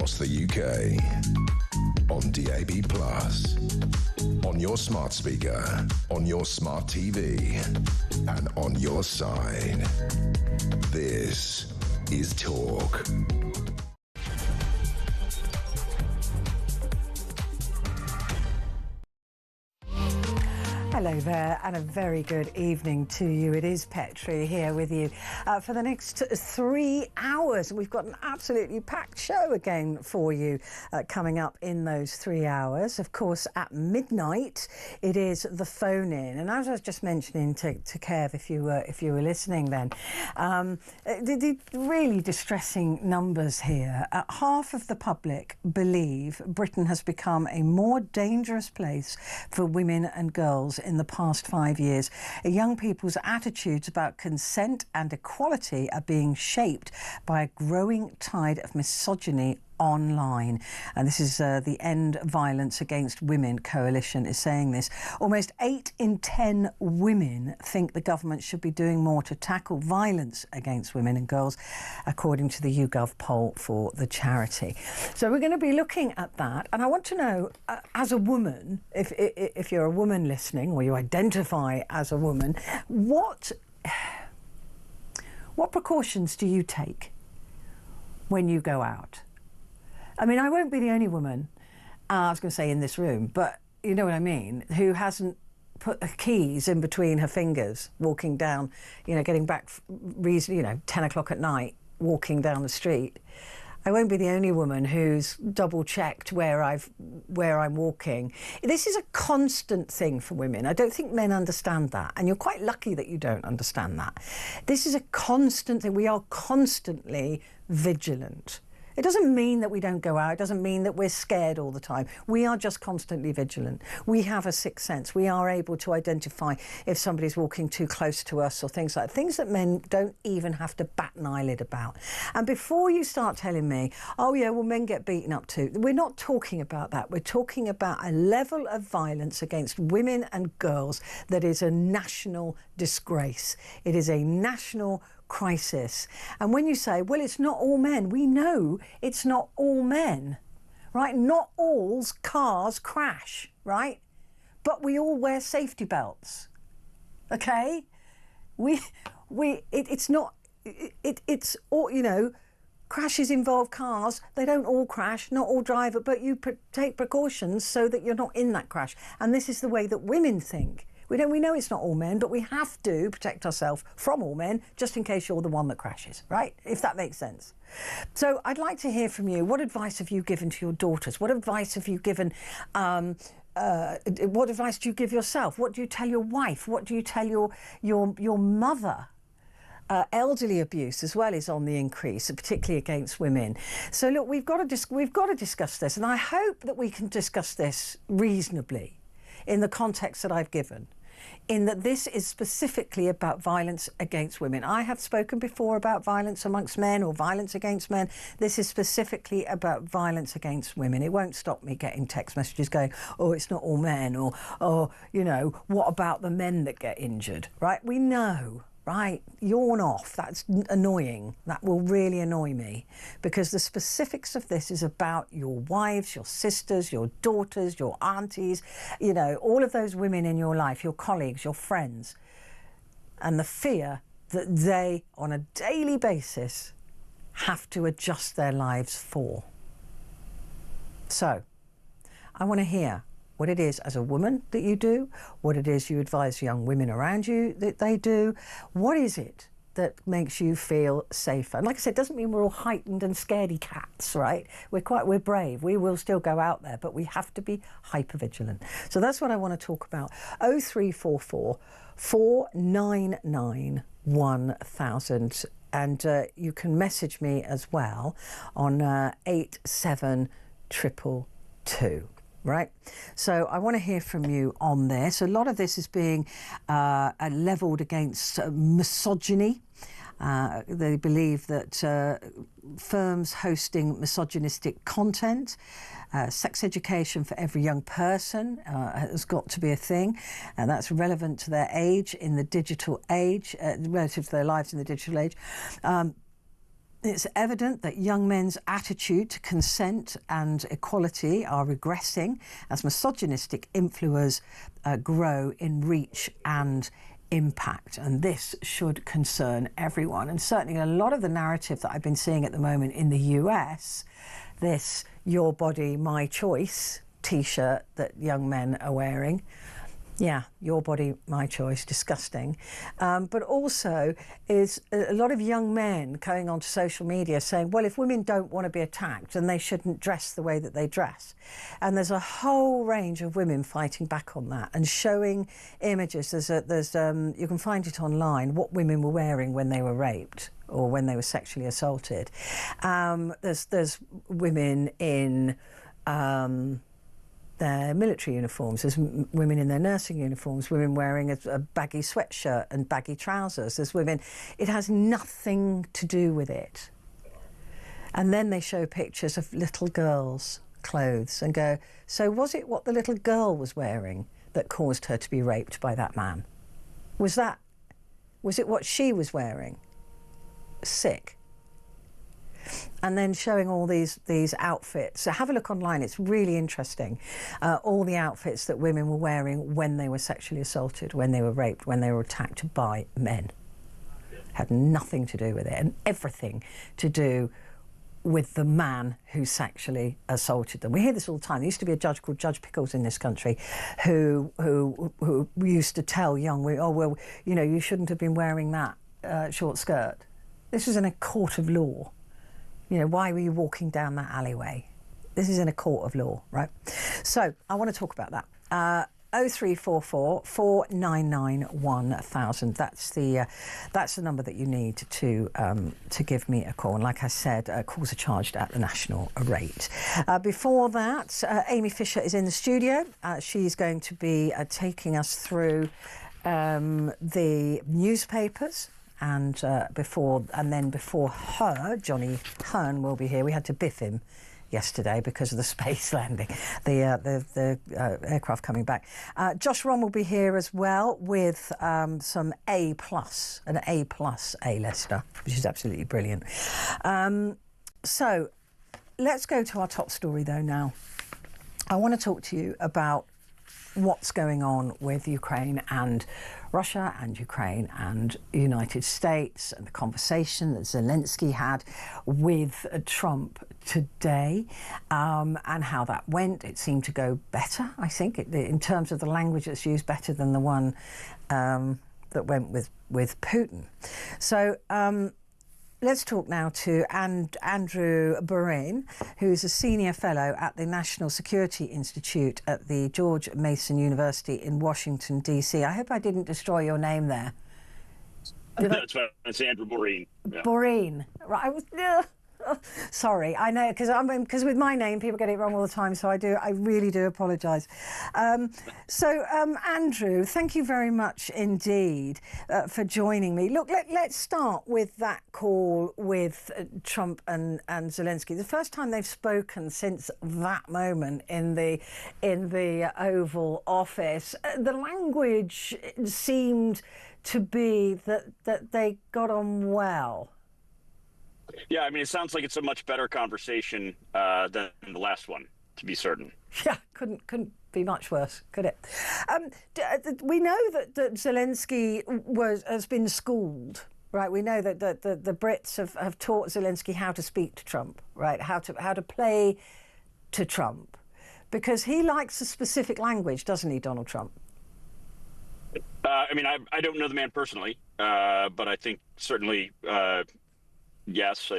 across the UK. On DAB+, on your smart speaker, on your smart TV, and on your side. This is Talk. Hello there, and a very good evening to you. It is Petrie here with you for the next 3 hours. We've got an absolutely packed show again for you coming up in those 3 hours. Of course, at midnight, it is the phone in. And as I was just mentioning to Kev, if you were listening then, the really distressing numbers here. Half of the public believe Britain has become a more dangerous place for women and girls in the past 5 years. Young people's attitudes about consent and equality are being shaped by a growing tide of misogyny online. And this is the End Violence Against Women Coalition is saying this. Almost 8 in 10 women think the government should be doing more to tackle violence against women and girls, according to the YouGov poll for the charity. So we're going to be looking at that. And I want to know, as a woman, if you're a woman listening or you identify as a woman, what precautions do you take when you go out? I mean, I won't be the only woman, I was going to say in this room, but you know what I mean, who hasn't put the keys in between her fingers, walking down, getting back, 10 o'clock at night, walking down the street. I won't be the only woman who's double-checked where I'm walking. This is a constant thing for women. I don't think men understand that, and you're quite lucky that you don't understand that. This is a constant thing. We are constantly vigilant. It doesn't mean that we don't go out. It doesn't mean that we're scared all the time. We are just constantly vigilant. We have a sixth sense. We are able to identify if somebody's walking too close to us or things that men don't even have to bat an eyelid about. And before you start telling me, oh yeah, well, men get beaten up too, we're not talking about that. We're talking about a level of violence against women and girls that is a national disgrace. It is a national crisis. And when you say, well, it's not all men, we know it's not all men, right? Not all cars crash, right? But we all wear safety belts, okay? It's all, crashes involve cars. They don't all crash, not all drive, but you take precautions so that you're not in that crash. And this is the way that women think. We know it's not all men, but we have to protect ourselves from all men, just in case you're the one that crashes, right? If that makes sense. So I'd like to hear from you. What advice have you given to your daughters? What advice have you given? What advice do you give yourself? What do you tell your wife? What do you tell your mother? Elderly abuse as well is on the increase, particularly against women. So look, we've got to discuss this, and I hope that we can discuss this reasonably in the context that I've given, in that this is specifically about violence against women. I have spoken before about violence amongst men or violence against men. This is specifically about violence against women. It won't stop me getting text messages going, oh, it's not all men, or what about the men that get injured, right? We know. Right, yawn off. That's annoying. That will really annoy me, because the specifics of this is about your wives, your sisters, your daughters, your aunties, all of those women in your life, your colleagues, your friends, and the fear that they, on a daily basis, have to adjust their lives for. So, I want to hear what it is as a woman that you do, what it is you advise young women around you that they do. What is it that makes you feel safer? And like I said, it doesn't mean we're all heightened and scaredy cats, right? We're brave. We will still go out there, but we have to be hyper vigilant. So that's what I want to talk about. 0344 499 1000. And you can message me as well on 87222. Right, so I want to hear from you on this. A lot of this is being levelled against misogyny. They believe that firms hosting misogynistic content, sex education for every young person has got to be a thing, and that's relevant to their age in the digital age, relative to their lives in the digital age. It's evident that young men's attitude to consent and equality are regressing as misogynistic influences grow in reach and impact, and this should concern everyone. And certainly a lot of the narrative that I've been seeing at the moment in the US, this "your body, my choice" t-shirt that young men are wearing. Yeah, your body, my choice, disgusting. But also is a lot of young men going onto social media saying, well, if women don't want to be attacked, then they shouldn't dress the way that they dress. And there's a whole range of women fighting back on that and showing images. You can find it online, what women were wearing when they were raped or when they were sexually assaulted. There's women in their military uniforms, there's women in their nursing uniforms, women wearing a baggy sweatshirt and baggy trousers, there's women, it has nothing to do with it. And then they show pictures of little girls' clothes and go, so was it what the little girl was wearing that caused her to be raped by that man? Was it what she was wearing? Sick. And then showing all these outfits. So have a look online, it's really interesting. All the outfits that women were wearing when they were sexually assaulted, when they were raped, when they were attacked by men. Had nothing to do with it, and everything to do with the man who sexually assaulted them. We hear this all the time. There used to be a judge called Judge Pickles in this country who used to tell young women, oh, well, you know, you shouldn't have been wearing that short skirt. This was in a court of law. You know, why were you walking down that alleyway? This is in a court of law, right? So I want to talk about that. 0344 499 1000. That's the number that you need to give me a call. And like I said, calls are charged at the national rate. Before that, Amy Fisher is in the studio. She's going to be taking us through the newspapers. And before her, Johnny Hearn will be here. We had to biff him yesterday because of the space landing, the aircraft coming back. Josh Ron will be here as well with some an A-plus A-lister, which is absolutely brilliant. So let's go to our top story though now. I want to talk to you about what's going on with Ukraine and Russia and Ukraine and the United States, and the conversation that Zelensky had with Trump today, and how that went. It seemed to go better, I think, in terms of the language that's used, better than the one that went with Putin. So let's talk now to Andrew Borain, who's a senior fellow at the National Security Institute at the George Mason University in Washington, D.C. I hope I didn't destroy your name there. That's fine. It's Andrew Borain. Yeah. Borain. Right. I was... Sorry, I know, because with my name people get it wrong all the time, so I really do apologise. Andrew, thank you very much indeed for joining me. Look, let's start with that call with Trump and Zelensky. The first time they've spoken since that moment in the Oval Office. The language seemed to be that they got on well. Yeah, I mean, it sounds like it's a much better conversation than the last one, to be certain. Yeah, couldn't be much worse, could it? We know that Zelensky has been schooled, right? We know that the Brits have taught Zelensky how to speak to Trump, right? How to play to Trump, because he likes a specific language, doesn't he, Donald Trump? I mean, I don't know the man personally, but I think certainly. Yes,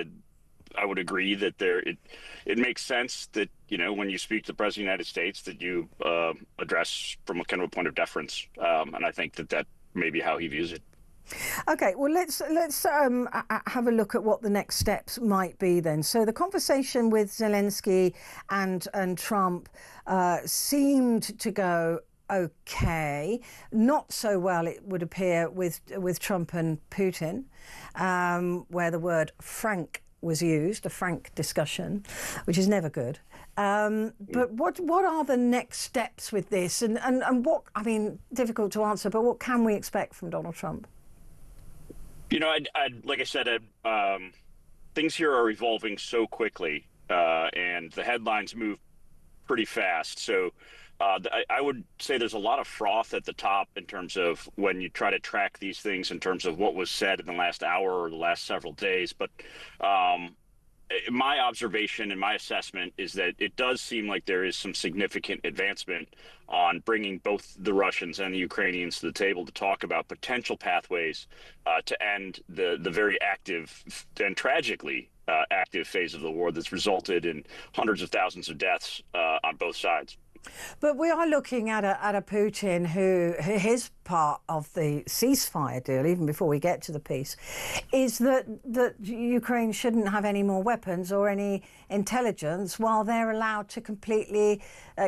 I would agree that it makes sense that, you know, when you speak to the President of the United States, that you address from a kind of a point of deference, and I think that may be how he views it. Okay, well, let's have a look at what the next steps might be then. So the conversation with Zelensky and Trump seemed to go okay, not so well, it would appear, with Trump and Putin, where the word frank was used, a frank discussion, which is never good. But what are the next steps with this, and what, I mean, difficult to answer, but what can we expect from Donald Trump? You know, like I said, things here are evolving so quickly, and the headlines move pretty fast. So I would say there's a lot of froth at the top in terms of when you try to track these things in terms of what was said in the last hour or the last several days. But my observation and my assessment is that it does seem like there is some significant advancement on bringing both the Russians and the Ukrainians to the table to talk about potential pathways to end the very active and tragically active phase of the war that's resulted in hundreds of thousands of deaths on both sides. But we are looking at a Putin who his part of the ceasefire deal, even before we get to the peace, is that Ukraine shouldn't have any more weapons or any intelligence while they're allowed to completely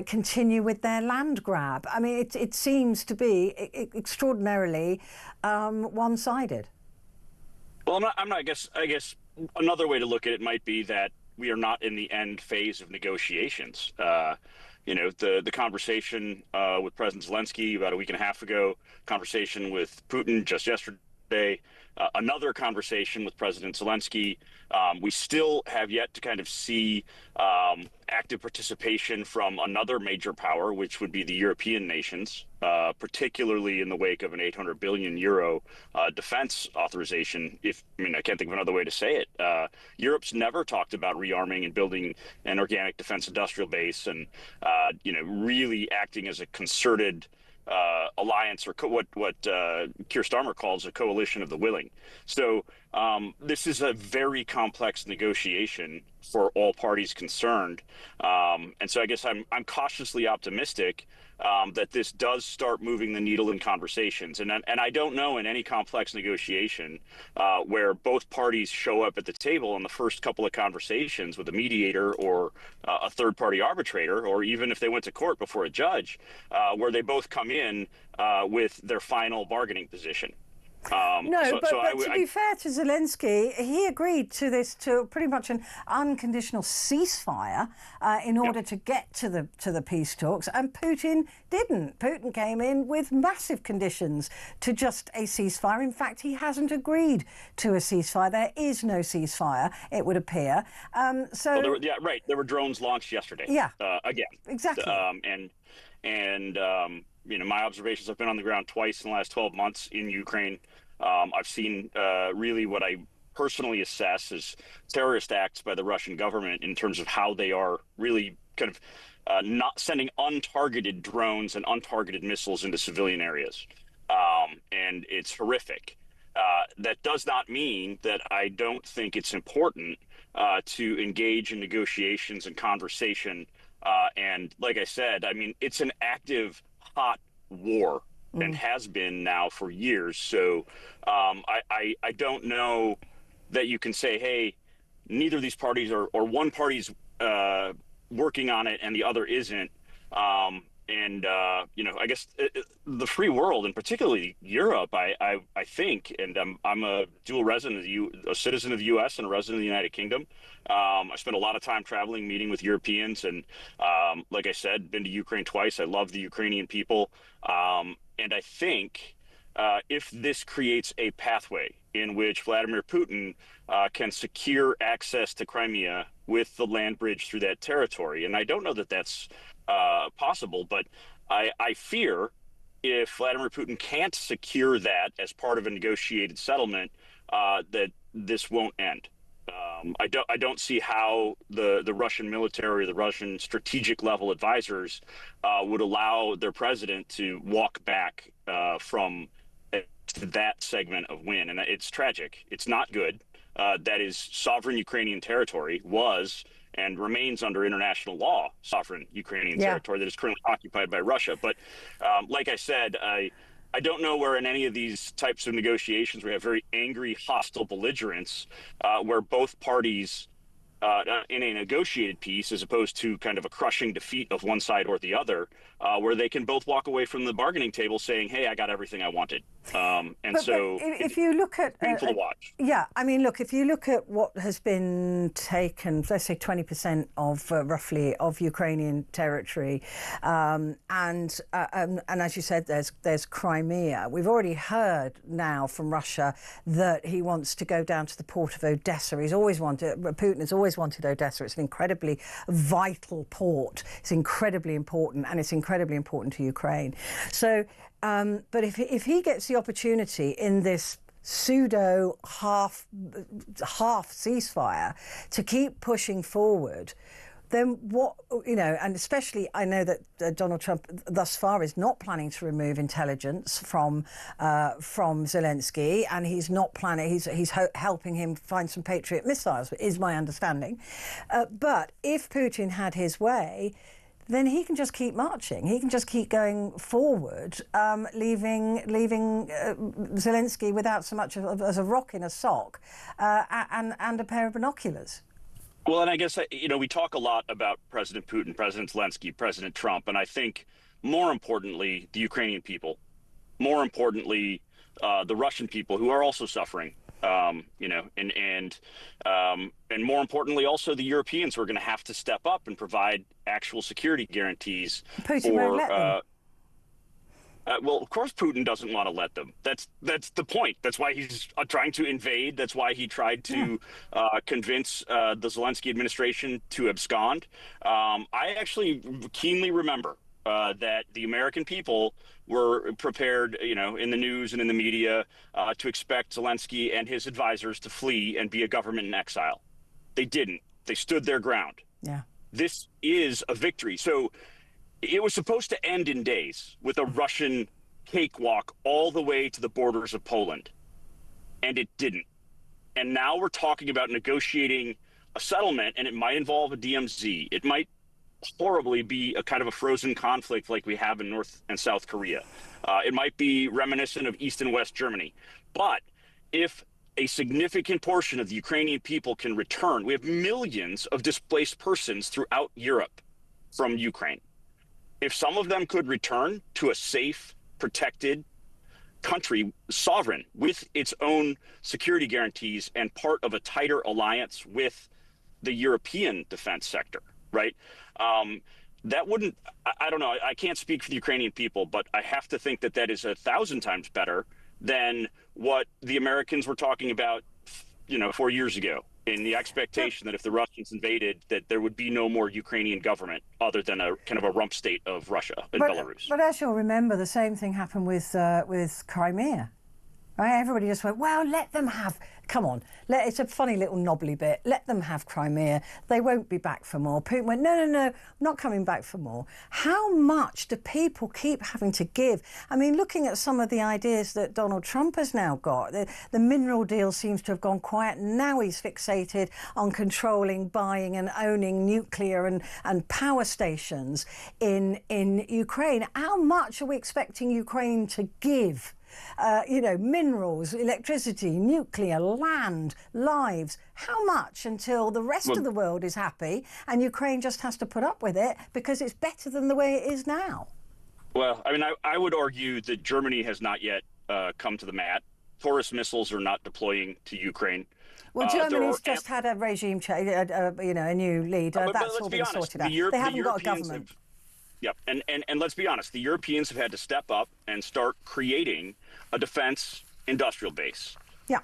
continue with their land grab. I mean, it seems to be extraordinarily one-sided. Well, I'm not. I guess another way to look at it might be that we are not in the end phase of negotiations. The conversation with President Zelensky about a week and a half ago, conversation with Putin just yesterday, another conversation with President Zelensky. We still have yet to kind of see active participation from another major power, which would be the European nations, particularly in the wake of an 800 billion euro defense authorization. I can't think of another way to say it. Europe's never talked about rearming and building an organic defense industrial base and, really acting as a concerted alliance, or what Keir Starmer calls a coalition of the willing. So this is a very complex negotiation for all parties concerned, and so I guess I'm cautiously optimistic that this does start moving the needle in conversations. And I don't know in any complex negotiation where both parties show up at the table in the first couple of conversations with a mediator or a third-party arbitrator, or even if they went to court before a judge, where they both come in with their final bargaining position. To be fair to Zelensky, he agreed to pretty much an unconditional ceasefire in order to get to the peace talks, and Putin didn't. Putin came in with massive conditions to just a ceasefire. In fact, he hasn't agreed to a ceasefire. There is no ceasefire, it would appear. There were drones launched yesterday. Yeah. Again. Exactly. My observations, I've been on the ground twice in the last 12 months in Ukraine. I've seen really what I personally assess as terrorist acts by the Russian government in terms of how they are really kind of not sending untargeted drones and untargeted missiles into civilian areas. And it's horrific. That does not mean that I don't think it's important to engage in negotiations and conversation. And like I said, it's an active, hot war and has been now for years. So I don't know that you can say, hey, neither of these parties or one party's working on it and the other isn't. I guess the free world, and particularly Europe, I think, and I'm a dual resident a citizen of the U.S. and a resident of the United Kingdom. I spent a lot of time traveling, meeting with Europeans, and like I said, been to Ukraine twice. I love the Ukrainian people, and I think if this creates a pathway in which Vladimir Putin can secure access to Crimea with the land bridge through that territory, and I don't know that that's possible, but I fear if Vladimir Putin can't secure that as part of a negotiated settlement, that this won't end. I don't see how the Russian military or the Russian strategic level advisors would allow their president to walk back from that segment of win. And it's tragic. It's not good. That is sovereign Ukrainian territory, was and remains under international law, sovereign Ukrainian territory that is currently occupied by Russia. But like I said, I don't know where in any of these types of negotiations we have very angry, hostile belligerents, where both parties in a negotiated peace, as opposed to kind of a crushing defeat of one side or the other, where they can both walk away from the bargaining table saying, hey, I got everything I wanted. If you look at painful to watch. Yeah, I mean, look, if you look at what has been taken, let's say 20% of roughly of Ukrainian territory, and as you said, there's Crimea. We've already heard now from Russia that he wants to go down to the port of Odessa. Putin has always wanted Odessa. It's an incredibly vital port. It's incredibly important, and it's incredibly important to Ukraine. So. But if he gets the opportunity in this pseudo half ceasefire to keep pushing forward, then and especially I know that Donald Trump thus far is not planning to remove intelligence from Zelensky, and he's not planning. He's helping him find some Patriot missiles, is my understanding. But if Putin had his way, then he can just keep marching. He can just keep going forward, leaving Zelensky without so much as a rock in a sock and a pair of binoculars. Well, and I guess, we talk a lot about President Putin, President Zelensky, President Trump, and I think more importantly, the Ukrainian people, more importantly, the Russian people who are also suffering. And more importantly, also the Europeans who are going to have to step up and provide actual security guarantees. Putin won't let them. Well, of course, Putin doesn't want to let them. That's the point. That's why he's trying to invade. That's why he tried to convince the Zelensky administration to abscond. I actually keenly remember that the American people were prepared, in the news and in the media, to expect Zelensky and his advisors to flee and be a government in exile. They didn't. They stood their ground. Yeah. This is a victory. So it was supposed to end in days with a Russian cakewalk all the way to the borders of Poland. And it didn't. And now we're talking about negotiating a settlement, and it might involve a DMZ. It might horribly be a kind of a frozen conflict like we have in North and South Korea. It might be reminiscent of East and West Germany. But if a significant portion of the Ukrainian people can return, we have millions of displaced persons throughout Europe from Ukraine. If some of them could return to a safe, protected country, sovereign, with its own security guarantees and part of a tighter alliance with the European defense sector, right? That wouldn't, I don't know, I can't speak for the Ukrainian people, but I have to think that is 1,000 times better than what the Americans were talking about, 4 years ago, in the expectation that if the Russians invaded, that there would be no more Ukrainian government other than a kind of a rump state of Russia and Belarus. But as you'll remember, the same thing happened with Crimea. Right? Everybody just went, well, let them have, come on, it's a funny little knobbly bit, let them have Crimea, they won't be back for more. Putin went, no, I'm not coming back for more. How much do people keep having to give? I mean, looking at some of the ideas that Donald Trump has now got, the mineral deal seems to have gone quiet. Now he's fixated on controlling, buying and owning nuclear and power stations in Ukraine. How much are we expecting Ukraine to give? Minerals, electricity, nuclear, land, lives. How much until the rest of the world is happy and Ukraine just has to put up with it because it's better than the way it is now? Well, I mean, I would argue that Germany has not yet come to the mat. Taurus missiles are not deploying to Ukraine. Well, Germany's just had a regime change, a new leader. That's all been sorted out. They haven't got a government. Yep. And let's be honest, the Europeans have had to step up and start creating a defense industrial base,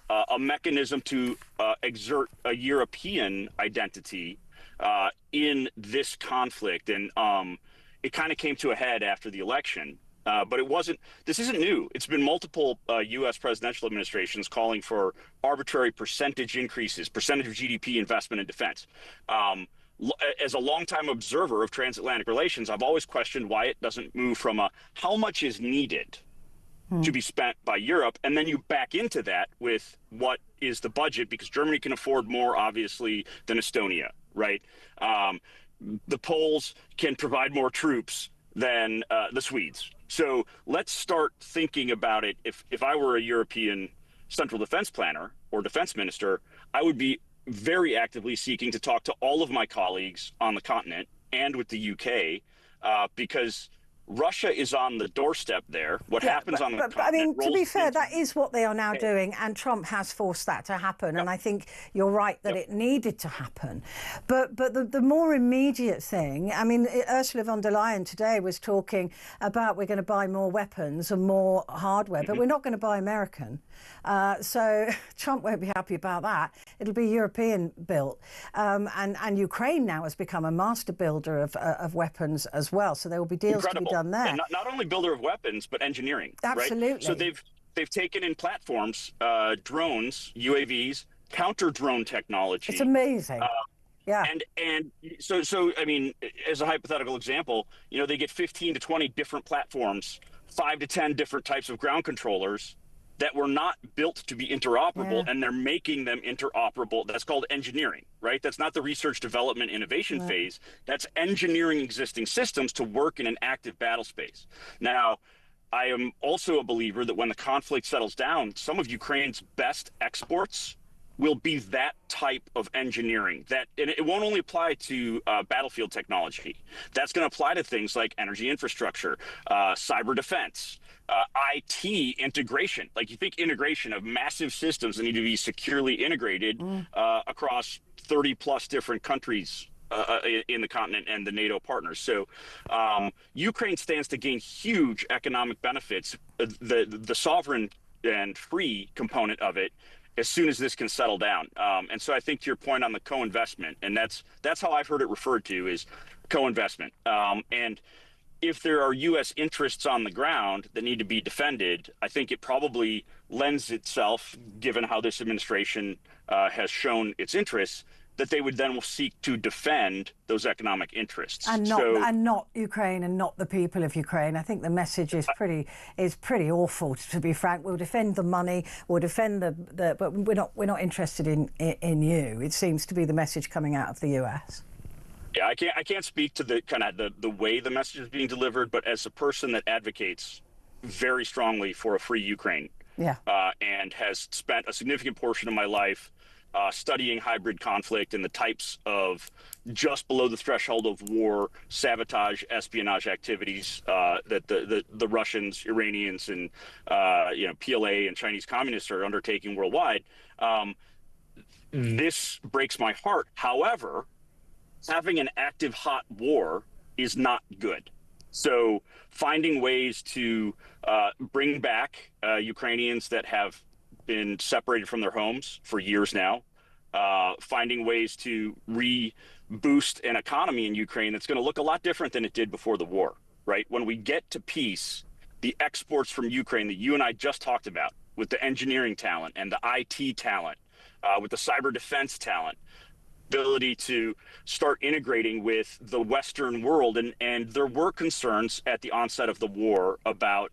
a mechanism to exert a European identity in this conflict. And it kind of came to a head after the election. But this isn't new. It's been multiple U.S. presidential administrations calling for arbitrary percentage increases, percentage of GDP investment in defense. As a longtime observer of transatlantic relations, I've always questioned why it doesn't move from how much is needed to be spent by Europe, and then you back into that with what is the budget, because Germany can afford more, obviously, than Estonia, right? The Poles can provide more troops than the Swedes. So let's start thinking about it. If I were a European central defense planner or defense minister, I would be very actively seeking to talk to all of my colleagues on the continent and with the UK, because Russia is on the doorstep there. What happens on the but I mean, to be fair, that is what they are now Okay. doing, and Trump has forced that to happen. And I think you're right that it needed to happen. But the more immediate thing, I mean, Ursula von der Leyen today was talking about we're going to buy more weapons and more hardware, but we're not going to buy American. So Trump won't be happy about that. It'll be European built. And Ukraine now has become a master builder of weapons as well. So there will be deals to be done there. And not only builder of weapons, but engineering. Absolutely. Right? So they've taken in platforms, drones, UAVs, counter drone technology. It's amazing. Yeah. And so I mean, as a hypothetical example, they get 15 to 20 different platforms, 5 to 10 different types of ground controllers that were not built to be interoperable, and they're making them interoperable. That's called engineering, right? That's not the research, development, innovation phase. That's engineering existing systems to work in an active battle space. Now, I am also a believer that when the conflict settles down, some of Ukraine's best exports will be that type of engineering. And it won't only apply to battlefield technology. That's going to apply to things like energy infrastructure, cyber defense, IT integration. Like, you think integration of massive systems that need to be securely integrated across 30 plus different countries in the continent and the NATO partners. So Ukraine stands to gain huge economic benefits, the sovereign and free component of it, as soon as this can settle down. And so I think to your point on the co-investment, and that's how I've heard it referred to, is co-investment. And if there are U.S. interests on the ground that need to be defended, I think it probably lends itself, given how this administration has shown its interests, that they would then seek to defend those economic interests. And not Ukraine and not the people of Ukraine. I think the message is pretty awful, to be frank. We'll defend the money, we'll defend but we're not interested in you. It seems to be the message coming out of the US. Yeah, I can't speak to the way the message is being delivered, but as a person that advocates very strongly for a free Ukraine, and has spent a significant portion of my life studying hybrid conflict and the types of just below the threshold of war, sabotage, espionage activities that the Russians, Iranians, and PLA and Chinese communists are undertaking worldwide. This breaks my heart. However, having an active hot war is not good. So finding ways to bring back Ukrainians that have been separated from their homes for years now, finding ways to reboost an economy in Ukraine that's going to look a lot different than it did before the war, right? When we get to peace, the exports from Ukraine that you and I just talked about, with the engineering talent and the IT talent, with the cyber defense talent, ability to start integrating with the Western world. And there were concerns at the onset of the war about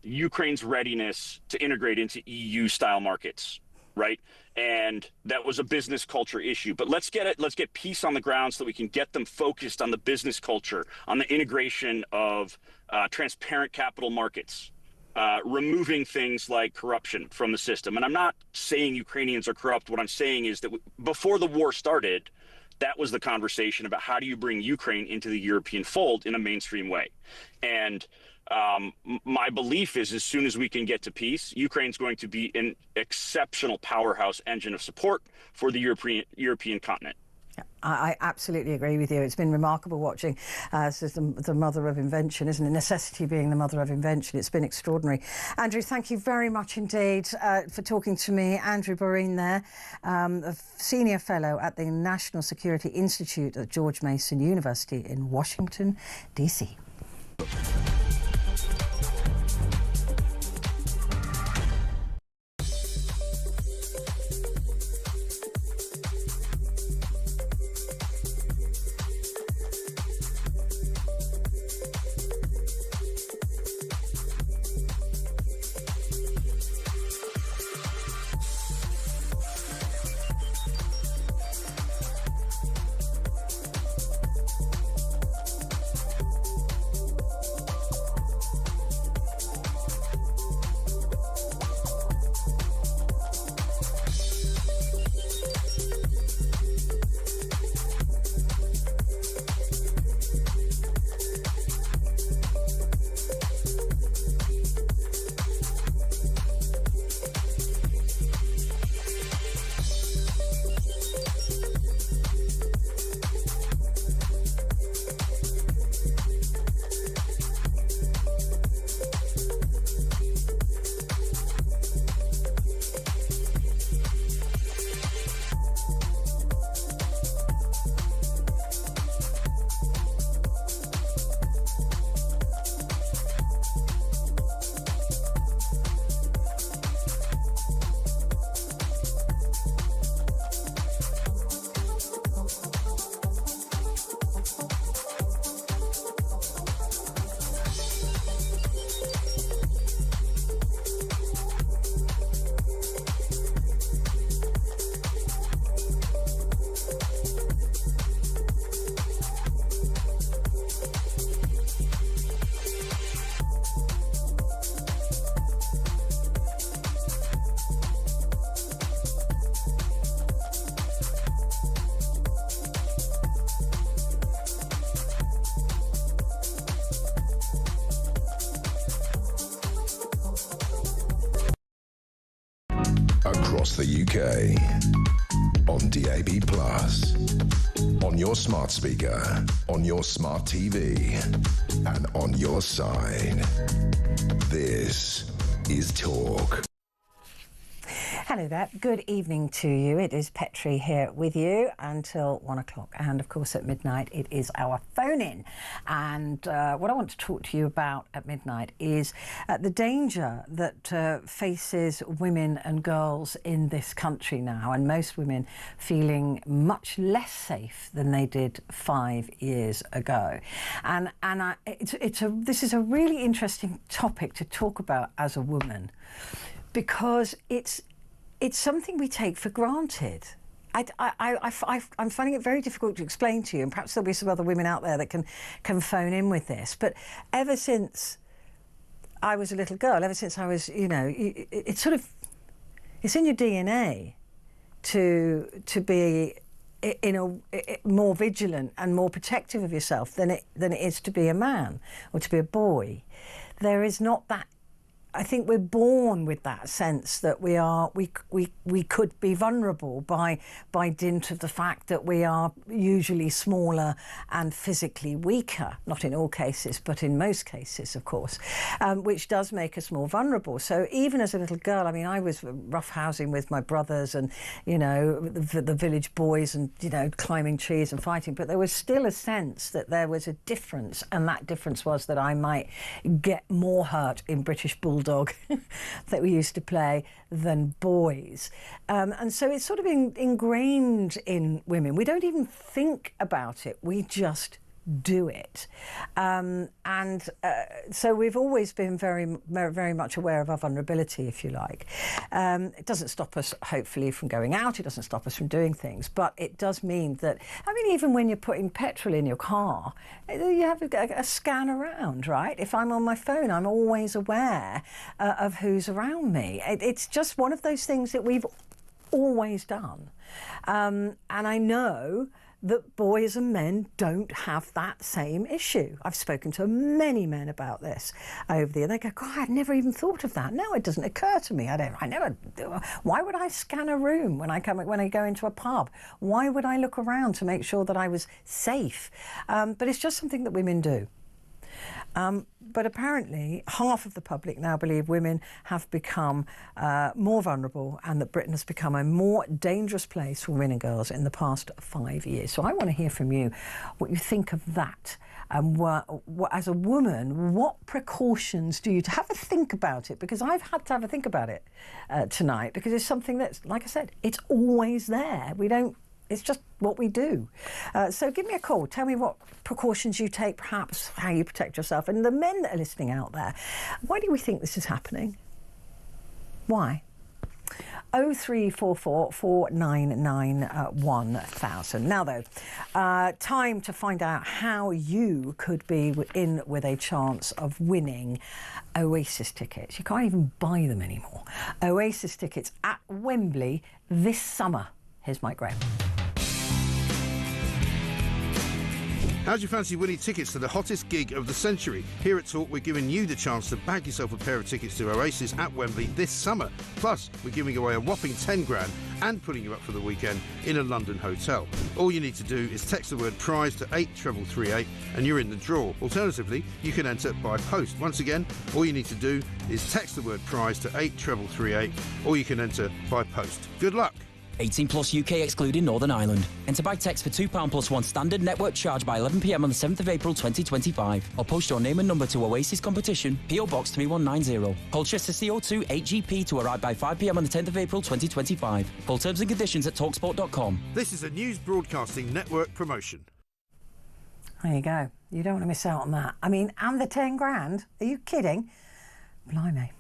Ukraine's readiness to integrate into EU-style markets, right? And that was a business culture issue. But let's get peace on the ground so that we can get them focused on the business culture, on the integration of transparent capital markets, removing things like corruption from the system. And I'm not saying Ukrainians are corrupt. What I'm saying is that before the war started, that was the conversation about how do you bring Ukraine into the European fold in a mainstream way. And my belief is as soon as we can get to peace, Ukraine's going to be an exceptional powerhouse engine of support for the European continent. I absolutely agree with you. It's been remarkable watching. This is the mother of invention, isn't it? Necessity being the mother of invention. It's been extraordinary. Andrew, thank you very much indeed for talking to me. Andrew Boreen there, a senior fellow at the National Security Institute at George Mason University in Washington, D.C. across the UK. On DAB+, on your smart speaker, on your smart TV, and on your side. This is Talk. Hello there. Good evening to you. It is Petrie here with you until 1 o'clock. And of course, at midnight, it is our phone in. And what I want to talk to you about at midnight is the danger that faces women and girls in this country now. And most women feeling much less safe than they did 5 years ago. And this is a really interesting topic to talk about as a woman, because it's something we take for granted. I'm finding it very difficult to explain to you, and perhaps there'll be some other women out there that can phone in with this. But ever since I was a little girl, ever since I was, it's in your DNA to be more vigilant and more protective of yourself than it is to be a man or to be a boy. There is not that. I think we're born with that sense that we could be vulnerable by dint of the fact that we are usually smaller and physically weaker. Not in all cases, but in most cases, of course, which does make us more vulnerable. So even as a little girl, I mean, I was roughhousing with my brothers and, the village boys and, climbing trees and fighting. But there was still a sense that there was a difference. And that difference was that I might get more hurt in British Bulldog that we used to play than boys. And so it's sort of ingrained in women. We don't even think about it. We just do it. So we've always been very, very much aware of our vulnerability, if you like. It doesn't stop us, hopefully, from going out. It doesn't stop us from doing things. But it does mean that, even when you're putting petrol in your car, you have a scan around, right? If I'm on my phone, I'm always aware of who's around me. It's just one of those things that we've always done. And I know that boys and men don't have that same issue. I've spoken to many men about this over the year. They go, God, I'd never even thought of that. No, it doesn't occur to me. Why would I scan a room when I go into a pub? Why would I look around to make sure that I was safe? But it's just something that women do. But apparently half of the public now believe women have become more vulnerable and that Britain has become a more dangerous place for women and girls in the past 5 years. So I want to hear from you what you think of that. And as a woman, what precautions do you have a think about it? Because I've had to have a think about it tonight, because it's something that's, like I said, it's always there. It's just what we do. So give me a call. Tell me what precautions you take, perhaps how you protect yourself. And the men that are listening out there, why do we think this is happening? Why? 0344 499 1000. Now, though, time to find out how you could be in with a chance of winning Oasis tickets. You can't even buy them anymore. Oasis tickets at Wembley this summer. Here's Mike Graham. How'd you fancy winning tickets to the hottest gig of the century? Here at Talk, we're giving you the chance to bag yourself a pair of tickets to Oasis at Wembley this summer. Plus, we're giving away a whopping 10 grand and putting you up for the weekend in a London hotel. All you need to do is text the word prize to 83338 and you're in the draw. Alternatively, you can enter by post. Once again, all you need to do is text the word prize to 83338 or you can enter by post. Good luck. 18 plus UK excluding Northern Ireland. Enter by text for £2 plus one standard network charge by 11 p.m. on the 7th of April 2025. Or post your name and number to Oasis Competition, PO Box 3190. Colchester CO2 8GP to arrive by 5 p.m. on the 10th of April 2025. Full terms and conditions at talksport.com. This is a News Broadcasting Network promotion. There you go. You don't want to miss out on that. And the 10 grand. Are you kidding? Blimey.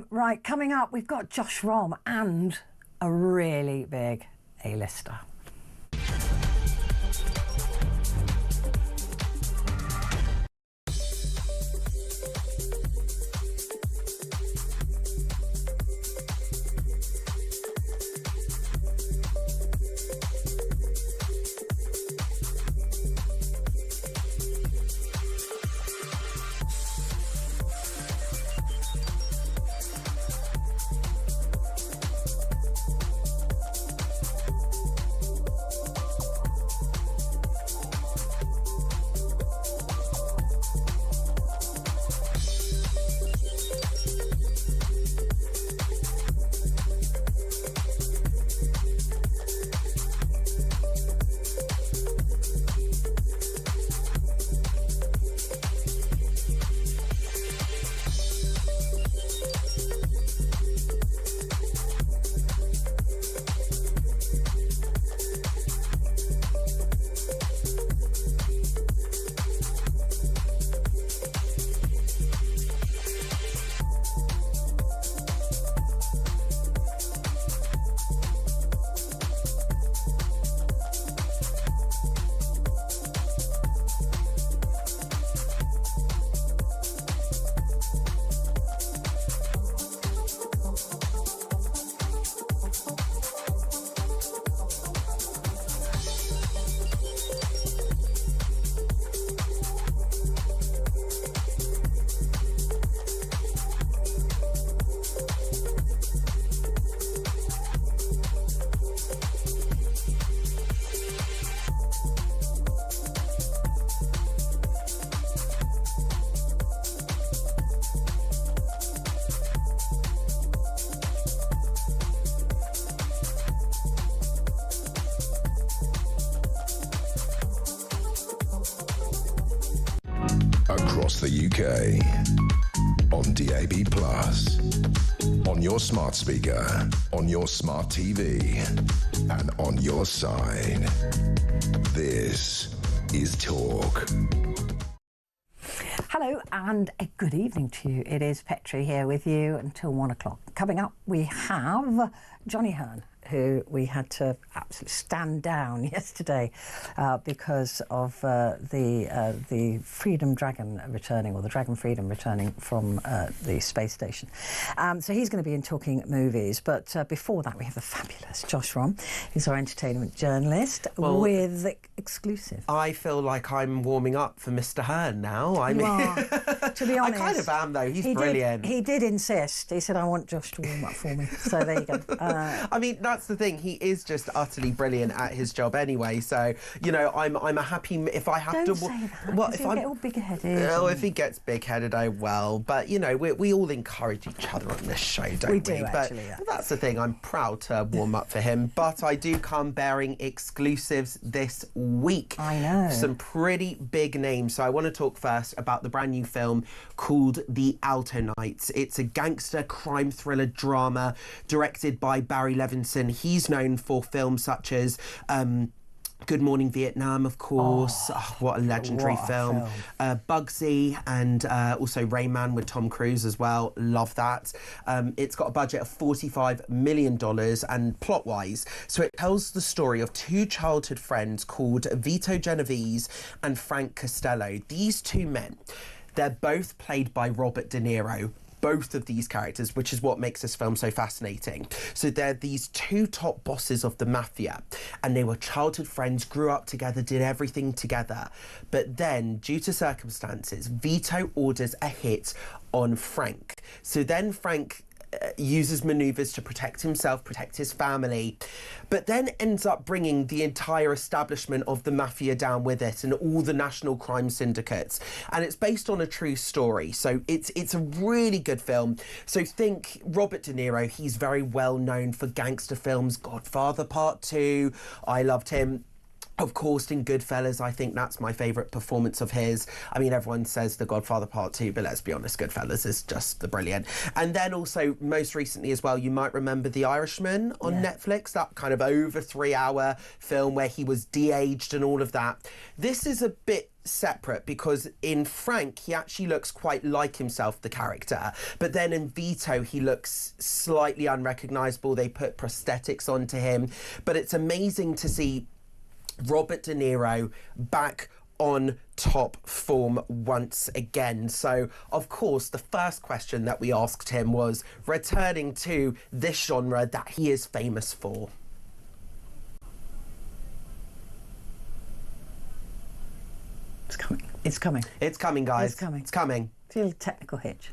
Right, coming up, we've got Josh Rom and a really big A-lister. across the UK. On DAB+, on your smart speaker, on your smart TV, and on your side. This is Talk. Hello and a good evening to you. It is Petrie here with you until 1 o'clock. Coming up, we have Johnny Hearn, who we had to absolutely stand down yesterday because of the Freedom Dragon returning, or the Dragon Freedom returning from the space station. So he's going to be in Talking Movies. But before that, we have the fabulous Josh Rom, who's our entertainment journalist, with exclusive. I feel like I'm warming up for Mr. Hearn now. I mean, to be honest, I kind of am, though. He's brilliant. He did insist. He said, "I want Josh to warm up for me." So there you go. I mean, that's the thing. He is just utterly brilliant at his job anyway. So, you know, I'm a happy if I have Don't to. say that. Well, if if he'll I'm get all big-headed. Oh, if he gets big-headed, I will. But you know, we all encourage each other on this show, don't we? We do, actually. But that's the thing. I'm proud to warm up for him. But I do come bearing exclusives this week. I know. Some pretty big names. So I want to talk first about the brand new film called The Alto Knights. It's a gangster crime thriller drama directed by Barry Levinson. He's known for films such as Good Morning Vietnam, of course. What a legendary film. Bugsy, and also Rain Man with Tom Cruise as well. Love that. It's got a budget of $45 million, and plot-wise, so it tells the story of two childhood friends called Vito Genovese and Frank Costello. These two men, they're both played by Robert De Niro. Both of these characters, which is what makes this film so fascinating. So they're these two top bosses of the mafia, and they were childhood friends, grew up together, did everything together. But then, due to circumstances, Vito orders a hit on Frank. So then Frank uses manoeuvres to protect himself, protect his family, but then ends up bringing the entire establishment of the mafia down with it, and all the national crime syndicates. And it's based on a true story, so it's a really good film. So think Robert De Niro. He's very well known for gangster films. Godfather Part 2, I loved him. Of course, in Goodfellas, I think that's my favourite performance of his. I mean, everyone says The Godfather Part 2, but let's be honest, Goodfellas is just the brilliant. And then also, most recently as well, you might remember The Irishman on Netflix, that kind of over 3-hour film where he was de-aged and all of that. This is a bit separate because in Frank, he actually looks quite like himself, the character. But then in Vito, he looks slightly unrecognisable. They put prosthetics onto him. But it's amazing to see Robert De Niro back on top form once again. So, of course, the first question that we asked him was returning to this genre that he is famous for. It's coming. It's coming. It's coming, guys. It's coming. It's coming. Feel a technical hitch.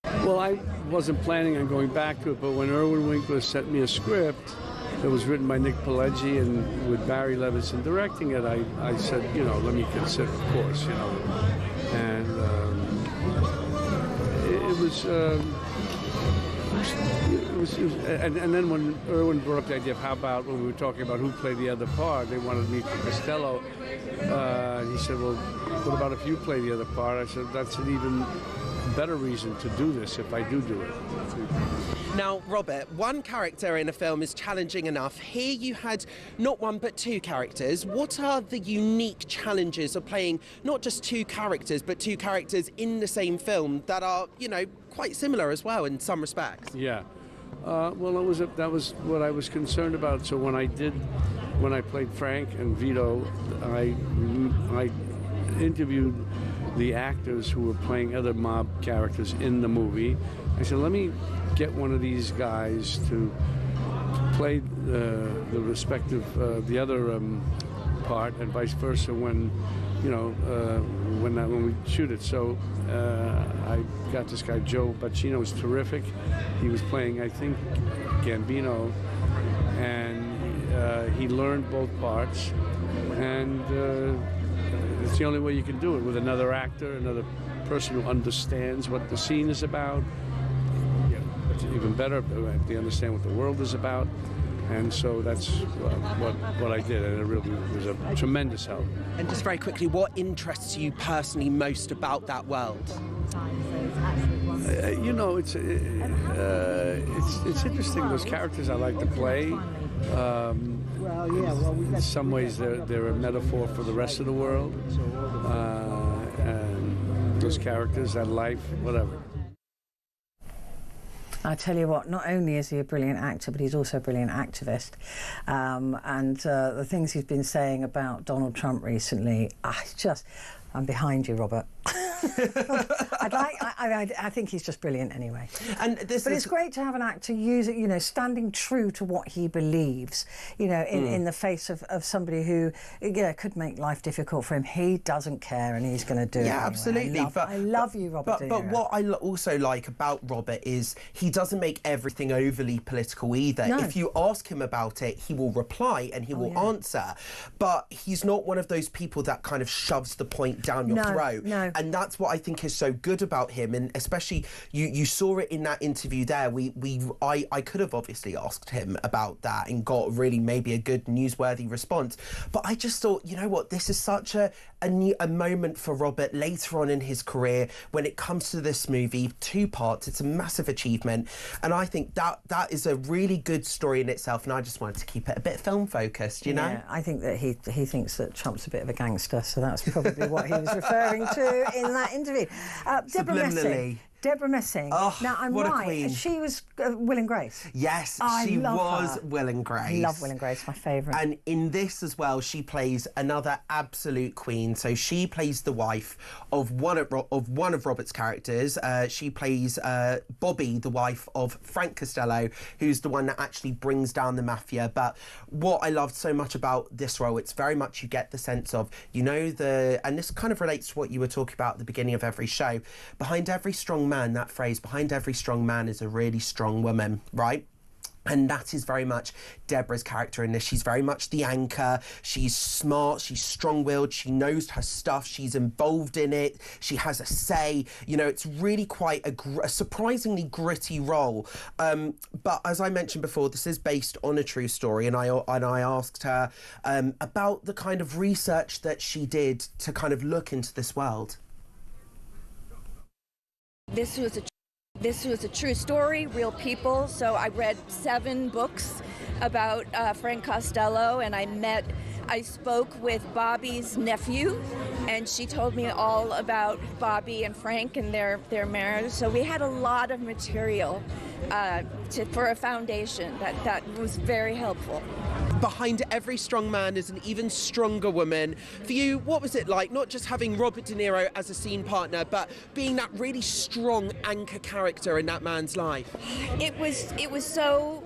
Well, I wasn't planning on going back to it, but when Irwin Winkler sent me a script that was written by Nick Pileggi and with Barry Levinson directing it, I said, you know, let me consider, of course, you know. And and then when Irwin brought up the idea of how about when we were talking about who played the other part, they wanted me for Costello. He said, well, what about if you play the other part? I said, that's an even better reason to do this if I do it. Now, Robert, one character in a film is challenging enough. Here you had not one but two characters. What are the unique challenges of playing not just two characters, but two characters in the same film that are, you know, quite similar as well in some respects? Yeah. Well, that was what I was concerned about. So when I played Frank and Vito, I interviewed the actors who were playing other mob characters in the movie. I said, let me get one of these guys to play the respective the other part, and vice versa when when we shoot it. So I got this guy Joe Bacino, was terrific. He was playing, I think, Gambino, and he learned both parts, and it's the only way you can do it with another actor, another person who understands what the scene is about. It's even better if they understand what the world is about. And so that's what I did, and it really was a tremendous help. And just very quickly, what interests you personally most about that world? You know, it's interesting. Those characters I like to play. In some ways, they're a metaphor for the rest of the world. And those characters, that life, whatever. I tell you what, not only is he a brilliant actor, but he's also a brilliant activist. The things he's been saying about Donald Trump recently, I'm behind you, Robert. I think he's just brilliant anyway. But it's great to have an actor use it, you know, standing true to what he believes, you know, in the face of somebody who, you know, could make life difficult for him. He doesn't care, and he's going to do it. Yeah, anyway. absolutely. I love you, Robert. But what I also like about Robert is he doesn't make everything overly political either. No. If you ask him about it, he will reply and he will answer. But he's not one of those people that kind of shoves the point down your throat. No. And that's what I think is so good about him. And especially you saw it in that interview there. I could have obviously asked him about that and got really maybe a good newsworthy response. But I just thought, you know what, this is such a moment for Robert later on in his career when it comes to this movie. 2 parts, it's a massive achievement. And I think that is a really good story in itself. And I just wanted to keep it a bit film focused, you know? Yeah, I think that he thinks that Trump's a bit of a gangster, so that's probably what he was referring to in that interview. Deborah Messing. Oh, now, I'm what a right. queen. She was Will and Grace. Yes, she love was her. Will and Grace. I love Will and Grace, my favourite. And in this as well, she plays another absolute queen. So she plays the wife of one of Robert's characters. She plays Bobby, the wife of Frank Costello, who's the one that actually brings down the mafia. But what I loved so much about this role, it's very much you get the sense of, you know, and this kind of relates to what you were talking about at the beginning of every show. Behind every strong man, that phrase, behind every strong man is a really strong woman, right? And that is very much Deborah's character in this. She's very much the anchor. She's smart. She's strong-willed. She knows her stuff. She's involved in it. She has a say. You know, it's really quite a surprisingly gritty role. But as I mentioned before, this is based on a true story. And I asked her about the kind of research that she did to kind of look into this world. This was a true story, real people. So I read 7 books about Frank Costello, and I spoke with Bobby's nephew, and she told me all about Bobby and Frank and their marriage. So we had a lot of material for a foundation that was very helpful. Behind every strong man is an even stronger woman. For you, what was it like, not just having Robert De Niro as a scene partner, but being that really strong anchor character in that man's life? It was so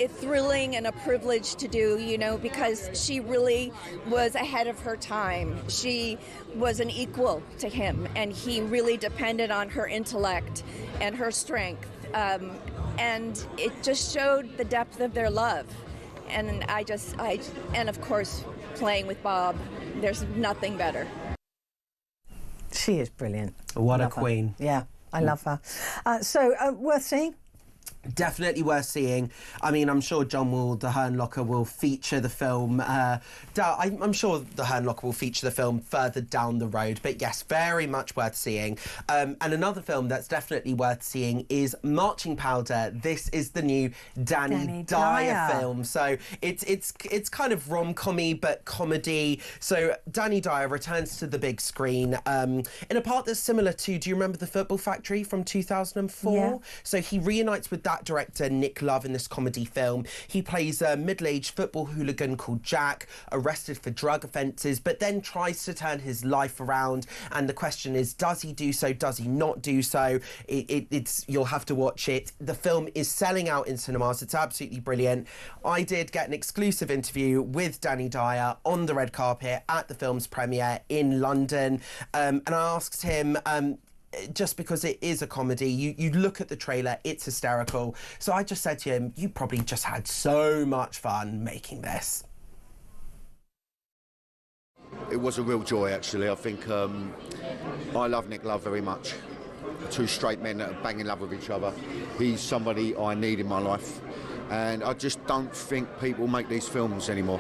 thrilling and a privilege to do, you know, because she really was ahead of her time. She was an equal to him, and he really depended on her intellect and her strength. And it just showed the depth of their love. And and of course, playing with Bob, there's nothing better. She is brilliant. What a queen. Yeah, I love her. So, worth seeing? Definitely worth seeing. I mean, I'm sure the Hernlocker will feature the film. I'm sure the Hernlocker will feature the film further down the road. But yes, very much worth seeing. And another film that's definitely worth seeing is Marching Powder. This is the new Danny Dyer film. So it's kind of rom-commy but comedy. So Danny Dyer returns to the big screen in a part that's similar to, do you remember The Football Factory from 2004? Yeah. So he reunites with that director Nick Love in this comedy film. He plays a middle-aged football hooligan called Jack, arrested for drug offences, but then tries to turn his life around. And the question is, does he do so? Does he not do so? You'll have to watch it. The film is selling out in cinemas. It's absolutely brilliant. I did get an exclusive interview with Danny Dyer on the red carpet at the film's premiere in London, and I asked him, just because it is a comedy, you look at the trailer, it's hysterical. So I just said to him, you probably just had so much fun making this. It was a real joy, actually. I think I love Nick Love very much. 2 straight men that are bang in love with each other. He's somebody I need in my life. and I just don't think people make these films anymore.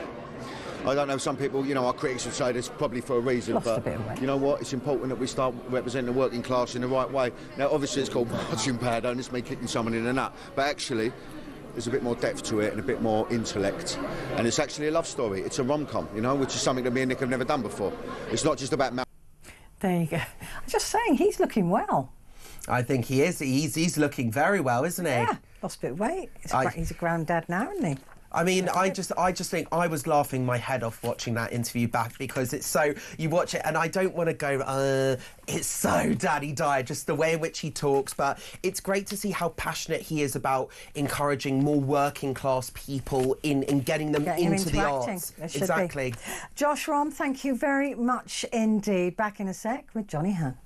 I don't know, some people, you know, our critics would say this probably for a reason, Lost a but bit of weight. you know what, it's important that we start representing the working class in the right way. Now, obviously it's called marching band, and it's me kicking someone in the nut, but actually there's a bit more depth to it and a bit more intellect, and it's actually a love story. It's a rom-com, you know, which is something that me and Nick have never done before. It's not just about... There you go. I'm just saying, he's looking well. I think he is. He's looking very well, isn't he? Yeah, lost a bit of weight. He's a granddad now, isn't he? I mean, I just think I was laughing my head off watching that interview back, because it's so, you watch it and I don't want to go, it's so daddy died, just the way in which he talks, but it's great to see how passionate he is about encouraging more working class people in getting them into the arts. Exactly. Josh Rom, thank you very much indeed. Back in a sec with Johnny Hearn.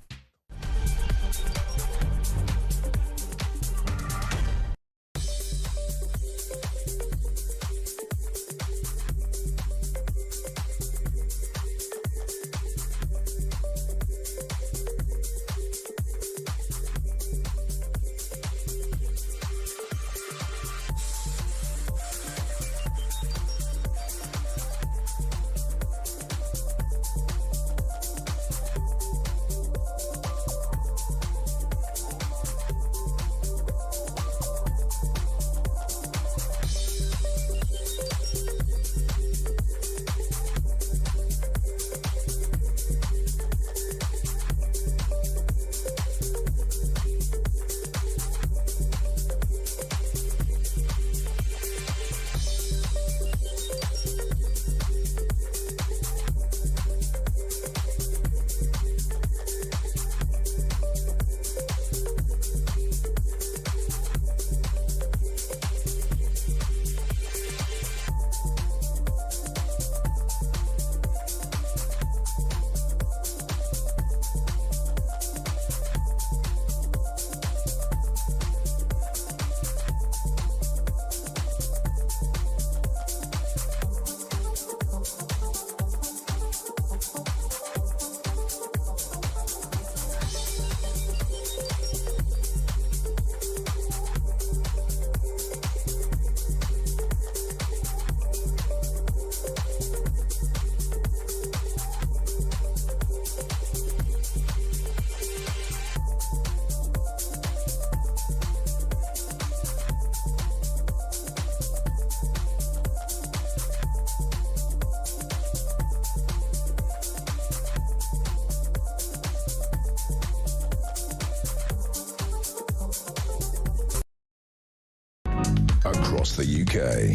Across the UK,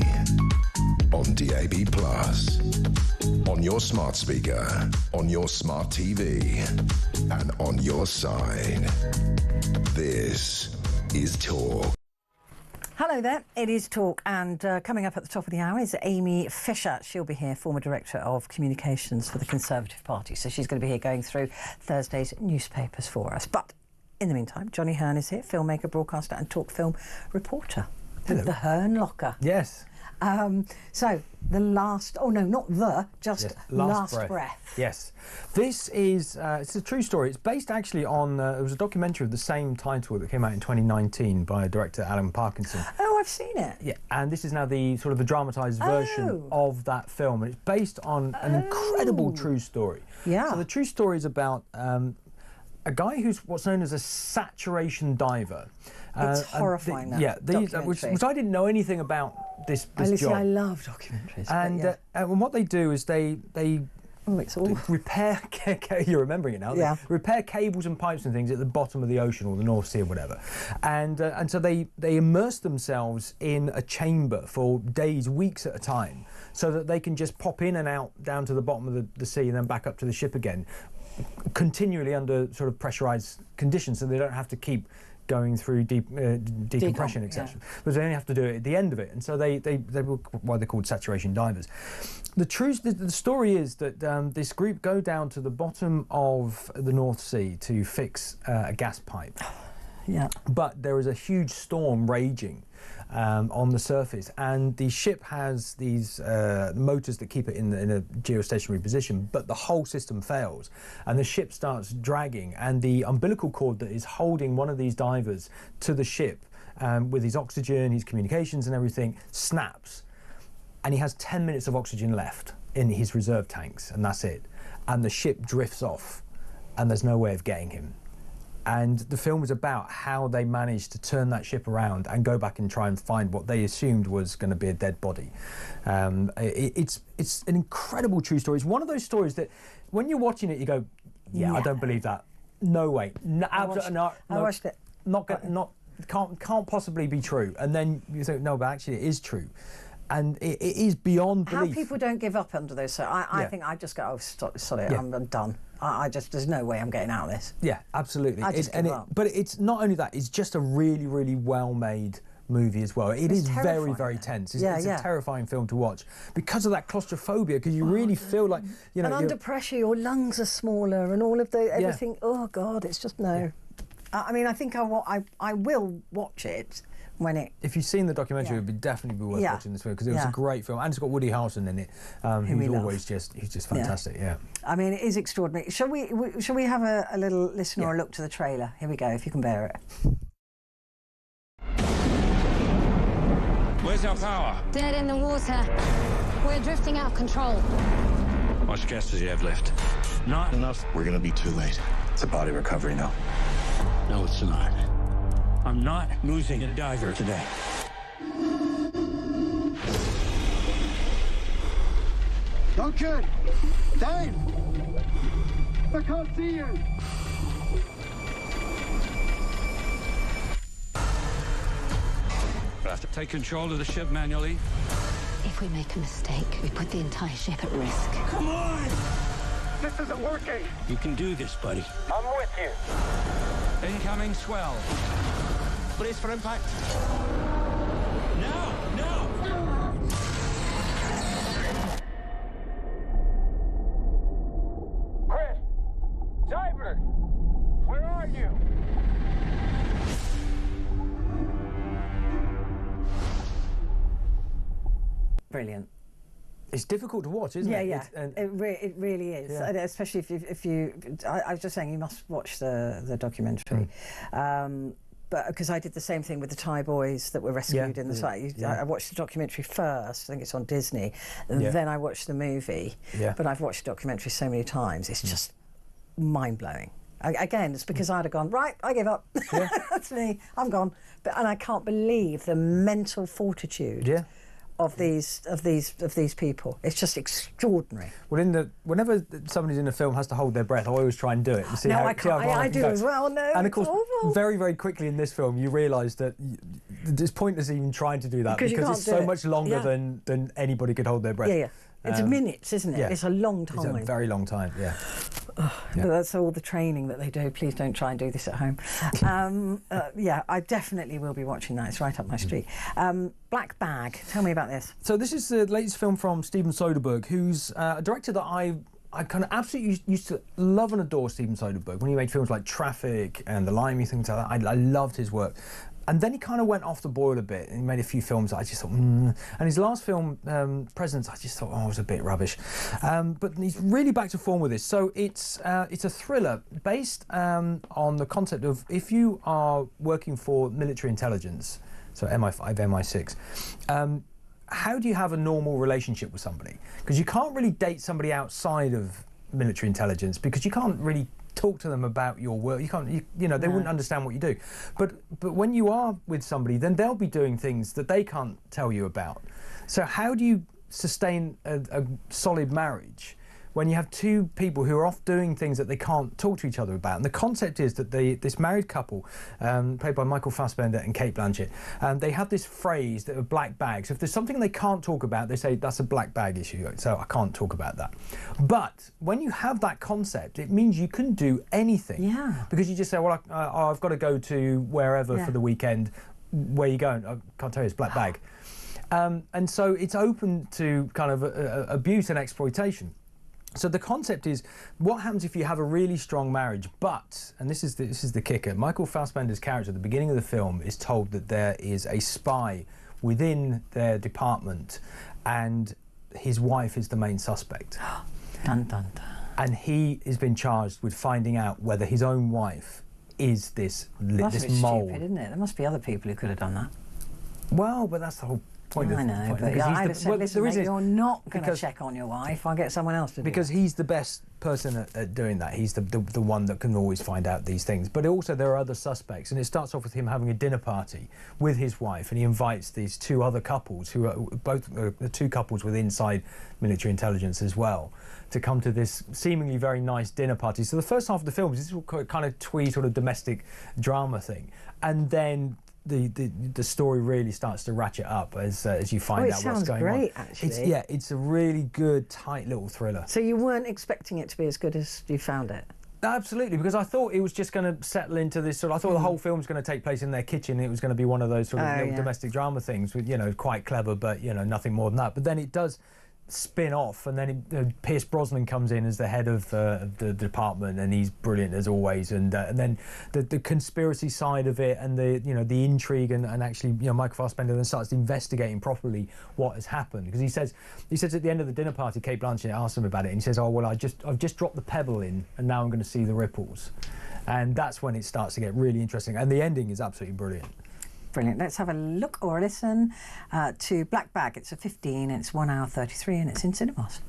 on DAB+, on your smart speaker, on your smart TV, and on your side. This is Talk. Hello there, it is Talk, and coming up at the top of the hour is Amy Fisher. She'll be here, former Director of Communications for the Conservative Party, so she's going to be here going through Thursday's newspapers for us. But in the meantime, Johnny Hearn is here, filmmaker, broadcaster and talk film reporter. Hello. The Hearn Locker. Yes. So, the last... Oh, no, not the, just yes. Last Breath. Yes. This is... it's a true story. It's based actually on... it was a documentary of the same title that came out in 2019 by director Alan Parkinson. Oh, I've seen it. Yeah, and this is now the sort of the dramatised version of that film. And it's based on an incredible true story. Yeah. So the true story is about a guy who's what's known as a saturation diver. It's horrifying, that yeah, which I didn't know anything about this job. I love documentaries. And what they do is they repair. You're remembering it now. Yeah. They repair cables and pipes and things at the bottom of the ocean or the North Sea or whatever, and so they immerse themselves in a chamber for days, weeks at a time, so that they can just pop in and out down to the bottom of the sea and then back up to the ship again, continually under sort of pressurized conditions, so they don't have to keep going through decompression, etc. Yeah. But they only have to do it at the end of it, and so they were why they're called saturation divers. The story is that this group go down to the bottom of the North Sea to fix a gas pipe. Yeah. But there is a huge storm raging on the surface, and the ship has these motors that keep it in a geostationary position, but the whole system fails and the ship starts dragging, and the umbilical cord that is holding one of these divers to the ship with his oxygen, his communications and everything, snaps. And he has 10 minutes of oxygen left in his reserve tanks, and that's it. And the ship drifts off, and there's no way of getting him. And the film is about how they managed to turn that ship around and go back and try and find what they assumed was going to be a dead body. It's an incredible true story. It's one of those stories that, when you're watching it, you go, "Yeah, I don't believe that. No way. No, absolutely not. I watched it. Can't possibly be true." And then you think, "No, but actually, it is true." And it is beyond belief. How people don't give up under those. So I think I just go, "Oh, sorry, I'm done. There's no way I'm getting out of this." Yeah, absolutely. I just give up. But it's not only that, it's just a really, really well-made movie as well. It's very, very tense. It's a terrifying film to watch because of that claustrophobia, because you really feel like, you know... And under pressure, your lungs are smaller and all of the... everything... Oh, God, it's just no. Yeah. I mean, I think I will watch it when it... If you've seen the documentary, it would definitely be worth watching this film, because it was a great film, and it's got Woody Harrelson in it. He's just fantastic. Yeah. I mean, it is extraordinary. Shall we have a little listen or a look to the trailer? Here we go, if you can bear it. Where's our power? Dead in the water. We're drifting out of control. How much gas does he have left? Not enough. We're gonna be too late. It's a body recovery now. No, it's not. I'm not losing a diver today. Duncan! Dave! I can't see you! I have to take control of the ship manually. If we make a mistake, we put the entire ship at risk. Come on! This isn't working! You can do this, buddy. I'm with you. Incoming swell. Brace for impact. Now! Chris! Diver! Where are you? Brilliant. It's difficult to watch, isn't it? Yeah. It really is. Yeah. Especially if you... I was just saying, you must watch the documentary. But because I did the same thing with the Thai boys that were rescued in the site. I watched the documentary first. I think it's on Disney. Then I watched the movie. But I've watched the documentary so many times. It's just mind-blowing. Again, it's because I'd have gone, right, I give up. That's me. I'm gone. And I can't believe the mental fortitude of these people. It's just extraordinary. Well, whenever somebody's in a film has to hold their breath, I always try and do it. And see how, I do as well. No, and of course, awful. very, very quickly in this film, you realise that it's pointless even trying to do that because it's so much longer than anybody could hold their breath. Yeah. It's minutes, isn't it? Yeah. It's a long time. It's a very long time, yeah. But that's all the training that they do. Please don't try and do this at home. I definitely will be watching that. It's right up my street. Black Bag. Tell me about this. So this is the latest film from Steven Soderbergh, who's a director that I kind of absolutely used to love and adore. Steven Soderbergh, when he made films like Traffic and The Limey, things like that. I loved his work. And then he kind of went off the boil a bit, and he made a few films that I just thought, And his last film, Presence, I just thought, it was a bit rubbish. But he's really back to form with this. So it's a thriller based on the concept of, if you are working for military intelligence, so MI5, MI6, how do you have a normal relationship with somebody? Because you can't really date somebody outside of military intelligence, because you can't really talk to them about your work. They wouldn't understand what you do. But when you are with somebody, then they'll be doing things that they can't tell you about. So how do you sustain a solid marriage when you have two people who are off doing things that they can't talk to each other about? And the concept is that this married couple, played by Michael Fassbender and Cate Blanchett, they have this phrase that are black bags. If there's something they can't talk about, they say, that's a black bag issue, so I can't talk about that. But when you have that concept, it means you can do anything. Yeah. Because you just say, well, I've got to go to wherever for the weekend. Where are you going? I can't tell you, it's black bag. And so it's open to kind of abuse and exploitation. So the concept is, what happens if you have a really strong marriage, but, and this is the kicker, Michael Fassbender's character at the beginning of the film is told that there is a spy within their department, and his wife is the main suspect. Dun, dun, dun. And he has been charged with finding out whether his own wife is this That's this a bit mold. stupid, isn't it? There must be other people who could have done that. Well, but that's the whole point. I know, but I'd have said, listen, mate, you're not going to check on your wife. I'll get someone else to do it. Because he's the best person at doing that. He's the one that can always find out these things. But also there are other suspects, and it starts off with him having a dinner party with his wife, and he invites these two other couples who are both the two couples with inside military intelligence as well, to come to this seemingly very nice dinner party. So the first half of the film is this kind of twee sort of domestic drama thing, and then the story really starts to ratchet up as you find out what's going on. It sounds great, actually. It's a really good, tight little thriller. So you weren't expecting it to be as good as you found it? Absolutely, because I thought it was just going to settle into this sort of... I thought the whole film was going to take place in their kitchen, and it was going to be one of those sort of little domestic drama things with, quite clever, but, nothing more than that. But then it does spin off, and then Pierce Brosnan comes in as the head of the department, and he's brilliant as always. And then the conspiracy side of it, and the intrigue, and actually Michael Fassbender then starts investigating properly what has happened, because he says at the end of the dinner party, Cate Blanchett asks him about it, and he says, "Oh well, I've just dropped the pebble in, and now I'm going to see the ripples," and that's when it starts to get really interesting, and the ending is absolutely brilliant. Brilliant. Let's have a look or a listen to Black Bag. It's a 15, it's 1 hour 33, and it's in cinemas.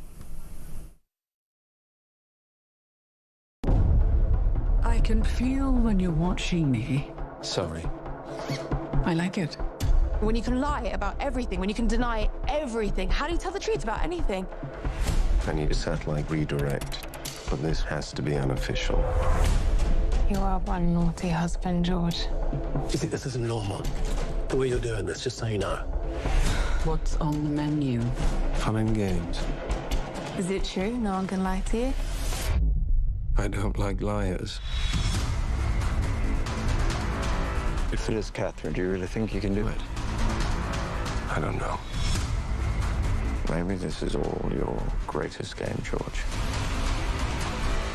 I can feel when you're watching me. Sorry. I like it. When you can lie about everything, when you can deny everything, how do you tell the truth about anything? I need a satellite redirect, but this has to be unofficial. You are one naughty husband, George. You think this isn't normal? The way you're doing this, just so you know. What's on the menu? Fun and games. Is it true? No one can lie to you? I don't like liars. If it is Catherine, do you really think you can do it? I don't know. Maybe this is all your greatest game, George.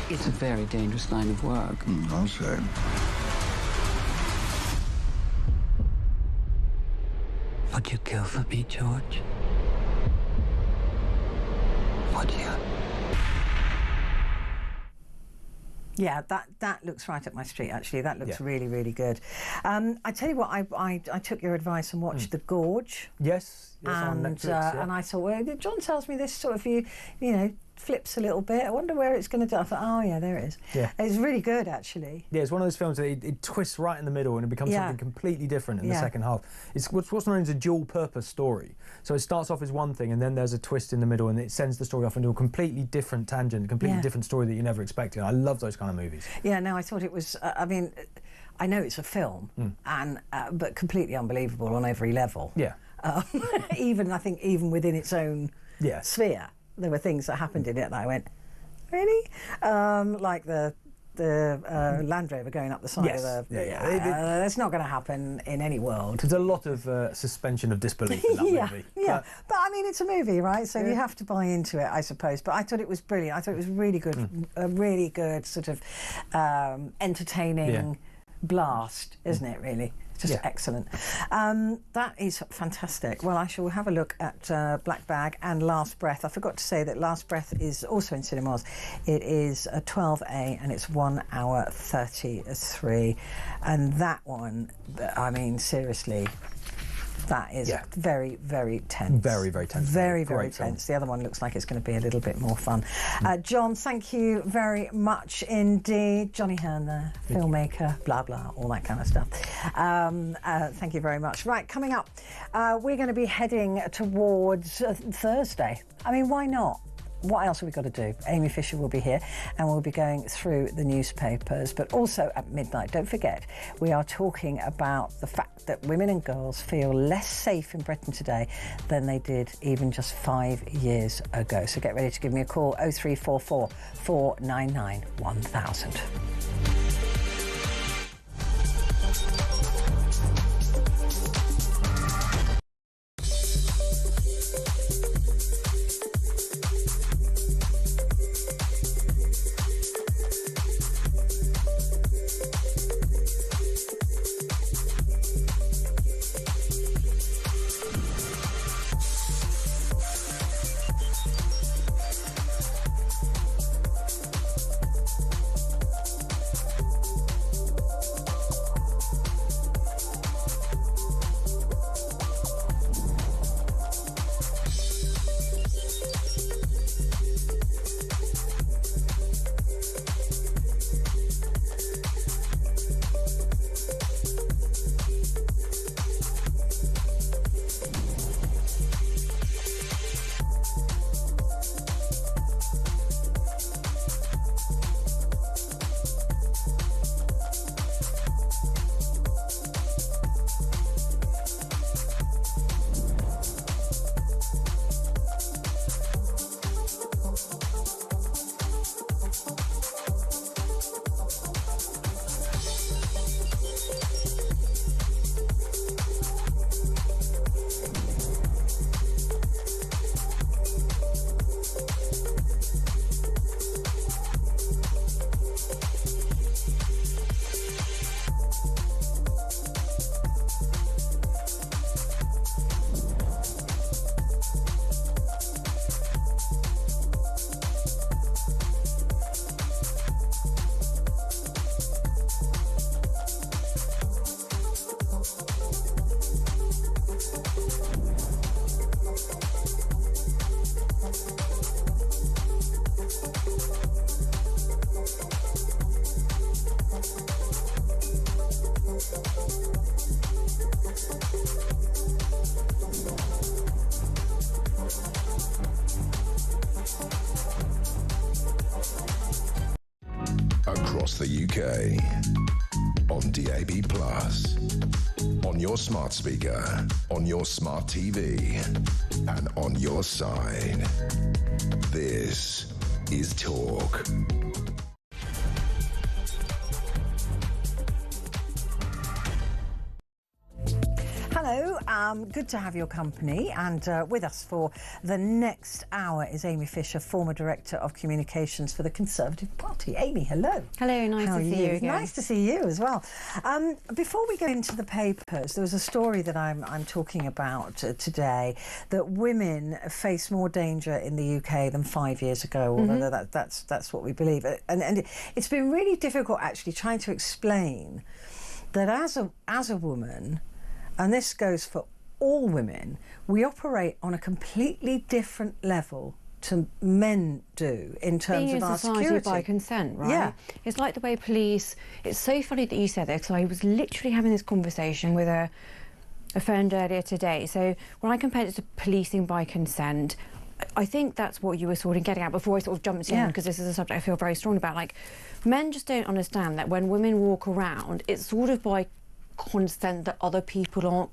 It's a very dangerous line of work. I'll say. Would you kill for me, George? Would you? Yeah, that looks right up my street, actually. That looks really, really good. I tell you what, I took your advice and watched The Gorge. Yes, and, on Netflix, and I thought, well, John tells me this sort of, you know, flips a little bit. I wonder where it's going to do. I thought, oh yeah, there it is. Yeah. It's really good, actually. Yeah, it's one of those films that it twists right in the middle, and it becomes something completely different in the second half. It's what's known as a dual-purpose story. So it starts off as one thing, and then there's a twist in the middle, and it sends the story off into a completely different tangent, a completely different story that you never expected. I love those kind of movies. Yeah, no, I thought it was, I mean, I know it's a film, and but completely unbelievable on every level. Yeah. Even, I think, even within its own sphere, there were things that happened in it that I went, really? Like the Land Rover going up the side of the... that's not going to happen in any world. There's a lot of suspension of disbelief in that movie. Yeah, but I mean, it's a movie, right? So you have to buy into it, I suppose. But I thought it was brilliant. I thought it was really good, a really good sort of entertaining blast, isn't it, really? Just excellent. That is fantastic. Well, I shall have a look at Black Bag and Last Breath. I forgot to say that Last Breath is also in cinemas. It is a 12A and it's 1 hour 33. And that one, I mean, seriously, that is very, very tense. Very, very tense. Very, very tense. The other one looks like it's going to be a little bit more fun. John, thank you very much indeed. Johnny Hearn there, filmmaker, blah, blah, all that kind of stuff. Thank you very much. Right, coming up, we're going to be heading towards Thursday. I mean, why not? What else have we got to do? Amy Fisher will be here and we'll be going through the newspapers, but also at midnight, don't forget, we are talking about the fact that women and girls feel less safe in Britain today than they did even just 5 years ago. So get ready to give me a call, 0344 499 1000. across the UK. On DAB+, on your smart speaker, on your smart TV, and on your side. This is Talk. Hello, good to have your company, and with us for the next hour is Amy Fisher, former Director of Communications for the Conservative Party. Amy, hello. Hello, nice to see you again. Nice to see you as well. Before we go into the papers, there was a story that I'm talking about today, that women face more danger in the UK than 5 years ago, although that's what we believe. And it's been really difficult actually trying to explain that as a woman, and this goes for all women, we operate on a completely different level to men do in terms of our security. Being a society by consent, right? Yeah. It's like the way police... It's so funny that you said that, because I was literally having this conversation with a friend earlier today. So when I compared it to policing by consent, I think that's what you were sort of getting at before I sort of jumped in, because this is a subject I feel very strong about. Like, men just don't understand that when women walk around, it's sort of by consent that other people aren't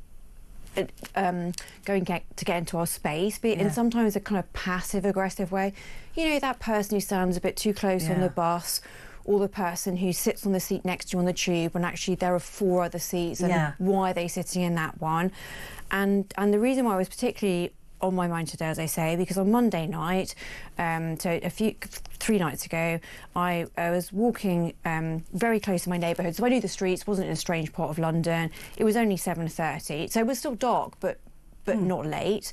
going to get into our space, be it in sometimes a kind of passive-aggressive way. You know, that person who stands a bit too close on the bus, or the person who sits on the seat next to you on the tube when actually there are 4 other seats, and why are they sitting in that one? And the reason why I was particularly on my mind today, as I say, because on Monday night, so 3 nights ago, I was walking very close to my neighbourhood, so I knew the streets, wasn't in a strange part of London. It was only 7:30, so it was still dark, but not late.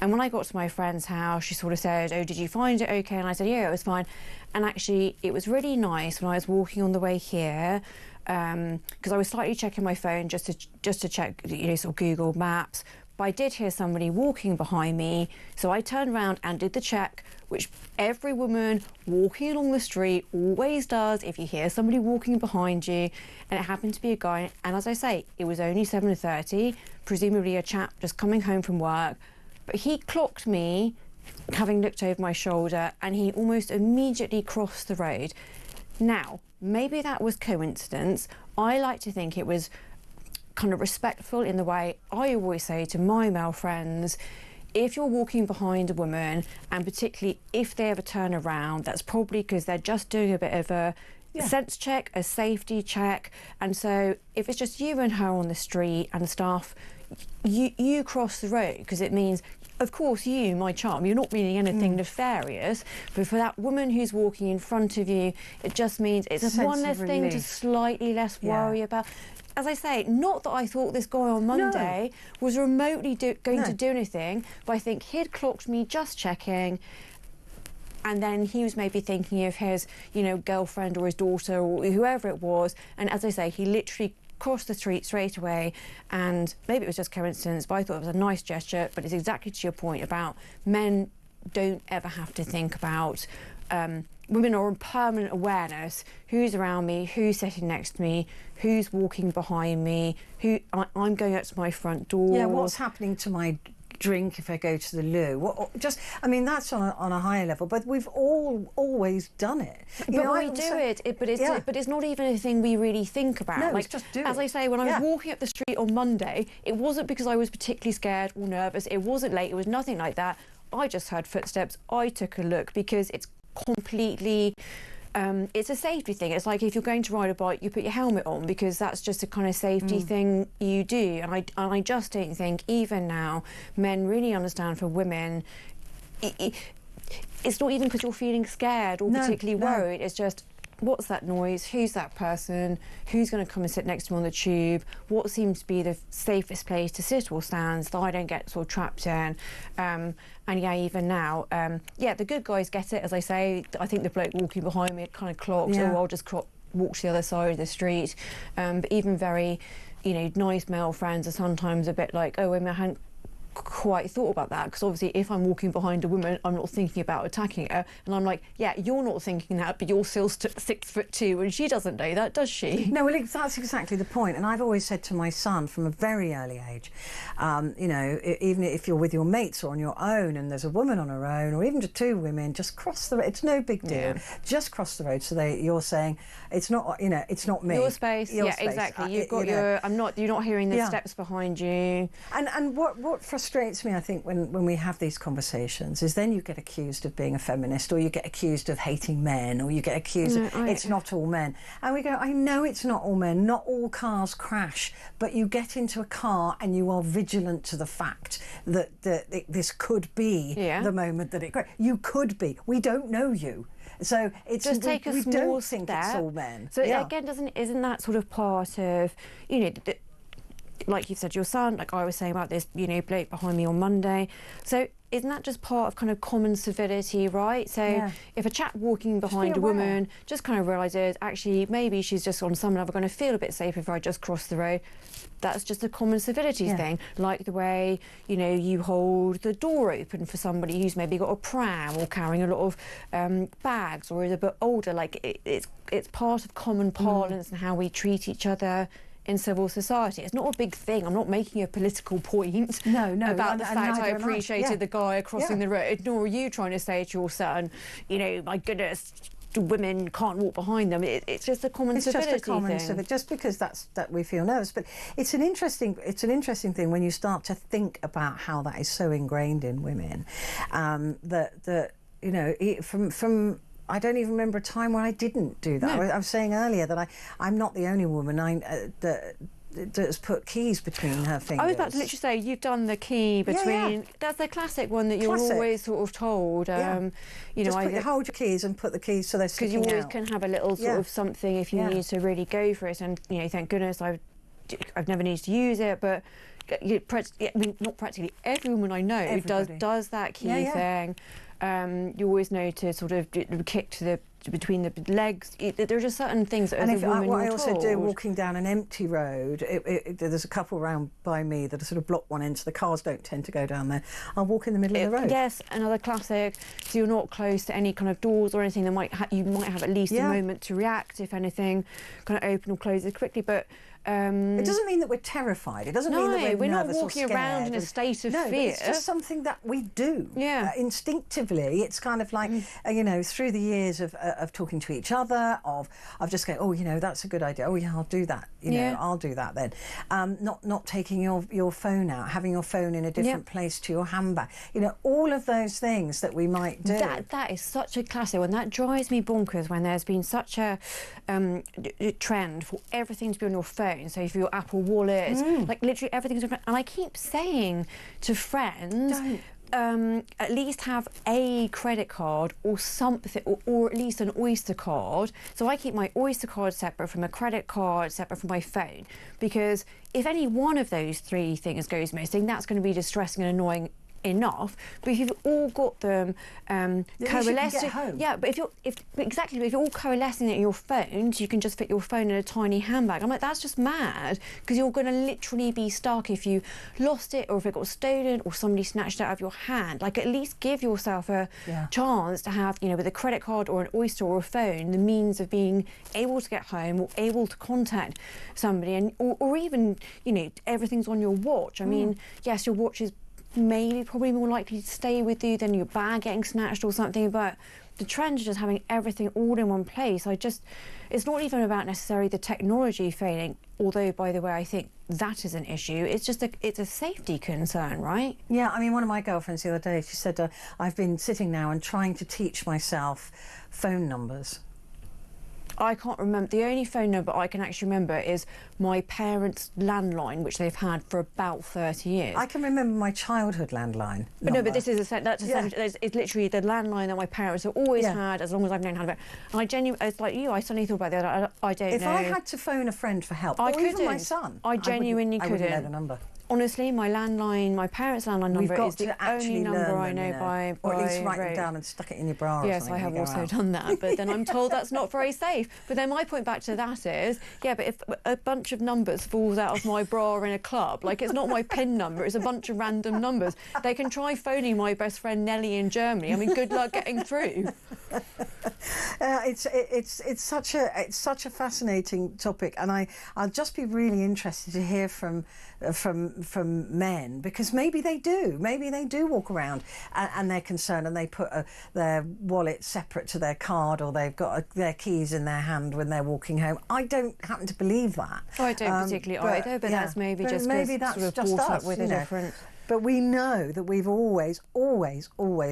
And when I got to my friend's house, she sort of said, "Oh, did you find it okay?" And I said, "Yeah, it was fine." And actually, it was really nice when I was walking on the way here, because I was slightly checking my phone just to check, you know, sort of Google Maps. I did hear somebody walking behind me, so I turned around and did the check, which every woman walking along the street always does if you hear somebody walking behind you, and it happened to be a guy. And as I say, it was only 7:30, presumably a chap just coming home from work, but he clocked me having looked over my shoulder, and he almost immediately crossed the road. Now, maybe that was coincidence. I like to think it was kind of respectful in the way I always say to my male friends, if you're walking behind a woman, and particularly if they ever turn around, that's probably because they're just doing a bit of a sense check, a safety check. And so if it's just you and her on the street and stuff, you cross the road, because it means, of course, you, my charm, you're not meaning anything nefarious, but for that woman who's walking in front of you, it just means it's one less thing to slightly less worry about. As I say, not that I thought this guy on Monday was remotely going to do anything, but I think he'd clocked me just checking, and then he was maybe thinking of his, you know, girlfriend or his daughter or whoever it was, and as I say, he literally crossed the street straight away, and maybe it was just coincidence, but I thought it was a nice gesture. But it's exactly to your point about men don't ever have to think about women are in permanent awareness, who's around me, who's sitting next to me, who's walking behind me, I'm going out to my front door. Yeah, what's happening to my drink if I go to the loo? I mean, that's on a higher level, but we've always done it. But it's not even a thing we really think about. No, like, it's just do as it. I say, when I was walking up the street on Monday, it wasn't because I was particularly scared or nervous. It wasn't late. It was nothing like that. I just heard footsteps. I took a look because it's completely it's a safety thing. It's like if you're going to ride a bike, you put your helmet on, because that's just a kind of safety thing you do. And I just don't think even now men really understand for women it's not even because you're feeling scared or particularly worried. It's just, what's that noise? Who's that person? Who's going to come and sit next to me on the tube? What seems to be the safest place to sit or stand so that I don't get sort of trapped in? And yeah, even now, the good guys get it, as I say. I think the bloke walking behind me had kind of clocked, oh, I'll just walk to the other side of the street. But even very, you know, nice male friends are sometimes a bit like, oh, I hadn't quite thought about that, because obviously if I'm walking behind a woman, I'm not thinking about attacking her, and I'm like, yeah, you're not thinking that, but you're still 6'2", and she doesn't know that, does she? No, well, that's exactly the point. And I've always said to my son from a very early age, you know, even if you're with your mates or on your own and there's a woman on her own, or even just two women, just cross the road. It's no big deal. Just cross the road. So you're saying it's not, you know, it's not me. Your space. Your yeah, space. Exactly. You've got your. You're not hearing the steps behind you. And what frustrates me, I think, when we have these conversations, is then you get accused of being a feminist, or you get accused of hating men, or you get accused of it's not all men. And we go, I know it's not all men, not all cars crash, but you get into a car and you are vigilant to the fact that this could be the moment that it crashes. You could be. We don't know you. So it's just take a small don't step. think it's all men. So again, isn't that sort of part of, you know, like you said, your son, like I was saying about this, you know, bloke behind me on Monday. So isn't that just part of kind of common civility, right? So if a chap walking behind a woman just kind of realises, actually, maybe she's just on some level going to feel a bit safer if I just cross the road, that's just a common civility thing. Like the way, you know, you hold the door open for somebody who's maybe got a pram or carrying a lot of bags or is a bit older. Like it's part of common parlance and how we treat each other in civil society. It's not a big thing. I'm not making a political point about the fact I appreciated the guy crossing the road, nor are you trying to say to your son, you know, my goodness, women can't walk behind them. It's just a common civility thing. Just because that we feel nervous. But it's an interesting thing when you start to think about how that is so ingrained in women, that you know, from I don't even remember a time when I didn't do that. I was saying earlier that I'm not the only woman that's put keys between her fingers. I was about to literally say, you've done the key between... That's the classic one that you're always sort of told. You know, just hold your keys and put the keys so they're sticking out. Because you always can have a little sort of something if you need to really go for it. And, you know, thank goodness I've never needed to use it, but... I mean, not practically every woman I know does that key thing. You always know to sort of kick to between the legs. There are just certain things that as a woman what you're I also told. do walking down an empty road, there's a couple round by me that are sort of block one end, so the cars don't tend to go down there. I'll walk in the middle of the road. Yes, another classic. So you're not close to any kind of doors or anything. You might have at least a moment to react if anything kind of open or closes quickly, but. It doesn't mean that we're terrified. It doesn't mean that we're not nervous walking or scared around in a state of fear. It's just something that we do. Instinctively, it's kind of like you know, through the years of talking to each other, of just going, oh, you know, that's a good idea. Oh, yeah, I'll do that. You know, I'll do that then. Not taking your phone out, having your phone in a different place to your handbag. You know, all of those things that we might do. That is such a classic one. That drives me bonkers when there's been such a trend for everything to be on your phone. So for your Apple Wallet, like literally everything's on your phone. And I keep saying to friends, at least have a credit card or something, or at least an Oyster card. So I keep my Oyster card separate from a credit card, separate from my phone, because if any one of those three things goes missing, that's going to be distressing and annoying enough. But if you've all got them coalescing, but if you're all coalescing at your phones, you can just fit your phone in a tiny handbag. I'm like, that's just mad, because you're going to literally be stuck if you lost it, or if it got stolen, or somebody snatched it out of your hand. Like, at least give yourself a chance to have, you know, with a credit card or an Oyster or a phone, the means of being able to get home or able to contact somebody, and or even, you know, everything's on your watch. I mean, yes, your watch is probably more likely to stay with you than your bag getting snatched or something, but the trend is just having everything all in one place. It's not even about necessarily the technology failing, although, by the way, I think that is an issue. It's just it's a safety concern, right? Yeah, I mean, one of my girlfriends the other day, she said, I've been sitting now and trying to teach myself phone numbers. I can't remember. The only phone number I can actually remember is my parents' landline, which they've had for about 30 years. I can remember my childhood landline number. No, but this is it's literally the landline that my parents have always had, as long as I've known how to. And it's like you, I suddenly thought about that. I don't know. If I had to phone a friend for help, or even my son, I genuinely couldn't. I wouldn't know the number. honestly, my landline, my parents' landline We've number got is the to actually only number learn I them, know you know. by Or at least write them rote. down and stuck it in your bra or Yes, something I have when you go also out. done that, but then I'm told that's not very safe. But then my point back to that is, yeah, but if a bunch of numbers falls out of my bra in a club, like it's not my PIN number, it's a bunch of random numbers. They can try phoning my best friend Nellie in Germany. I mean, good luck getting through. It's such a fascinating topic, and I'll just be really interested to hear from men, because maybe they do walk around and they're concerned and they put their wallet separate to their card, or they've got their keys in their hand when they're walking home. I don't happen to believe that. Oh, I don't particularly either, but that's maybe just maybe that's sort of just brought us, up with a different. But we know that we've always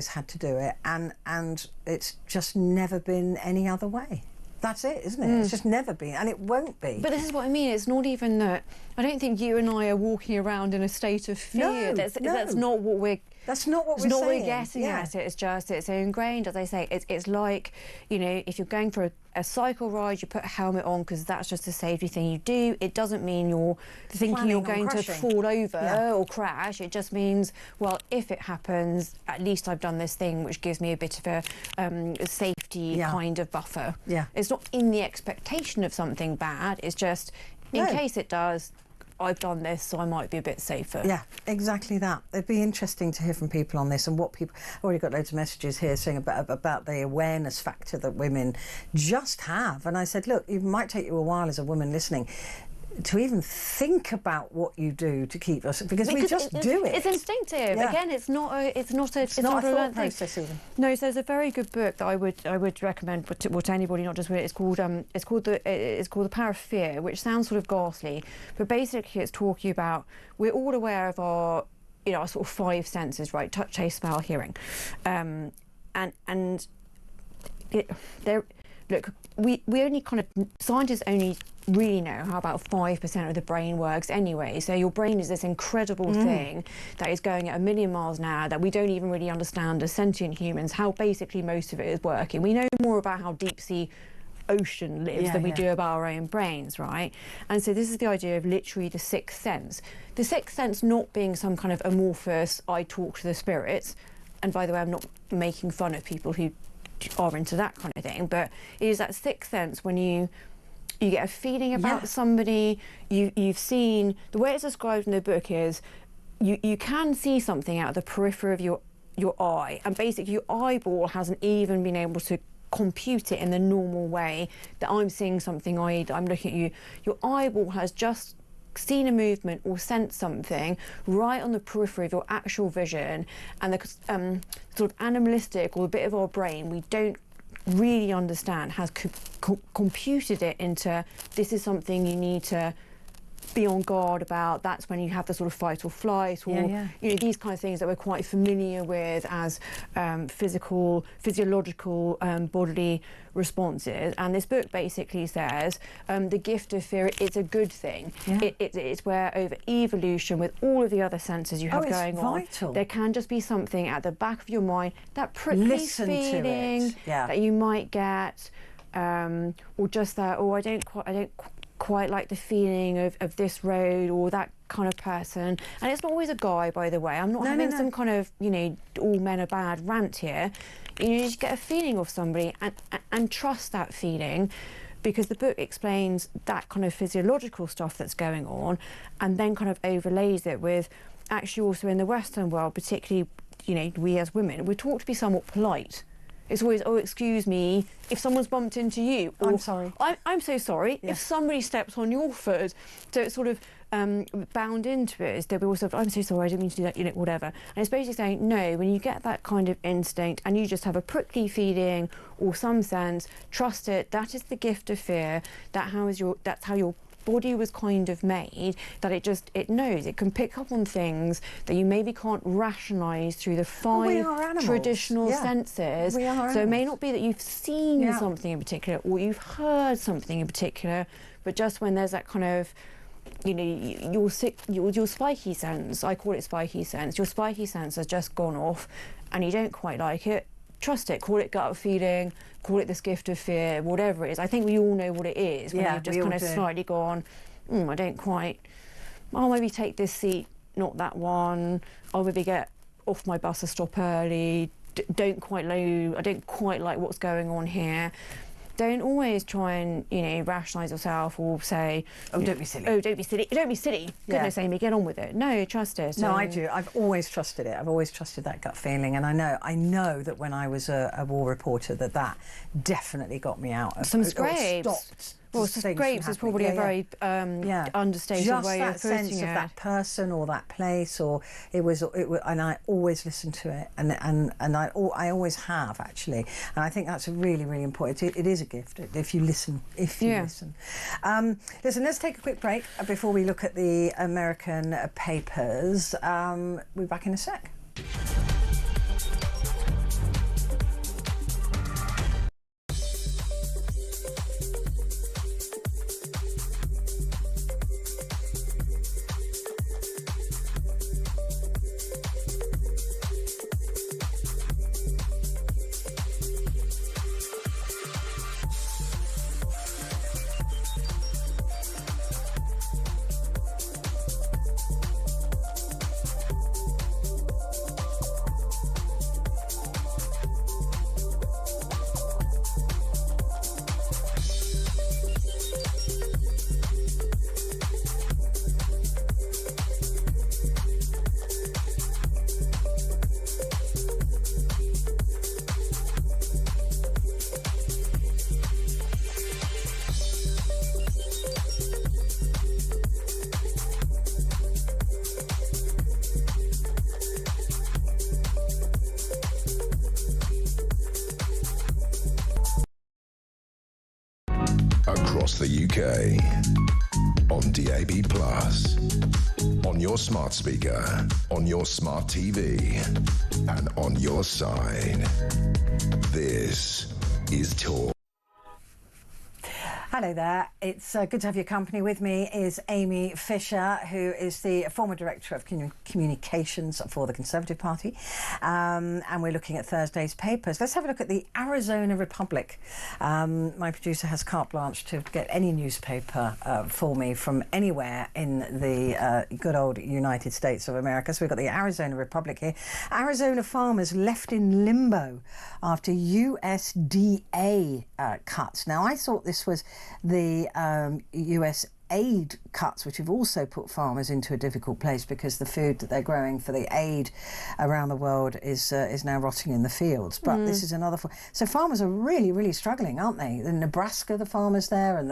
had to do it, and it's just never been any other way. That's it, isn't it? It's just never been, and it won't be. But this is what I mean. It's not even that. I don't think you and I are walking around in a state of fear. No, That's not what we're. That's not what it's we're not saying. We're getting at it. It's just it's ingrained, as I say. It's like, you know, if you're going for a cycle ride, you put a helmet on because that's just a safety thing you do. It doesn't mean you're thinking Planning you're on going to crashing. fall over or crash. It just means, well, if it happens, at least I've done this thing which gives me a bit of a safety kind of buffer. Yeah. It's not in the expectation of something bad. It's just in case it does, I've done this, so I might be a bit safer. Yeah, exactly that. It'd be interesting to hear from people on this and what people. I've already got loads of messages here saying about the awareness factor that women just have. And I said, look, it might take you a while as a woman listening to even think about what you do to keep us, because we just do it. It's instinctive. Yeah. Again, it's not a thought process even. No, so there's a very good book that I would recommend to anybody, not just women. It's called The Power of Fear, which sounds sort of ghastly, but basically it's talking about, we're all aware of our, you know, our sort of five senses, right? Touch, taste, smell, hearing, look, we only kind of, scientists only really know how about 5% of the brain works anyway. So your brain is this incredible thing that is going at 1 million miles an hour that we don't even really understand as sentient humans, how basically most of it is working. We know more about how deep sea ocean lives than we do about our own brains, right? And so this is the idea of literally the sixth sense. The sixth sense not being some kind of amorphous, I talk to the spirits, and by the way, I'm not making fun of people who are into that kind of thing, but it is that sixth sense when you get a feeling about somebody, you've seen, the way it's described in the book is you can see something out of the periphery of your eye, and basically your eyeball hasn't even been able to compute it in the normal way that I'm seeing something, I'm looking at you. Your eyeball has just seen a movement or sensed something right on the periphery of your actual vision, and the sort of animalistic, or the bit of our brain we don't really understand has computed it into, this is something you need to be on guard about. That's when you have the sort of fight or flight, or you know, these kind of things that we're quite familiar with as physiological bodily responses. And this book basically says the gift of fear, it's a good thing. It's where over evolution, with all of the other senses you have going on, there can just be something at the back of your mind, that prickly feeling that you might get, or just that, I don't quite like the feeling of this road or that kind of person. And it's not always a guy, by the way. I'm not having some kind of, you know, all men are bad rant here. You just get a feeling of somebody and trust that feeling, because the book explains that kind of physiological stuff that's going on, and then kind of overlays it with, actually also in the Western world, particularly, you know, we as women, we're taught to be somewhat polite. It's always, oh, excuse me, if someone's bumped into you. Or, I'm sorry. I'm so sorry. If somebody steps on your foot. So it's sort of bound into it. They'll be also, I'm so sorry, I didn't mean to do that, you know, whatever. And it's basically saying, no, when you get that kind of instinct and you just have a prickly feeling or some sense, trust it. That is the gift of fear. That's how your body was kind of made, that it knows, it can pick up on things that you maybe can't rationalise through the five traditional senses. So it may not be that you've seen something in particular or you've heard something in particular, but just when there's that kind of, you know, your spiky sense, I call it spiky sense, your spiky sense has just gone off and you don't quite like it, trust it, call it gut feeling, call it this gift of fear, whatever it is. I think we all know what it is when you've just kind of slightly gone, I don't quite, I'll maybe take this seat not that one. I'll maybe get off my bus a stop early. I don't quite like what's going on here. Don't always try and, rationalise yourself or say, oh, don't be silly. Oh, don't be silly. Don't be silly. Goodness, Amy, get on with it. No, trust it. No, I do. I've always trusted it. I've always trusted that gut feeling, and I know that when I was a war reporter, that definitely got me out of some scrapes. Stopped. Well, scrapes is probably a very understated just way that of putting sense it. of that person or that place, or it was, and I always listened to it, and I always have actually, and I think that's really, really important. It is a gift if you listen. Listen, let's take a quick break before we look at the American papers. We'll be back in a sec. Across the UK, on DAB+, on your smart speaker, on your smart TV, and on your side. This is Talk. Hello there. It's good to have your company. With me is Amy Fisher, who is the former Director of Communications for the Conservative Party. And we're looking at Thursday's papers. Let's have a look at the Arizona Republic. My producer has carte blanche to get any newspaper for me from anywhere in the good old United States of America. So we've got the Arizona Republic here. Arizona farmers left in limbo after USDA cuts. Now, I thought this was the US aid cuts, which have also put farmers into a difficult place because the food that they're growing for the aid around the world is now rotting in the fields. But this is another. So farmers are really, really struggling, aren't they? In Nebraska, the farmers there and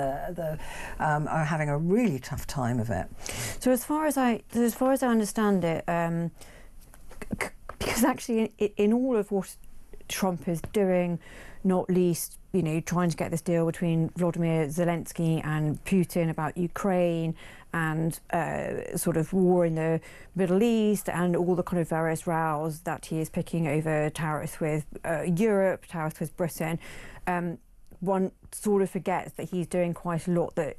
are having a really tough time of it. So as far as I understand it, because actually in all of what Trump is doing, not least, trying to get this deal between Volodymyr Zelensky and Putin about Ukraine and sort of war in the Middle East and all the kind of various rows that he is picking over tariffs with Europe, tariffs with Britain, one sort of forgets that he's doing quite a lot that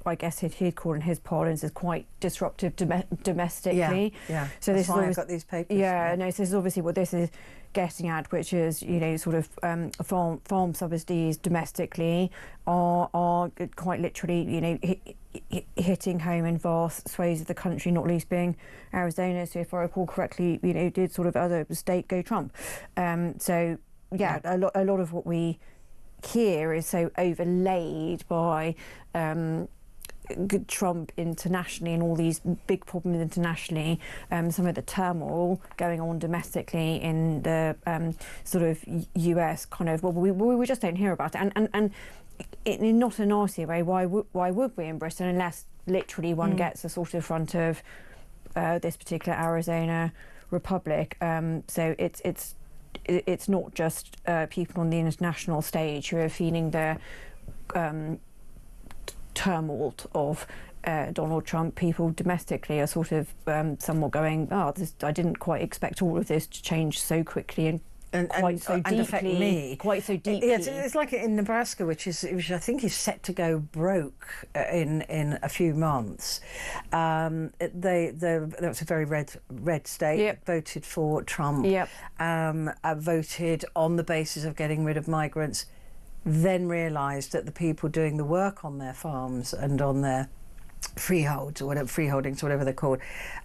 I guess he'd call in his parlance as quite disruptive domestically. Yeah. So that's this why is I've got these papers. Yeah, no. So this is obviously what this is getting at, which is sort of farm subsidies domestically are quite literally hitting home in vast swathes of the country, not least being Arizona. So if I recall correctly, did sort of other state go Trump. So yeah, a lot of what we hear is so overlaid by Trump internationally and all these big problems internationally, some of the turmoil going on domestically in the sort of US kind of, we just don't hear about it. And in not a nasty way, why would we in Britain, unless literally one gets a sort of front of this particular Arizona Republic. So it's not just people on the international stage who are feeling the tumult of Donald Trump. People domestically are sort of somewhat going, I didn't quite expect all of this to change so quickly and quite so deeply. It's like in Nebraska, which I think is set to go broke in a few months. That was a very red state. Yep. Voted for Trump. Yep. Voted on the basis of getting rid of migrants. Then realised that the people doing the work on their farms and on their freeholds or whatever, freeholdings, whatever they're called,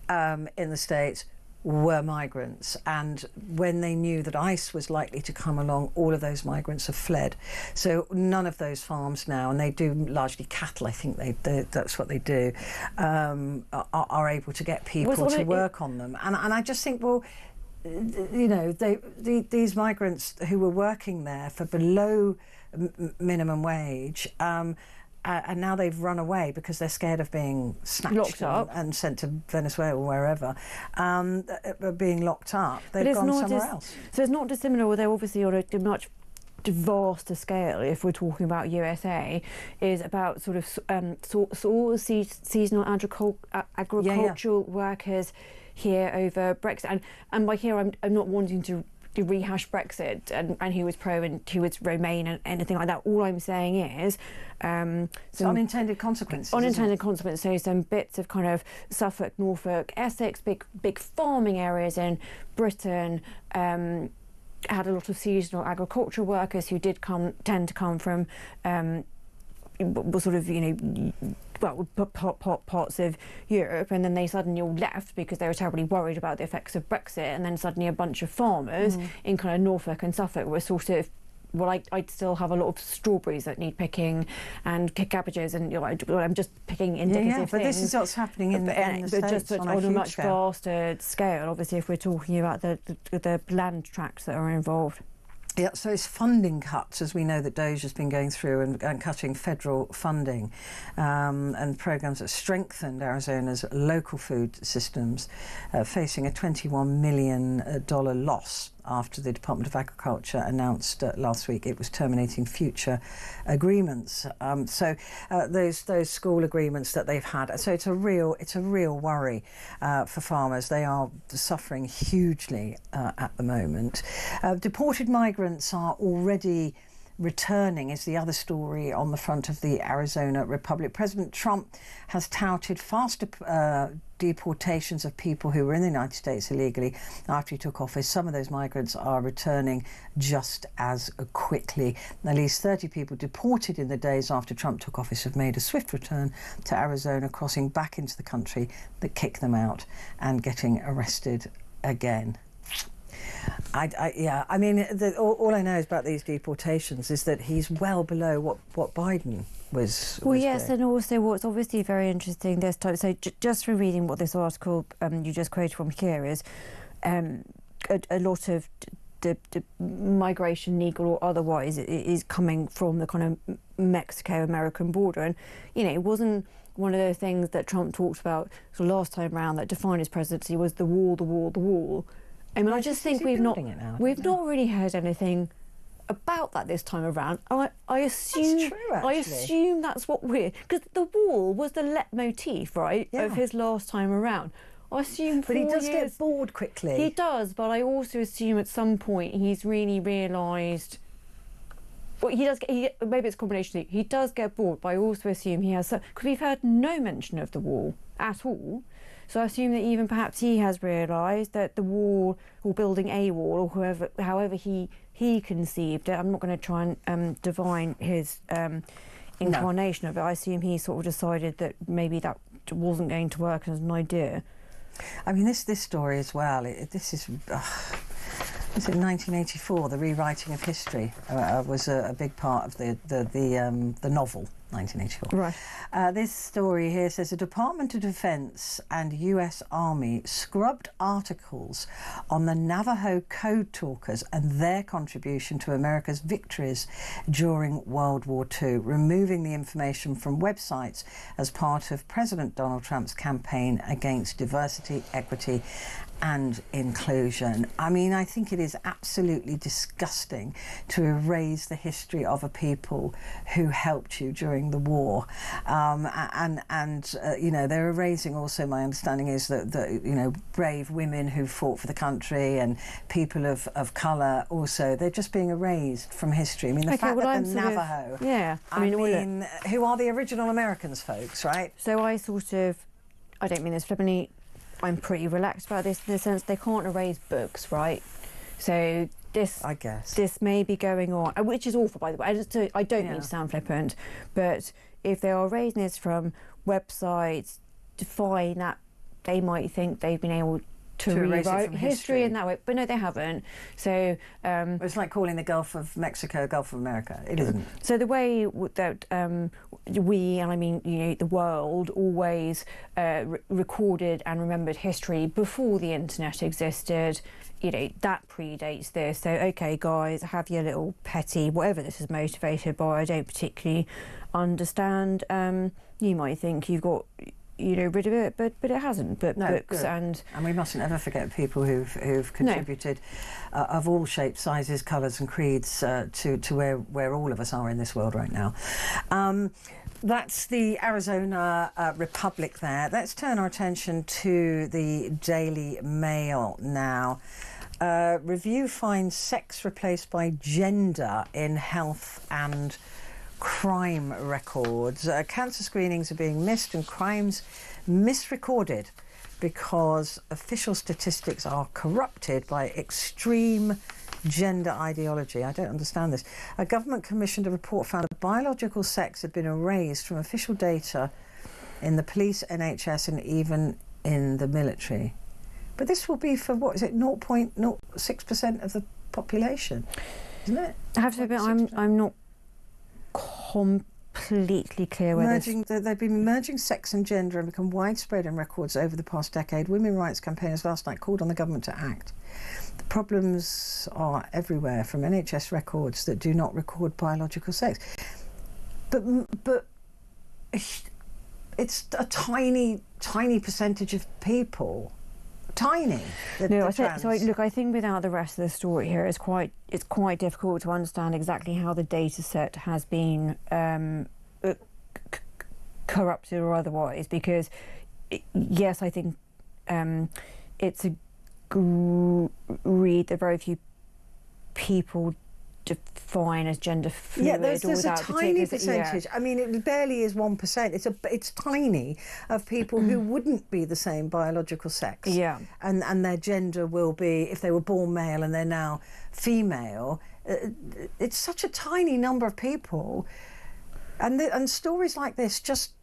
in the States were migrants. And when they knew that ICE was likely to come along, all of those migrants have fled. So none of those farms now, and they do largely cattle, I think that's what they do, are able to get people to work on them. And I just think, well, you know, these migrants who were working there for below minimum wage, and now they've run away because they're scared of being snatched and sent to Venezuela or wherever, being locked up. They've gone somewhere else. So it's not dissimilar, although obviously on a much vaster scale, if we're talking about USA, is about sort of seasonal agricultural workers here over Brexit. And by here, I'm not wanting to rehash Brexit and who was pro and who was Remain and anything like that. All I'm saying is some unintended consequences. Unintended consequences. So some bits of kind of Suffolk, Norfolk, Essex, big farming areas in Britain. Had a lot of seasonal agricultural workers who did tend to come from sort of, you know, well, parts of Europe, and then they suddenly all left because they were terribly worried about the effects of Brexit, and then suddenly a bunch of farmers in kind of Norfolk and Suffolk were sort of, well, I'd still have a lot of strawberries that need picking and cabbages, and you know, I'm just picking indicative things. But this is what's happening in the States just on a much vaster scale, obviously, if we're talking about the land tracts that are involved. Yeah, so it's funding cuts, as we know that Doge has been going through and cutting federal funding, and programmes that strengthened Arizona's local food systems, facing a $21 million loss after the Department of Agriculture announced last week it was terminating future agreements. So those school agreements that they've had. So it's a real worry for farmers. They are suffering hugely at the moment. Deported migrants are already returning is the other story on the front of the Arizona Republic. President Trump has touted faster deportations of people who were in the United States illegally after he took office. Some of those migrants are returning just as quickly. At least 30 people deported in the days after Trump took office have made a swift return to Arizona, crossing back into the country that kicked them out and getting arrested again. I mean, all I know about these deportations is that he's well below what Biden was yes, doing. and also what's obviously very interesting this time, so just from reading what this article you just quoted from here is a lot of the migration, legal or otherwise, is coming from the kind of Mexico-American border. And, you know, it wasn't one of those things that Trump talked about the last time around that defined his presidency was the wall. I mean, I just think we've not really heard anything about that this time around. I assume that's true, actually. I assume that's what because the wall was the leitmotif, right, of his last time around. I assume, but he does get bored quickly. He does, but I also assume at some point he's really realised. Well, he does. Maybe it's a combination. He does get bored, but I also assume he has. Because we've heard no mention of the wall at all. So I assume that even perhaps he has realised that the wall, or building a wall, or however he conceived it. I'm not going to try and divine his incarnation of it. I assume he sort of decided that maybe that wasn't going to work as an idea. I mean, this story as well. This is. Was it 1984? The rewriting of history was a big part of the novel. 1984. Right. This story here says the Department of Defense and US Army scrubbed articles on the Navajo code talkers and their contribution to America's victories during World War II, removing the information from websites as part of President Donald Trump's campaign against diversity, equity and inclusion. I mean, I think it is absolutely disgusting to erase the history of a people who helped you during the war. You know, they're erasing also, my understanding is that you know, brave women who fought for the country and people of colour also, they're just being erased from history. I mean, the fact that the Navajo... I mean, who are the original Americans, folks, right? So I don't mean this flippantly, I'm pretty relaxed about this in the sense they can't erase books, right? So I guess this may be going on, which is awful, by the way. I don't mean to sound flippant, but if they are raising this from websites, define that, they might think they've been able to rewrite history in that way, but no, they haven't. So it's like calling the Gulf of Mexico Gulf of America. It isn't. So the way that we, and I mean, you know, the world always recorded and remembered history before the internet existed, you know, that predates this. So okay, guys, have your little petty whatever this is motivated by. I don't particularly understand. You might think you've got, you know, rid of it, but it hasn't. But no, books good. and we mustn't ever forget people who've contributed of all shapes, sizes, colours, and creeds to where all of us are in this world right now. That's the Arizona Republic there. Let's turn our attention to the Daily Mail now. Review finds sex replaced by gender in health and crime records. Cancer screenings are being missed and crimes misrecorded because official statistics are corrupted by extreme gender ideology. I don't understand this. A government-commissioned report found that biological sex had been erased from official data in the police, NHS, and even in the military. But this will be for, what is it, 0.06% of the population, isn't it? I have to admit, I'm not completely clear whether they've been merging sex and gender and become widespread in records over the past decade. Women rights campaigners last night called on the government to act. The problems are everywhere, from NHS records that do not record biological sex. But it's a tiny percentage of people. Tiny. No, I think without the rest of the story here, it's quite difficult to understand exactly how the data set has been corrupted or otherwise. Because yes, I think it's agreed that very few people define as gender fluid. Yeah, there's without a tiny percentage. I mean, it barely is 1%. It's tiny of people who wouldn't be the same biological sex. Yeah, and their gender will be, if they were born male and they're now female. It's such a tiny number of people, and stories like this just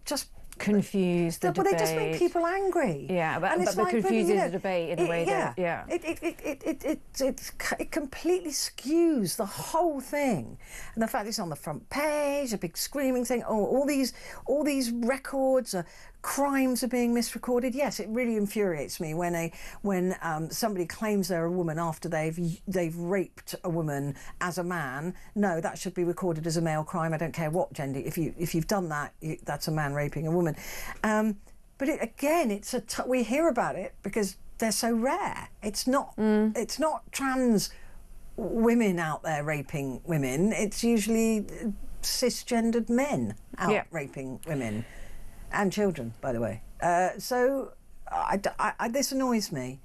confuse the debate. Well, they just make people angry. Yeah, but like, confuses the debate in the way that it completely skews the whole thing. And the fact it's on the front page, a big screaming thing. Oh, all these records, crimes are being misrecorded. Yes, it really infuriates me when somebody claims they're a woman after they've raped a woman as a man. No, that should be recorded as a male crime. I don't care what gender. If you've done that, that's a man raping a woman. But we hear about it because they're so rare. It's not trans women out there raping women. It's usually cisgendered men out raping women. And children, by the way. So this annoys me.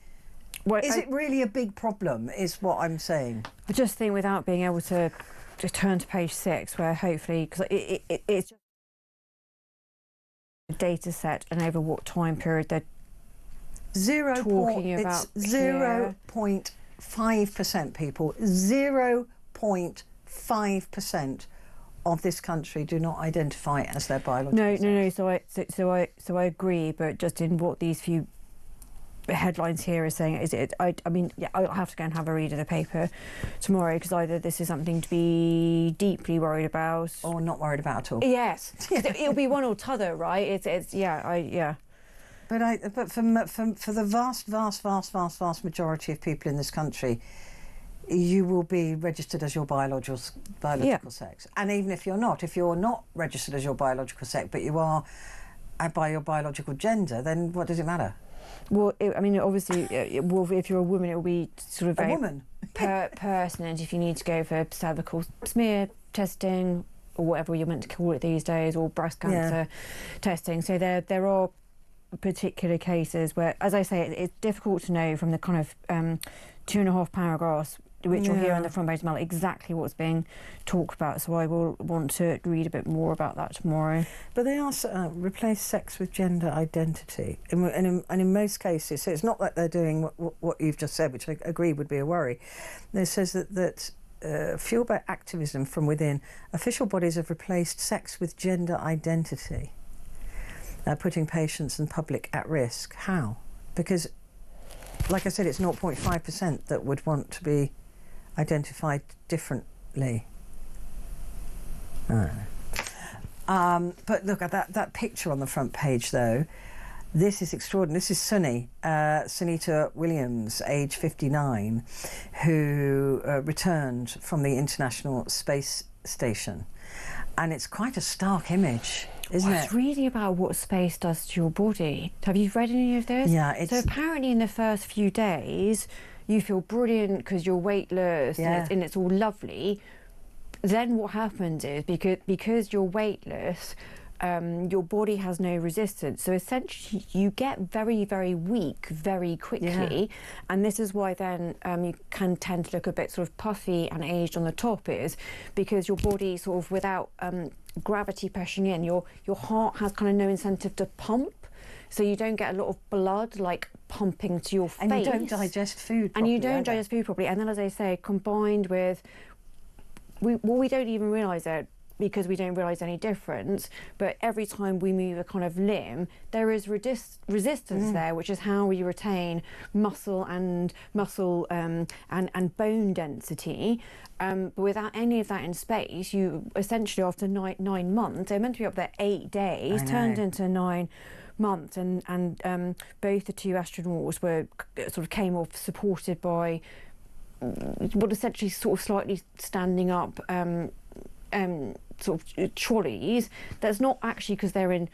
Is it really a big problem, is what I'm saying? I just think without being able to just turn to page 6, where hopefully, because it's just a data set and over what time period they're talking about. It's 0.5% people. 0.5% of this country do not identify as their biological sex. No. So I agree, but just in what these few headlines here are saying, I'll have to go and have a read of the paper tomorrow, because either this is something to be deeply worried about, or not worried about at all. Yes, it'll be one or t'other, right? But for the vast majority of people in this country, you will be registered as your biological sex. And even if you're not registered as your biological sex, but you are by your biological gender, then what does it matter? Well, obviously, if you're a woman, it will be sort of a woman pertinent if you need to go for cervical smear testing or whatever you're meant to call it these days, or breast cancer testing. So there are particular cases where, as I say, it's difficult to know from the kind of 2.5 paragraphs which you'll hear on the front page mail exactly what's being talked about. So I will want to read a bit more about that tomorrow. But they ask replace sex with gender identity, and in most cases, so it's not like they're doing what you've just said, which I agree would be a worry. It says that fueled by activism from within, official bodies have replaced sex with gender identity, putting patients and public at risk. How? Because, like I said, it's 0.5% that would want to be identified differently. I don't know. But look at that picture on the front page, though. This is extraordinary. This is Sunita Williams, age 59, who returned from the International Space Station. And it's quite a stark image, isn't it? It's really about what space does to your body. Have you read any of this? Yeah. So apparently in the first few days, you feel brilliant because you're weightless and it's all lovely. Then what happens is, because you're weightless, your body has no resistance. So essentially you get very, very weak very quickly. And this is why then you can tend to look a bit sort of puffy and aged on the top, is because your body sort of, without gravity pressing in, your heart has kind of no incentive to pump. So you don't get a lot of blood like pumping to your face. And you don't digest food properly. And you don't digest food properly. And then, as I say, combined with, we don't even realise it, because we don't realise any difference, but every time we move a kind of limb, there is resistance there, which is how we retain muscle and bone density. But without any of that in space, you essentially, after 9 months, they're meant to be up there 8 days, turned into 9 months, and both the two astronauts were sort of came off supported by what essentially sort of slightly standing up sort of trolleys. That's not actually because they're in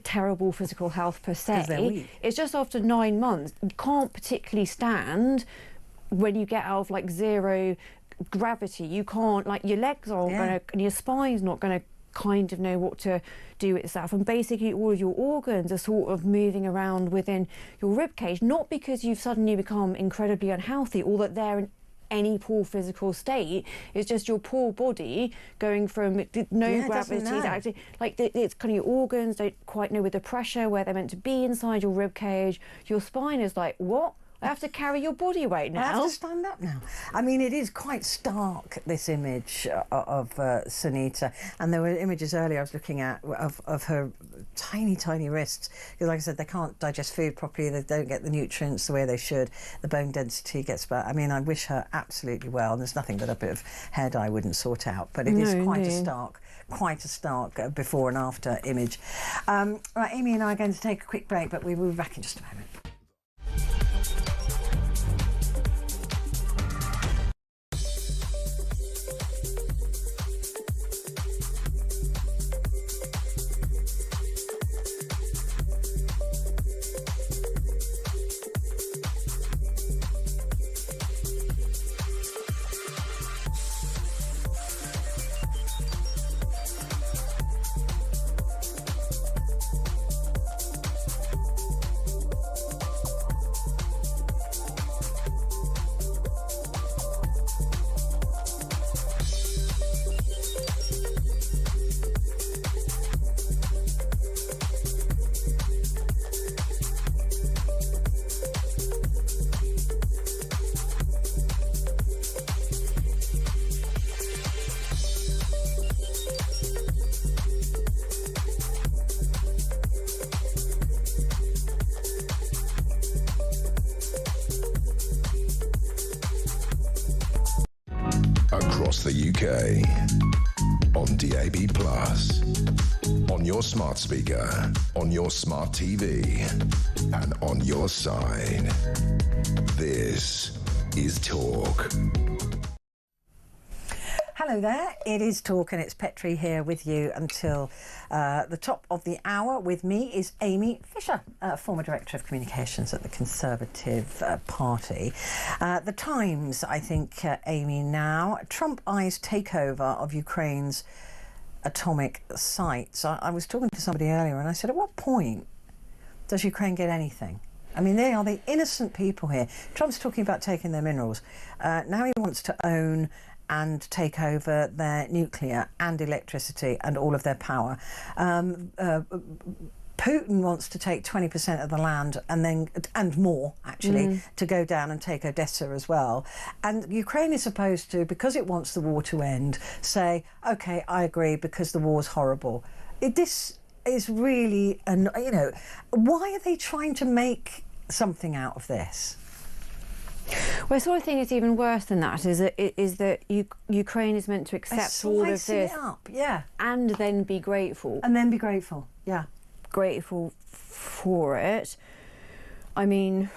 terrible physical health per se. It's just after 9 months, you can't particularly stand when you get out of like zero gravity. You can't, like, your legs aren't gonna, and your spine's not gonna kind of know what to do itself, and basically all of your organs are sort of moving around within your rib cage, not because you've suddenly become incredibly unhealthy or that they're in any poor physical state. It's just your poor gravity going from no gravity to actually, like, it's kind of your organs don't quite know with the pressure where they're meant to be inside your rib cage. Your spine is like, what? I have to carry your body weight now. I have to stand up now. I mean, it is quite stark, this image of Sunita. And there were images earlier I was looking at of her tiny, tiny wrists. Because, like I said, they can't digest food properly. They don't get the nutrients the way they should. The bone density gets bad. I mean, I wish her absolutely well. And there's nothing that a bit of hair dye wouldn't sort out. But it is quite a stark before and after image. Right, Amy and I are going to take a quick break, but we will be back in just a moment. Across the UK, on DAB+, on your smart speaker, on your smart TV, and on your side. This is Talk. Hello there, it is Talk and it's Petrie here with you until the top of the hour. With me is Amy Fisher, former Director of Communications at the Conservative Party. The Times, I think, Amy, now. Trump eyes takeover of Ukraine's atomic sites. I was talking to somebody earlier and I said, at what point does Ukraine get anything? I mean, they are the innocent people here. Trump's talking about taking their minerals. Now he wants to own and take over their nuclear and electricity and all of their power. Putin wants to take 20% of the land and more, actually, to go down and take Odessa as well. And Ukraine is supposed to, because it wants the war to end, say, OK, I agree, because the war's horrible. This is really, why are they trying to make something out of this? Well, I sort of think it's even worse than that, is that Ukraine is meant to accept all of this it up, yeah. and then be grateful. And then be grateful, yeah. Grateful for it. I mean,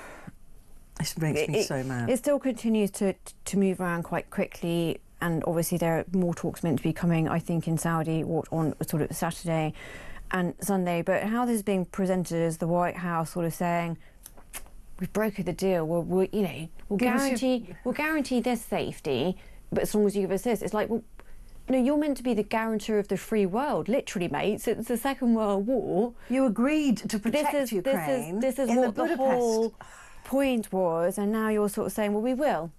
this makes me so mad. It still continues to move around quite quickly, and obviously there are more talks meant to be coming, I think, in Saudi on sort of Saturday and Sunday. But how this is being presented as the White House sort of saying, we've brokered the deal, we'll guarantee this safety, but as long as you give us this, it's like, well, no, you're meant to be the guarantor of the free world, literally, mates. It's the Second World War. You agreed to protect Ukraine. This is what the whole point was, and now you're sort of saying, well, we will.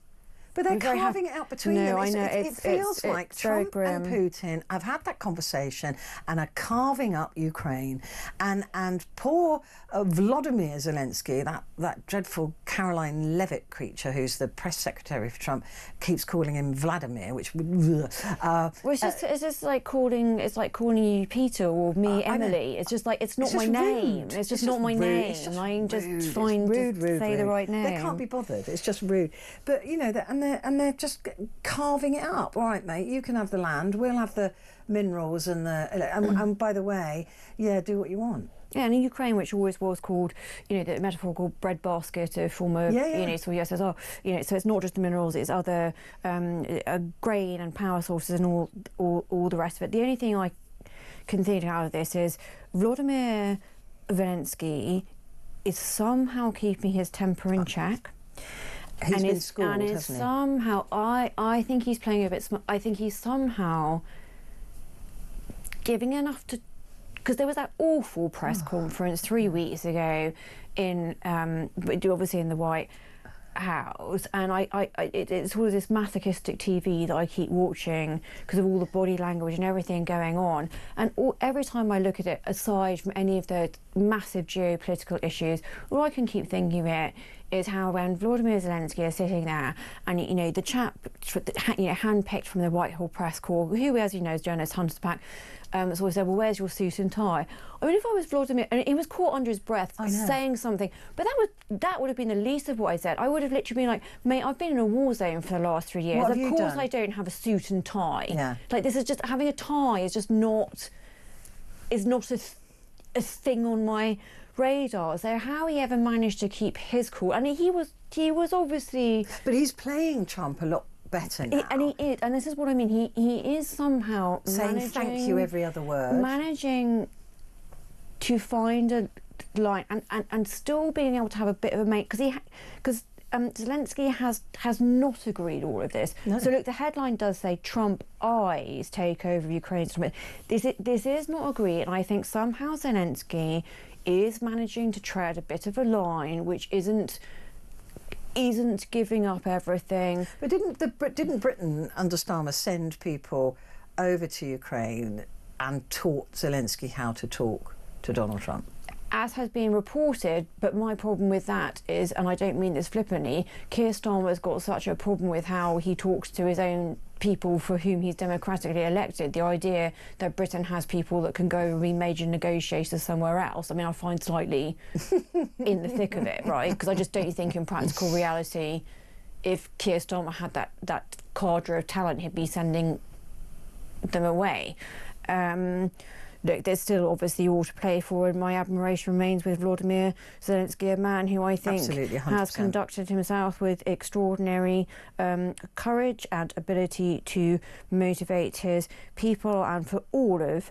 But they're carving it out between them. I know. It feels like Trump and Putin have had that conversation and are carving up Ukraine. And poor Vladimir Zelensky, that dreadful Caroline Levitt creature who's the press secretary for Trump, keeps calling him Vladimir, which it's just like calling you Peter or me Emily. It's just like, it's not my name. It's just not my name. I'm just trying to say the right name. They can't be bothered. It's just rude. But they're just carving it up. All right, mate, you can have the land, we'll have the minerals and and by the way, do what you want. Yeah, and in Ukraine, which always was called, the metaphorical breadbasket of former, so USSR, so it's not just the minerals, it's other grain and power sources and all the rest of it. The only thing I can think out of this is Vladimir Zelensky is somehow keeping his temper in check. He's been schooled, hasn't he? Somehow, I think he's playing a bit smart. I think he's somehow giving enough to... Because there was that awful press conference 3 weeks ago obviously in the White House, and it's all this masochistic TV that I keep watching because of all the body language and everything going on. And every time I look at it, aside from any of the massive geopolitical issues, all I can keep thinking of it is how when Vladimir Zelensky is sitting there and, the chap, handpicked from the Whitehall press corps, who, as you know, is journalist Hunter Pack, so I said, well, where's your suit and tie? I mean, if I was Vladimir, and he was caught under his breath saying something, but that would have been the least of what I said. I would have literally been like, mate, I've been in a war zone for the last 3 years. Of course I don't have a suit and tie. Yeah. Like, this is just, having a tie is just not a thing on my radar. So how he ever managed to keep his cool, and he was obviously... But he's playing Trump a lot better now. And he is, and this is what I mean, he is somehow saying thank you every other word, managing to find a line and still being able to have a bit of a mate, because Zelensky has not agreed all of this. No. So look, the headline does say Trump eyes take over Ukraine. This is not agreed, and I think somehow Zelensky is managing to tread a bit of a line which isn't giving up everything. But didn't Britain under Starmer send people over to Ukraine and taught Zelensky how to talk to Donald Trump? As has been reported, but my problem with that is, and I don't mean this flippantly, Keir Starmer's got such a problem with how he talks to his own people for whom he's democratically elected. The idea that Britain has people that can go and be major negotiators somewhere else, I mean, I find slightly in the thick of it, right? Because I just don't think in practical reality, if Keir Starmer had that cadre of talent, he'd be sending them away. Look, there's still obviously all to play for, and my admiration remains with Vladimir Zelensky, a man who I think has conducted himself with extraordinary courage and ability to motivate his people, and for all of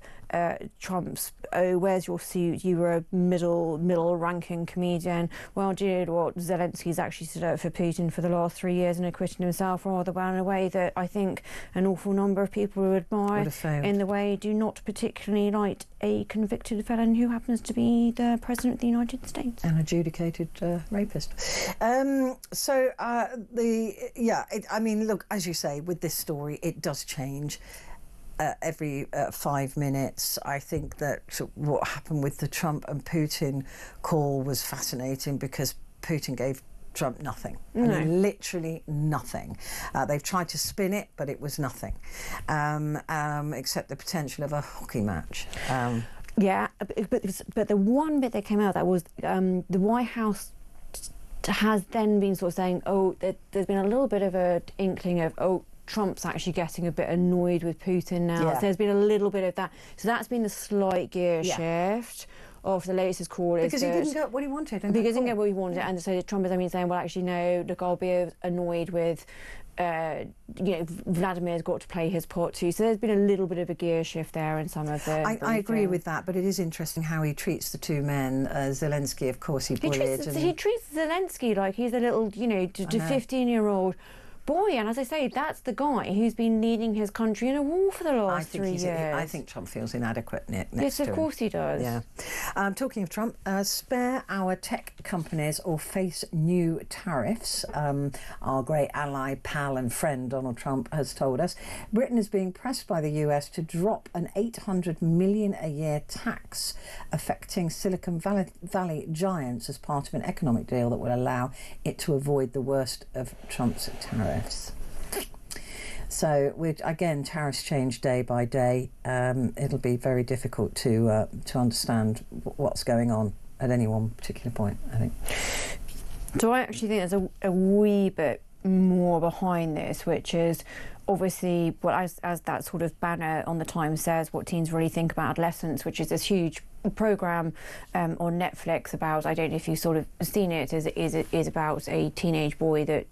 Trump's, oh, where's your suit? You were a middle-ranking comedian. Well, do you know what? Zelensky's actually stood up for Putin for the last 3 years and acquitted himself rather well in a way that I think an awful number of people who admire in the way do not particularly like a convicted felon who happens to be the President of the United States. An adjudicated rapist. I mean, look, as you say, with this story, it does change every 5 minutes. I think that what happened with the Trump and Putin call was fascinating because Putin gave Trump nothing. No. I mean, literally nothing. They've tried to spin it, but it was nothing, except the potential of a hockey match. Yeah, but the one bit that came out that was the White House has then been sort of saying, oh, there's been a little bit of an inkling of, oh, Trump's actually getting a bit annoyed with Putin now. Yeah. So there's been a little bit of that. So that's been the slight gear shift of the latest call. Because he didn't get what he wanted. Because he didn't get what he wanted, and so Trump is saying, well, actually, no, look, I'll be annoyed with, Vladimir's got to play his part too. So there's been a little bit of a gear shift there in some of the... I agree with that, but it is interesting how he treats the two men. Zelensky, of course, he bullied. He treats Zelensky like he's a little, 15-year-old boy, and as I say, that's the guy who's been leading his country in a war for the last 3 years. I think Trump feels inadequate next to him. Yes, of course he does. Yeah. Talking of Trump, spare our tech companies or face new tariffs. Our great ally, pal and friend Donald Trump has told us Britain is being pressed by the US to drop an $800 million a year tax affecting Silicon Valley giants as part of an economic deal that will allow it to avoid the worst of Trump's tariffs. So, again, tariffs change day by day. It'll be very difficult to understand what's going on at any one particular point, I think. So I actually think there's a wee bit more behind this, which is obviously, well, as that sort of banner on the Times says, what teens really think about adolescence, which is this huge programme on Netflix about, I don't know if you've sort of seen it, is about a teenage boy that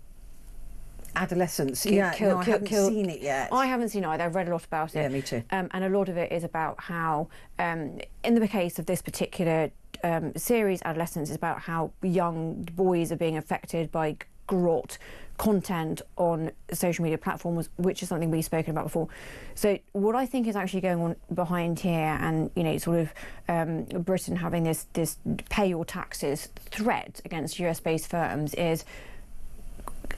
adolescence. I haven't seen it yet. I haven't seen it either. I've read a lot about it. Yeah, me too. And a lot of it is about how, in the case of this particular series, Adolescence, is about how young boys are being affected by grot content on social media platforms, which is something we've spoken about before. So what I think is actually going on behind here, and Britain having this pay your taxes threat against US-based firms is,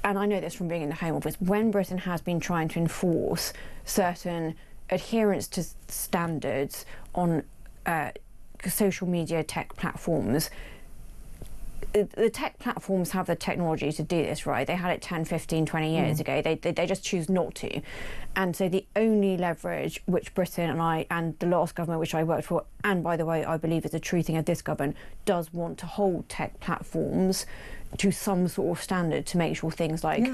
and I know this from being in the Home Office, when Britain has been trying to enforce certain adherence to standards on social media tech platforms, the tech platforms have the technology to do this, right? They had it 10, 15, 20 years ago. They just choose not to. And so the only leverage which Britain and the last government which I worked for, and by the way, I believe is a true thing of this government, does want to hold tech platforms to some sort of standard to make sure things like,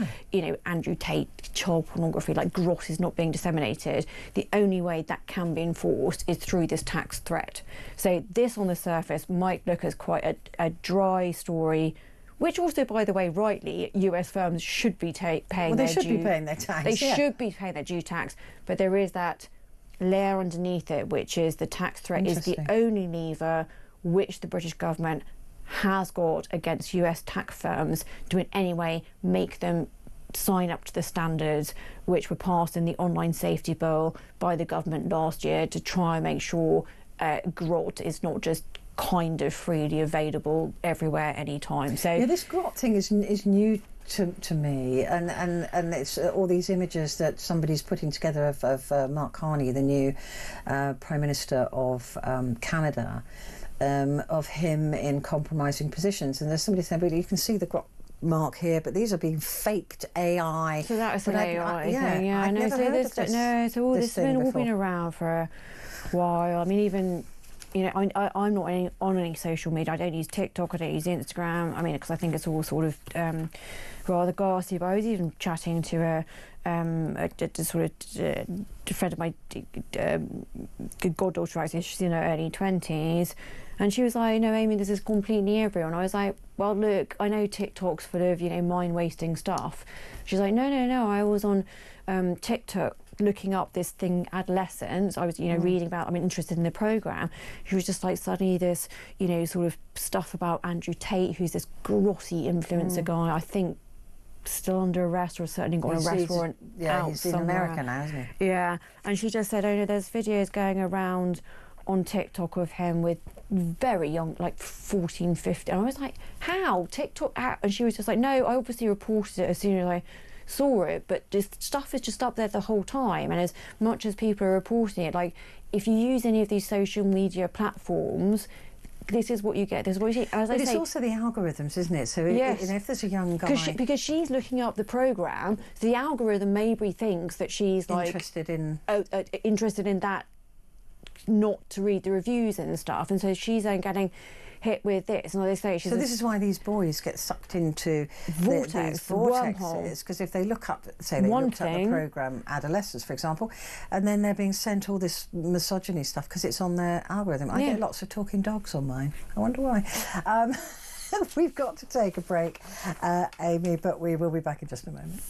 Andrew Tate, child pornography, like grot is not being disseminated. The only way that can be enforced is through this tax threat. So this on the surface might look as quite a dry story, which also, by the way, rightly, US firms should be paying their due. They should be paying their tax. They should be paying their due tax, but there is that layer underneath it, which is the tax threat is the only lever which the British government has got against US tax firms to in any way make them sign up to the standards which were passed in the online safety bill by the government last year to try and make sure grot is not just kind of freely available everywhere anytime. So this grot thing is new to me, and it's all these images that somebody's putting together of Mark Carney, the new Prime Minister of Canada, of him in compromising positions, and there's somebody saying, well, you can see the grot mark here, but these are being faked AI. So that was an AI thing, yeah. I've never heard of this. So all this has all been around for a while. I mean, even, I'm not on any social media. I don't use TikTok, I don't use Instagram. I mean, because I think it's all sort of rather ghastly. But I was even chatting to a friend of my goddaughter, actually. She's in her early 20s. And she was like, no, Amy, this is completely everywhere. And I was like, well, look, I know TikTok's full of, mind-wasting stuff. She's like, no, I was on TikTok looking up this thing, adolescence. I was, reading about, I'm interested in the programme. She was just like suddenly this, sort of stuff about Andrew Tate, who's this grotty influencer guy, I think still under arrest, or certainly got an arrest warrant out he's in somewhere. America now, isn't he? Yeah, and she just said, there's videos going around on TikTok of him with very young, like 14, 15. And I was like, how? TikTok? How? And she was just like, no, I obviously reported it as soon as I saw it, but this stuff is just up there the whole time. And as much as people are reporting it, like, if you use any of these social media platforms, this is what you get. This is what you see. As But it's also the algorithms, isn't it? So if there's a young guy... Because she's looking up the programme, so the algorithm maybe thinks that she's like... Interested in that, not to read the reviews and stuff. And so she's then getting hit with this. And like they say, so this is why these boys get sucked into these vortexes, because if they look up, say they looked up the programme Adolescents, for example, and then they're being sent all this misogyny stuff because it's on their algorithm. I get lots of talking dogs on mine. I wonder why. We've got to take a break, Amy, but we will be back in just a moment.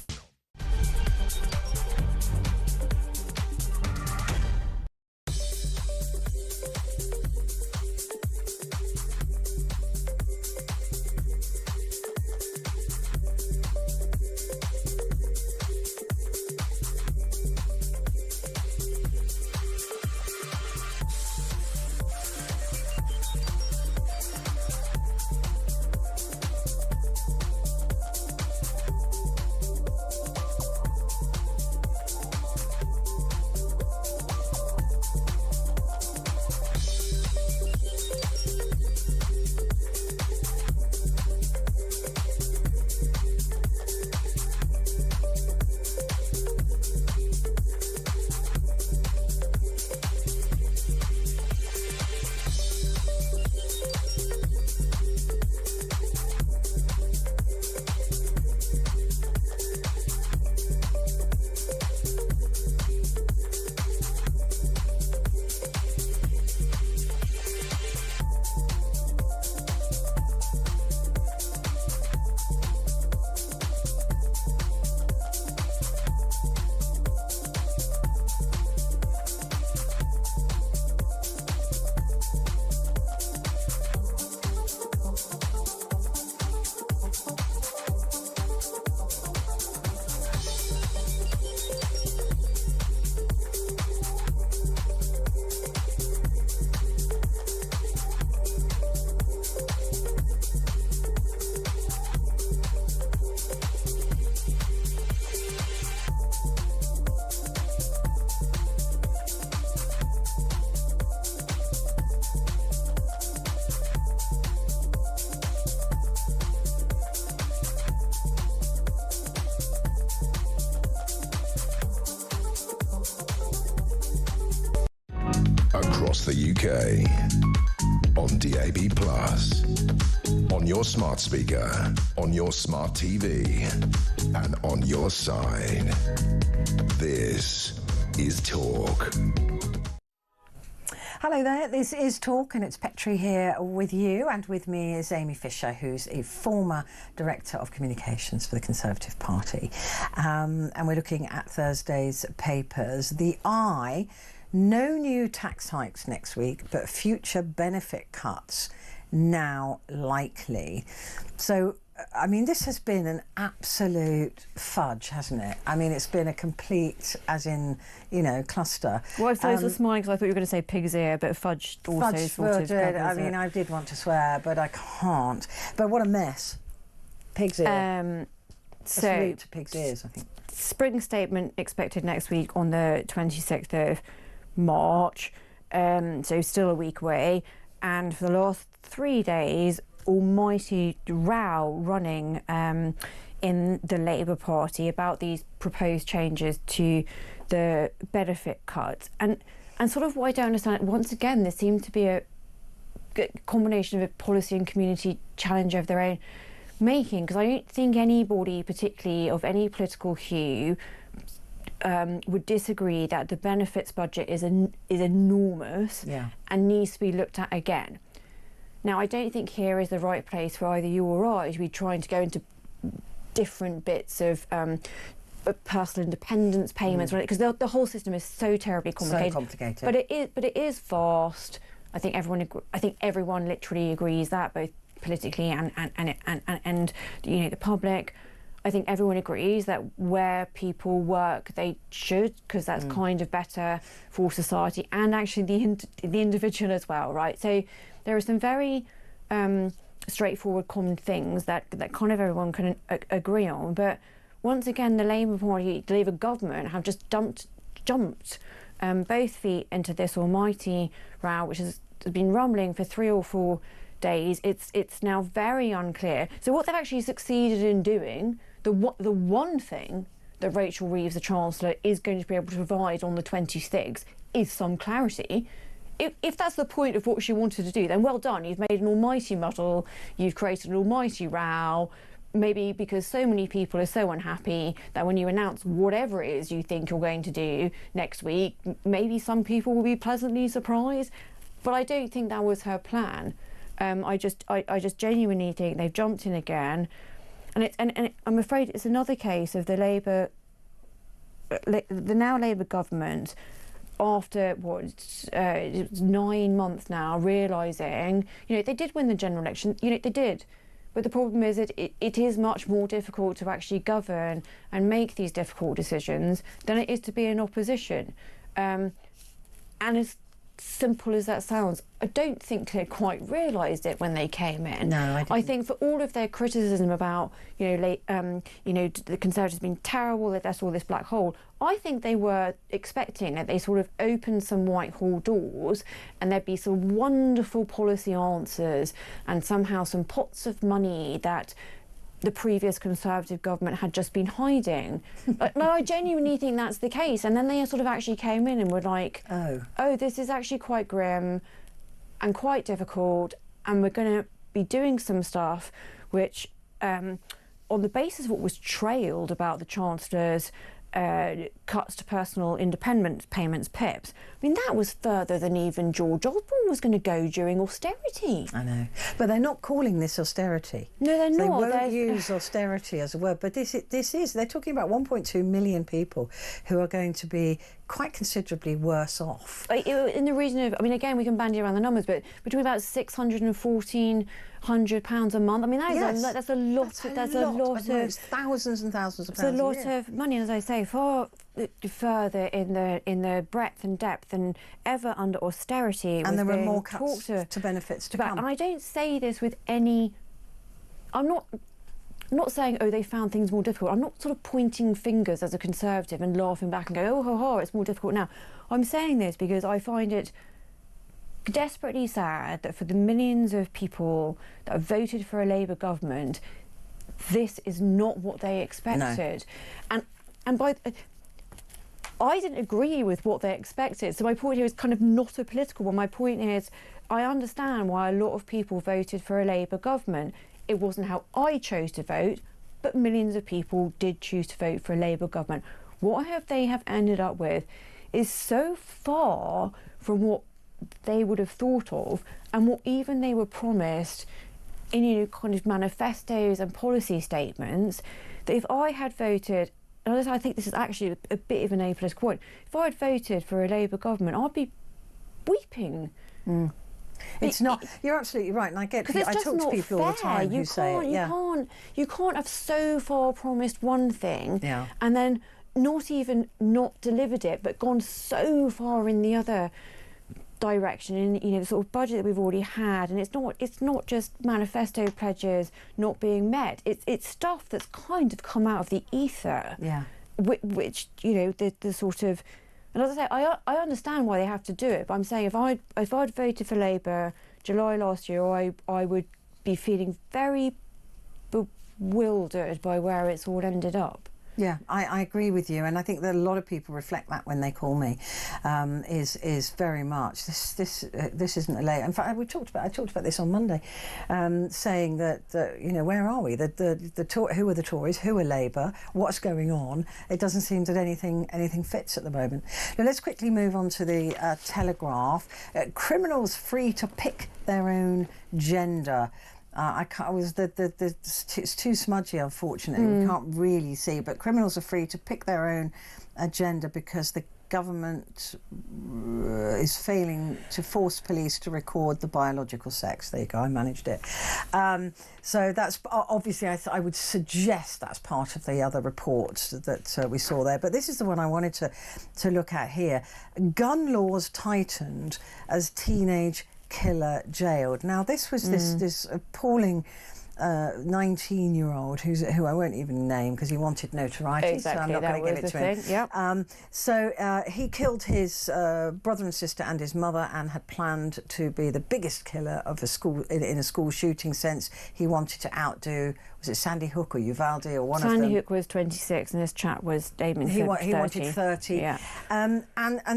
Across the UK, on DAB+, on your smart speaker, on your smart TV, and on your side. This is Talk. Hello there, this is Talk and it's Petrie here with you, and with me is Amy Fisher, who's a former Director of Communications for the Conservative Party. And we're looking at Thursday's papers. The Eye, no new tax hikes next week, but future benefit cuts now likely. So, I mean, this has been an absolute fudge, hasn't it? I mean, it's been a complete, as in, you know, cluster. Well, I was this morning because I thought you were going to say pig's ear, but fudge also sort of I mean, I did want to swear, but I can't. But what a mess. Pig's ear. So, route to pig's ears, I think. Spring statement expected next week on the 26th of March, so still a week away. And for the last 3 days, almighty row running in the Labour Party about these proposed changes to the benefit cuts. And sort of what I don't understand, once again, there seems to be a combination of a policy and community challenge of their own making, because I don't think anybody, particularly of any political hue, would disagree that the benefits budget is enormous and needs to be looked at again. Now, I don't think here is the right place for either you or I to be trying to go into different bits of personal independence payments, because the whole system is so terribly complicated. So complicated. But it is vast. I think everyone literally agrees that, both politically and you know, the public. I think everyone agrees that where people work, they should, because that's kind of better for society and actually the individual as well, right? So there are some very straightforward, common things that kind of everyone can agree on. But once again, the Labour Party, the Labour government, have just jumped both feet into this almighty row, which has been rumbling for 3 or 4 days. It's now very unclear. So what they've actually succeeded in doing, the one thing that Rachel Reeves, the Chancellor, is going to be able to provide on the 26th is some clarity. If that's the point of what she wanted to do, then well done. You've made an almighty muddle, you've created an almighty row, maybe because so many people are so unhappy that when you announce whatever it is you think you're going to do next week, maybe some people will be pleasantly surprised. But I don't think that was her plan. I just genuinely think they've jumped in again. And I'm afraid it's another case of the now Labour government, after 9 months now, realising, you know, they did win the general election, you know, they did. But the problem is it is much more difficult to actually govern and make these difficult decisions than it is to be in opposition. And as simple as that sounds, I don't think they quite realised it when they came in. No, I didn't. I think for all of their criticism about, you know, the Conservatives being terrible, that that's all this black hole, I think they were expecting that they sort of opened some Whitehall doors and there'd be some wonderful policy answers and somehow some pots of money that the previous Conservative government had just been hiding. No, I genuinely think that's the case. And then they sort of actually came in and were like, oh, this is actually quite grim and quite difficult, and we're going to be doing some stuff which, on the basis of what was trailed about the Chancellor's cuts to personal independence payments, PIPs. I mean, that was further than even George Osborne was going to go during austerity. I know. But they're not calling this austerity. No, they're not. They won't use austerity as a word. But this is, they're talking about 1.2 million people who are going to be quite considerably worse off. In the region of, I mean, again, we can bandy around the numbers, but between about £600 and £1,400 a month. I mean, that's a lot. That's a lot of thousands and thousands of pounds. It's a lot of money, and as I say, far further in the breadth and depth than ever under austerity. And there were more cuts to benefits to come. And I don't say this with any. I'm not saying, oh, they found things more difficult. I'm not sort of pointing fingers as a Conservative and laughing back and go, oh, ha, ha, it's more difficult now. I'm saying this because I find it desperately sad that for the millions of people that have voted for a Labour government, this is not what they expected. No. And I didn't agree with what they expected. So my point here is kind of not a political one. My point is, I understand why a lot of people voted for a Labour government. It wasn't how I chose to vote, but millions of people did choose to vote for a Labour government. What they have ended up with is so far from what they would have thought of and what even they were promised in, you know, kind of manifestos and policy statements, that if I had voted, and I think this is actually a bit of an apolitical point, if I had voted for a Labour government, I'd be weeping. Mm. It's not. You're absolutely right, and I get. I talk to people all the time who say it. Yeah. You can't have so far promised one thing, and then not even not delivered it, but gone so far in the other direction. In, you know, the sort of budget that we've already had, and it's not just manifesto pledges not being met. It's stuff that's kind of come out of the ether. Yeah. Which you know, the sort of. And as I say, I understand why they have to do it, but I'm saying if I'd voted for Labour July last year, I would be feeling very bewildered by where it's all ended up. Yeah, I agree with you, and I think that a lot of people reflect that when they call me. Is very much this isn't a Labour. In fact, I talked about this on Monday, saying that you know, where are we? Who are the Tories? Who are Labour? What's going on? It doesn't seem that anything fits at the moment. Now let's quickly move on to the Telegraph. Criminals free to pick their own gender. I can't. It's too smudgy, unfortunately. We can't really see. But criminals are free to pick their own agenda because the government is failing to force police to record the biological sex. There you go. I managed it. So that's obviously. I would suggest that's part of the other reports that we saw there. But this is the one I wanted to look at here. Gun laws tightened as teenage killer jailed. Now this was this appalling 19-year-old who I won't even name because he wanted notoriety, so I'm not going to give it to him. Yep. So he killed his brother and sister and his mother and had planned to be the biggest killer of a school in a school shooting sense. He wanted to outdo, was it Sandy Hook or Uvalde or one of them? Sandy Hook was 26 and this chap was aiming for 30. He wanted 30. Yeah. And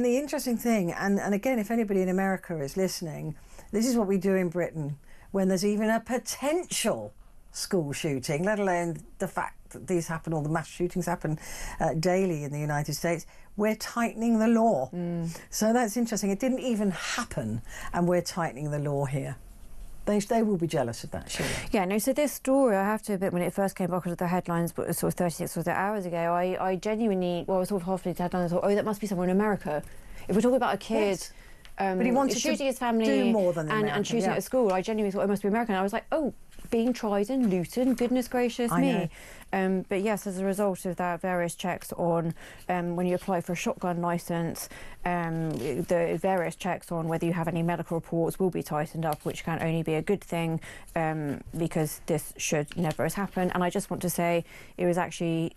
the interesting thing, and again, if anybody in America is listening, this is what we do in Britain when there's even a potential school shooting, let alone the fact that these happen, all the mass shootings happen daily in the United States. We're tightening the law. So that's interesting. It didn't even happen, and we're tightening the law here. They will be jealous of that, surely. Yeah, no, so this story, I have to admit, when it first came back onto the headlines, but sort of 36 or so hours ago, I genuinely, well, I was sort of halfway to the headlines, I thought, oh, that must be somewhere in America. If we're talking about a kid... Yes. But he wanted shooting to his family do more than and shooting at a school. I genuinely thought it must be American. I was like, oh, being tried in Luton, goodness gracious me. But yes, as a result of that, various checks on when you apply for a shotgun licence, the various checks on whether you have any medical reports will be tightened up, which can only be a good thing because this should never have happened. And I just want to say it was actually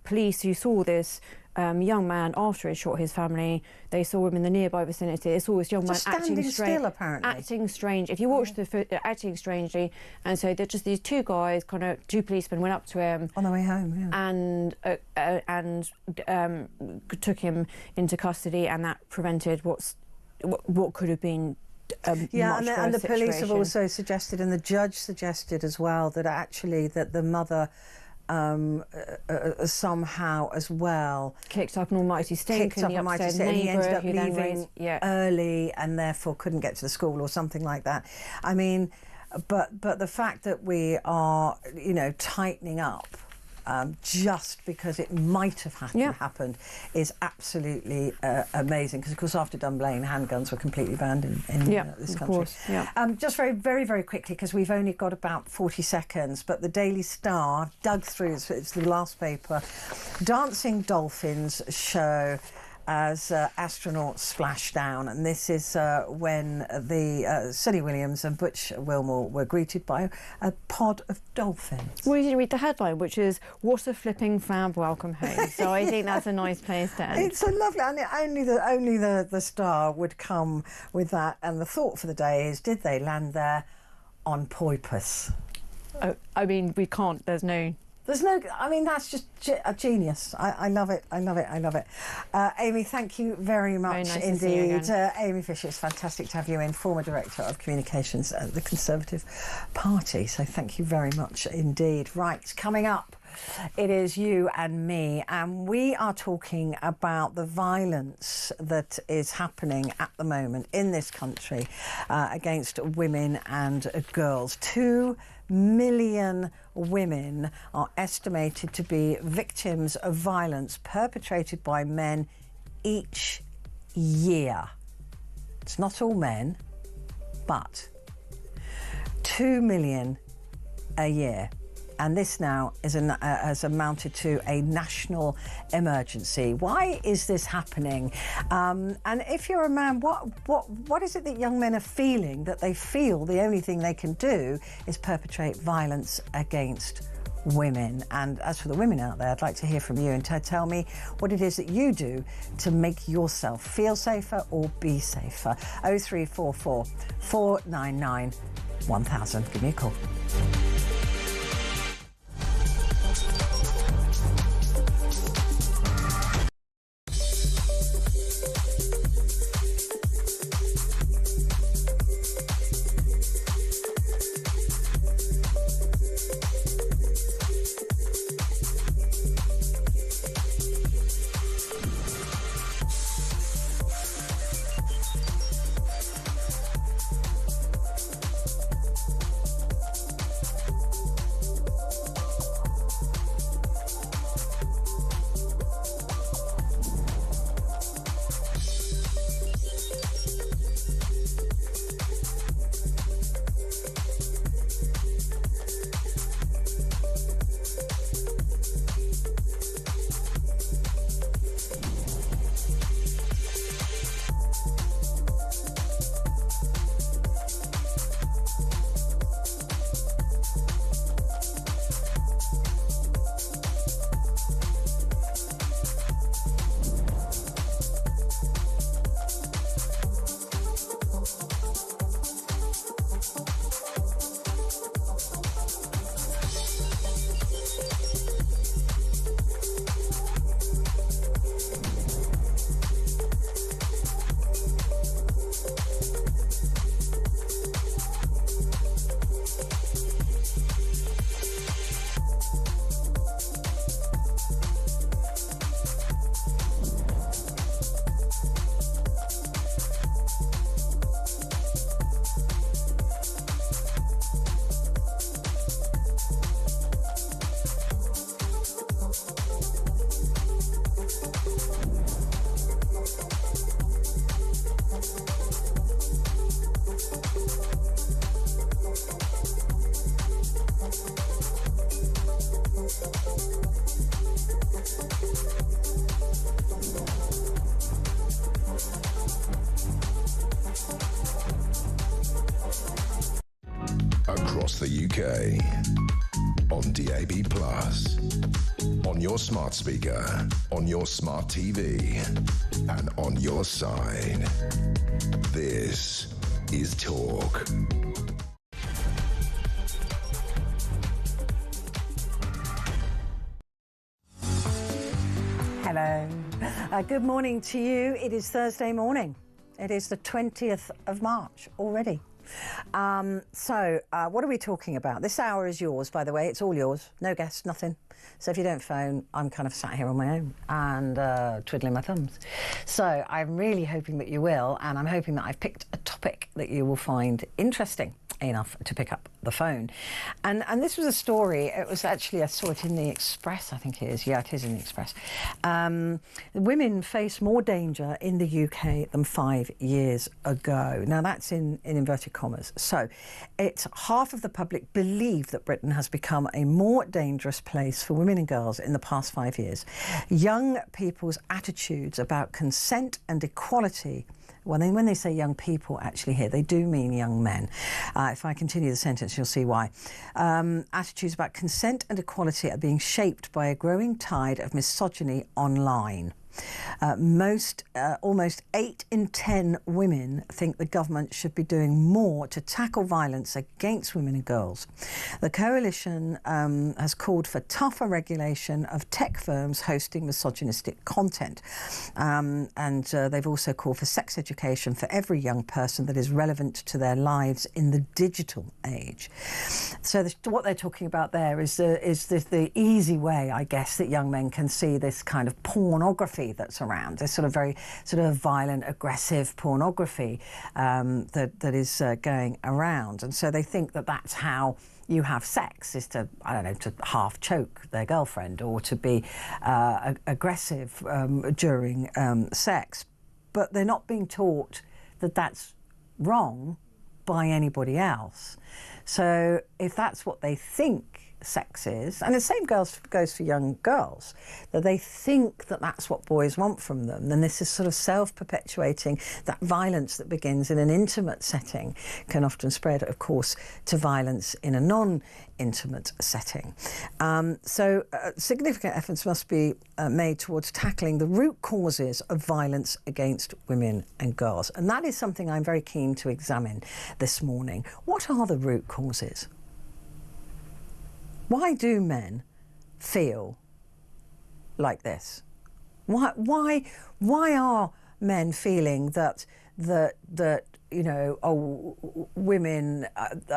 police who saw this young man after he shot his family. They saw him in the nearby vicinity. They saw this young man acting still, apparently. Acting strange. If you watch acting strangely, and so they're just these two guys, two policemen went up to him on the way home, and took him into custody, and that prevented what could have been. And the police have also suggested, and the judge suggested as well, that actually that the mother somehow as well kicked up an almighty stink, and he ended up leaving early and therefore couldn't get to the school or something like that. I mean, but the fact that we are, tightening up just because it might have happened is absolutely amazing, because of course after Dunblane handguns were completely banned in this country. Just very, very, very quickly, because we've only got about 40 seconds, but the Daily Star dug through, it's the last paper, dancing dolphins show as astronauts splash down, and this is when the Sunny Williams and Butch Wilmore were greeted by a pod of dolphins. Well, you didn't read the headline, which is "What a flipping fab welcome home." So I think that's a nice place to end. It's a lovely, and only the Star would come with that. And the thought for the day is: did they land there on purpose? Oh, I mean, we can't. There's no. I mean, that's just a genius. I love it. I love it. I love it. Amy, thank you very much nice indeed. To see you again. Amy Fisher, it's fantastic to have you in, former Director of Communications at the Conservative Party. So thank you very much indeed. Right, coming up, it is you and me, and we are talking about the violence that is happening at the moment in this country against women and girls. 2 million women are estimated to be victims of violence perpetrated by men each year. It's not all men, but 2 million a year. And this now has amounted to a national emergency. Why is this happening? And if you're a man, what is it that young men are feeling, that they feel the only thing they can do is perpetrate violence against women? And as for the women out there, I'd like to hear from you and tell me what it is that you do to make yourself feel safer or be safer. 0344 499 1000. Give me a call. across the UK, on DAB+, on your smart speaker, on your smart TV, and on your side. This is Talk. Hello. Good morning to you. It is Thursday morning. It is the 20th of March already. What are we talking about? This hour is yours, by the way. It's all yours. No guests, nothing. So if you don't phone, I'm kind of sat here on my own and twiddling my thumbs. So I'm really hoping that you will, and I'm hoping that I've picked a topic that you will find interesting enough to pick up the phone. And this was a story. It was actually, I saw it in the Express, I think it is. Yeah, it is in the Express. Women face more danger in the UK than 5 years ago. Now that's in inverted commas. So it's half of the public believe that Britain has become a more dangerous place for women and girls in the past 5 years. Young people's attitudes about consent and equality, when they say young people actually here, they do mean young men. If I continue the sentence, you'll see why. Attitudes about consent and equality are being shaped by a growing tide of misogyny online. Almost 8 in 10 women think the government should be doing more to tackle violence against women and girls. The coalition has called for tougher regulation of tech firms hosting misogynistic content. They've also called for sex education for every young person that is relevant to their lives in the digital age. So what they're talking about there is the easy way, I guess, that young men can see this kind of pornography that's around, this sort of very sort of violent, aggressive pornography that is going around. And so they think that that's how you have sex, is to, I don't know, to half choke their girlfriend or to be aggressive during sex. But they're not being taught that that's wrong by anybody else. So if that's what they think sex is, and the same goes for young girls, that they think that that's what boys want from them, then this is sort of self-perpetuating. That violence that begins in an intimate setting can often spread, of course, to violence in a non-intimate setting. Significant efforts must be made towards tackling the root causes of violence against women and girls, and that is something I'm very keen to examine this morning. What are the root causes? Why do men feel like this? Why are men feeling that you know, women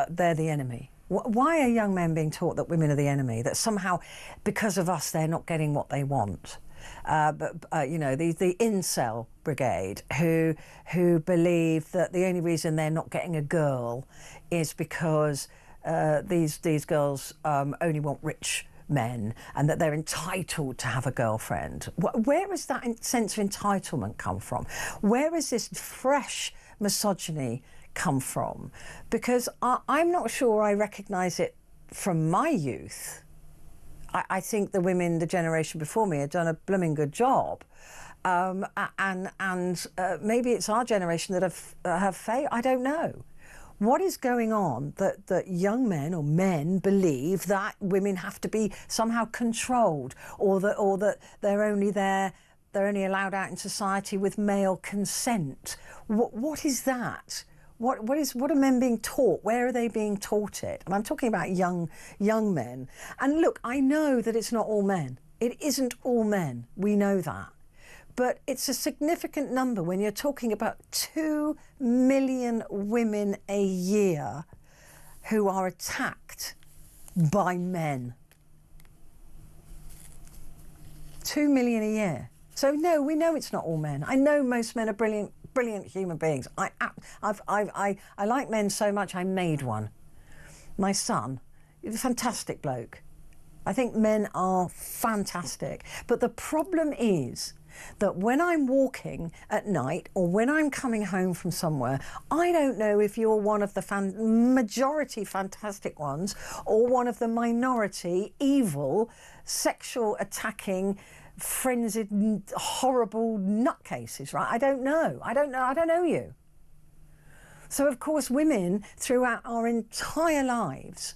they're the enemy? Why are young men being taught that women are the enemy? That somehow, because of us, they're not getting what they want? You know, the incel brigade who believe that the only reason they're not getting a girl is because these girls only want rich men and that they're entitled to have a girlfriend. Where has that sense of entitlement come from? Where has this fresh misogyny come from? Because I'm not sure I recognise it from my youth. I think the women, the generation before me, had done a blooming good job. Maybe it's our generation that have failed. I don't know. What is going on that young men or men believe that women have to be somehow controlled, or that they're only allowed out in society with male consent? What is that? What are men being taught? Where are they being taught it? And I'm talking about young men. And look, I know that it's not all men. It isn't all men. We know that. But it's a significant number when you're talking about 2 million women a year who are attacked by men. 2 million a year. So no, we know it's not all men. I know most men are brilliant human beings. I like men so much I made one. My son, he's a fantastic bloke. I think men are fantastic. But the problem is that when I'm walking at night or when I'm coming home from somewhere, I don't know if you're one of the majority fantastic ones or one of the minority evil, sexual attacking, frenzied, horrible nutcases, right? I don't know you. So, of course, women throughout our entire lives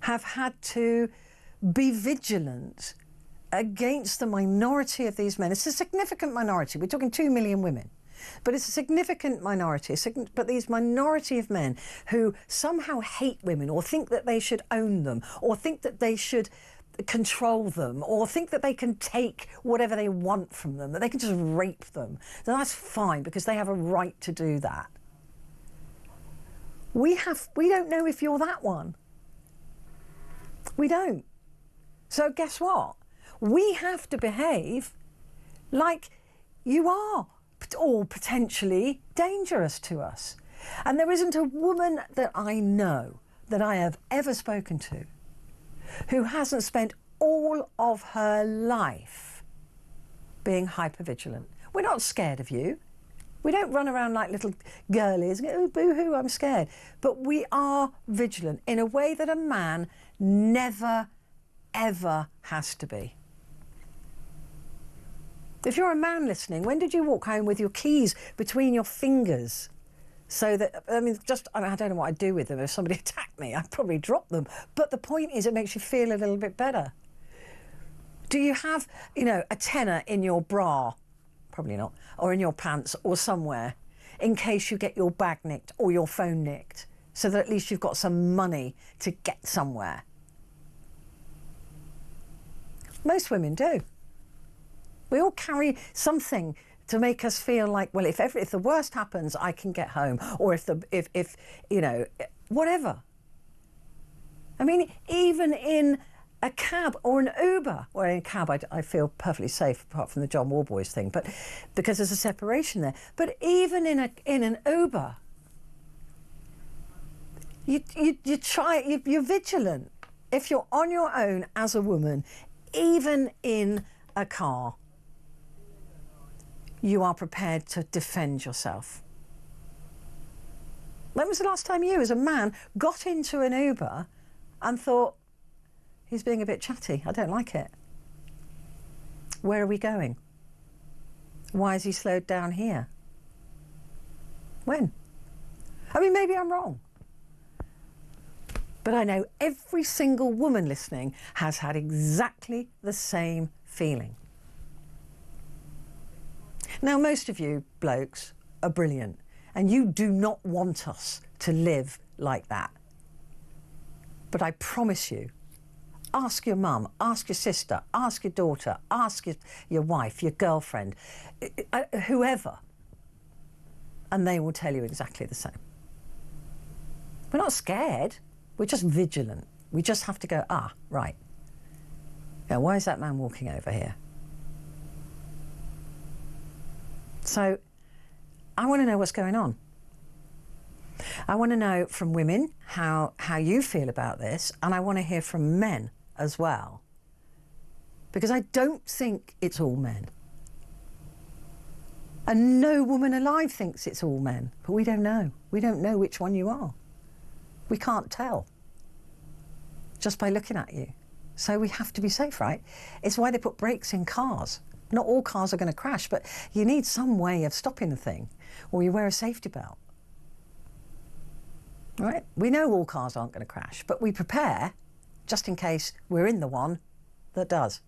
have had to be vigilant against the minority of these men. It's a significant minority. We're talking 2 million women. But it's a significant minority, but these minority of men who somehow hate women or think that they should own them or think that they should control them or think that they can take whatever they want from them, that they can just rape them. Then that's fine because they have a right to do that. We don't know if you're that one. We don't. So guess what? We have to behave like you are all potentially dangerous to us. And there isn't a woman that I know that I have ever spoken to who hasn't spent all of her life being hypervigilant. We're not scared of you. We don't run around like little girlies, oh, boo-hoo, I'm scared. But we are vigilant in a way that a man never, ever has to be. If you're a man listening, when did you walk home with your keys between your fingers? So that, I don't know what I'd do with them. If somebody attacked me, I'd probably drop them. But the point is, it makes you feel a little bit better. Do you have, a tenner in your bra? Probably not. Or in your pants or somewhere, in case you get your bag nicked or your phone nicked, so that at least you've got some money to get somewhere. Most women do. We all carry something to make us feel like, well, if the worst happens, I can get home, or if whatever. I mean, even in a cab or an Uber, well, in a cab, I feel perfectly safe, apart from the John Warboys thing, but because there's a separation there. But even in an Uber, you're vigilant. If you're on your own as a woman, even in a car, you are prepared to defend yourself. When was the last time you, as a man, got into an Uber and thought, he's being a bit chatty, I don't like it? Where are we going? Why has he slowed down here? When? I mean, maybe I'm wrong. But I know every single woman listening has had exactly the same feeling. Now, most of you blokes are brilliant, and you do not want us to live like that. But I promise you, ask your mum, ask your sister, ask your daughter, ask your wife, your girlfriend, whoever, and they will tell you exactly the same. We're not scared, we're just vigilant. We just have to go, right. Now, why is that man walking over here? So, I want to know what's going on. I want to know from women how you feel about this, and I want to hear from men as well. Because I don't think it's all men. And no woman alive thinks it's all men, but we don't know. We don't know which one you are. We can't tell just by looking at you. So we have to be safe, right? It's why they put brakes in cars. Not all cars are going to crash, but you need some way of stopping the thing, or you wear a safety belt. Right? We know all cars aren't going to crash, but we prepare just in case we're in the one that does.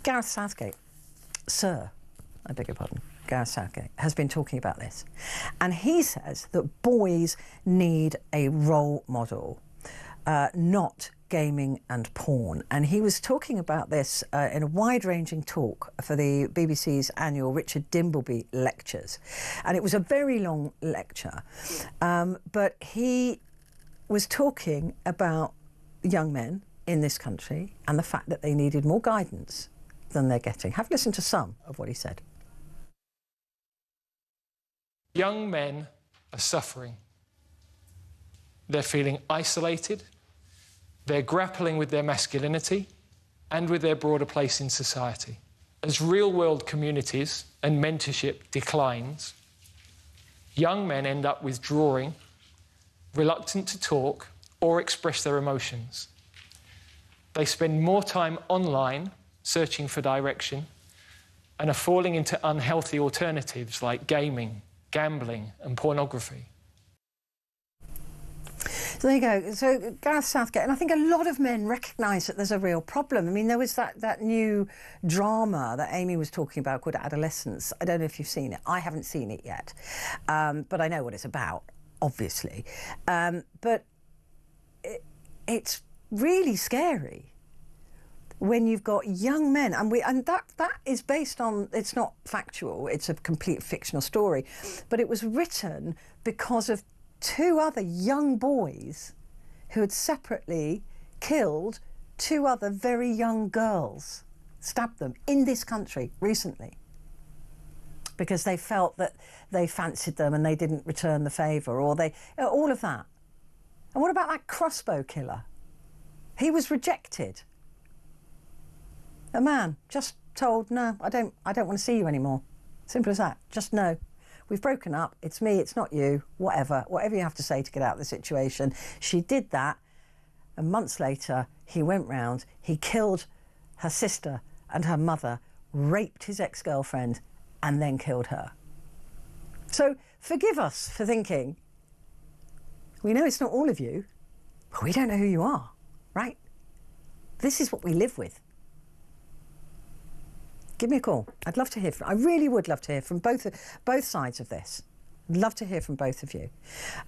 Gareth Southgate, Gareth Southgate, has been talking about this. And he says that boys need a role model, not gaming and porn. And he was talking about this in a wide-ranging talk for the BBC's annual Richard Dimbleby Lectures. And it was a very long lecture, but he was talking about young men in this country and the fact that they needed more guidance than they're getting. Have listened to some of what he said. Young men are suffering. They're feeling isolated. They're grappling with their masculinity and with their broader place in society. As real-world communities and mentorship declines, young men end up withdrawing, reluctant to talk or express their emotions. They spend more time online searching for direction and are falling into unhealthy alternatives like gaming, gambling and pornography. So there you go. So Gareth Southgate, and I think a lot of men recognise that there's a real problem. I mean, there was that new drama that Amy was talking about called Adolescence. I don't know if you've seen it. I haven't seen it yet, but I know what it's about, obviously. But it's really scary when you've got young men, and that is based on, it's not factual, it's a complete fictional story, but it was written because of two other young boys who had separately killed two other very young girls, stabbed them in this country recently because they felt that they fancied them and they didn't return the favour, or all of that. And what about that crossbow killer? He was rejected. A man just told, no, I don't want to see you anymore. Simple as that. Just no. We've broken up. It's me, it's not you. Whatever you have to say to get out of the situation. She did that, and months later, he went round, he killed her sister and her mother, raped his ex-girlfriend, and then killed her. So forgive us for thinking, we know it's not all of you, but we don't know who you are, right? This is what we live with. Give me a call. I'd love to hear I really would love to hear from both sides of this. I'd love to hear from both of you.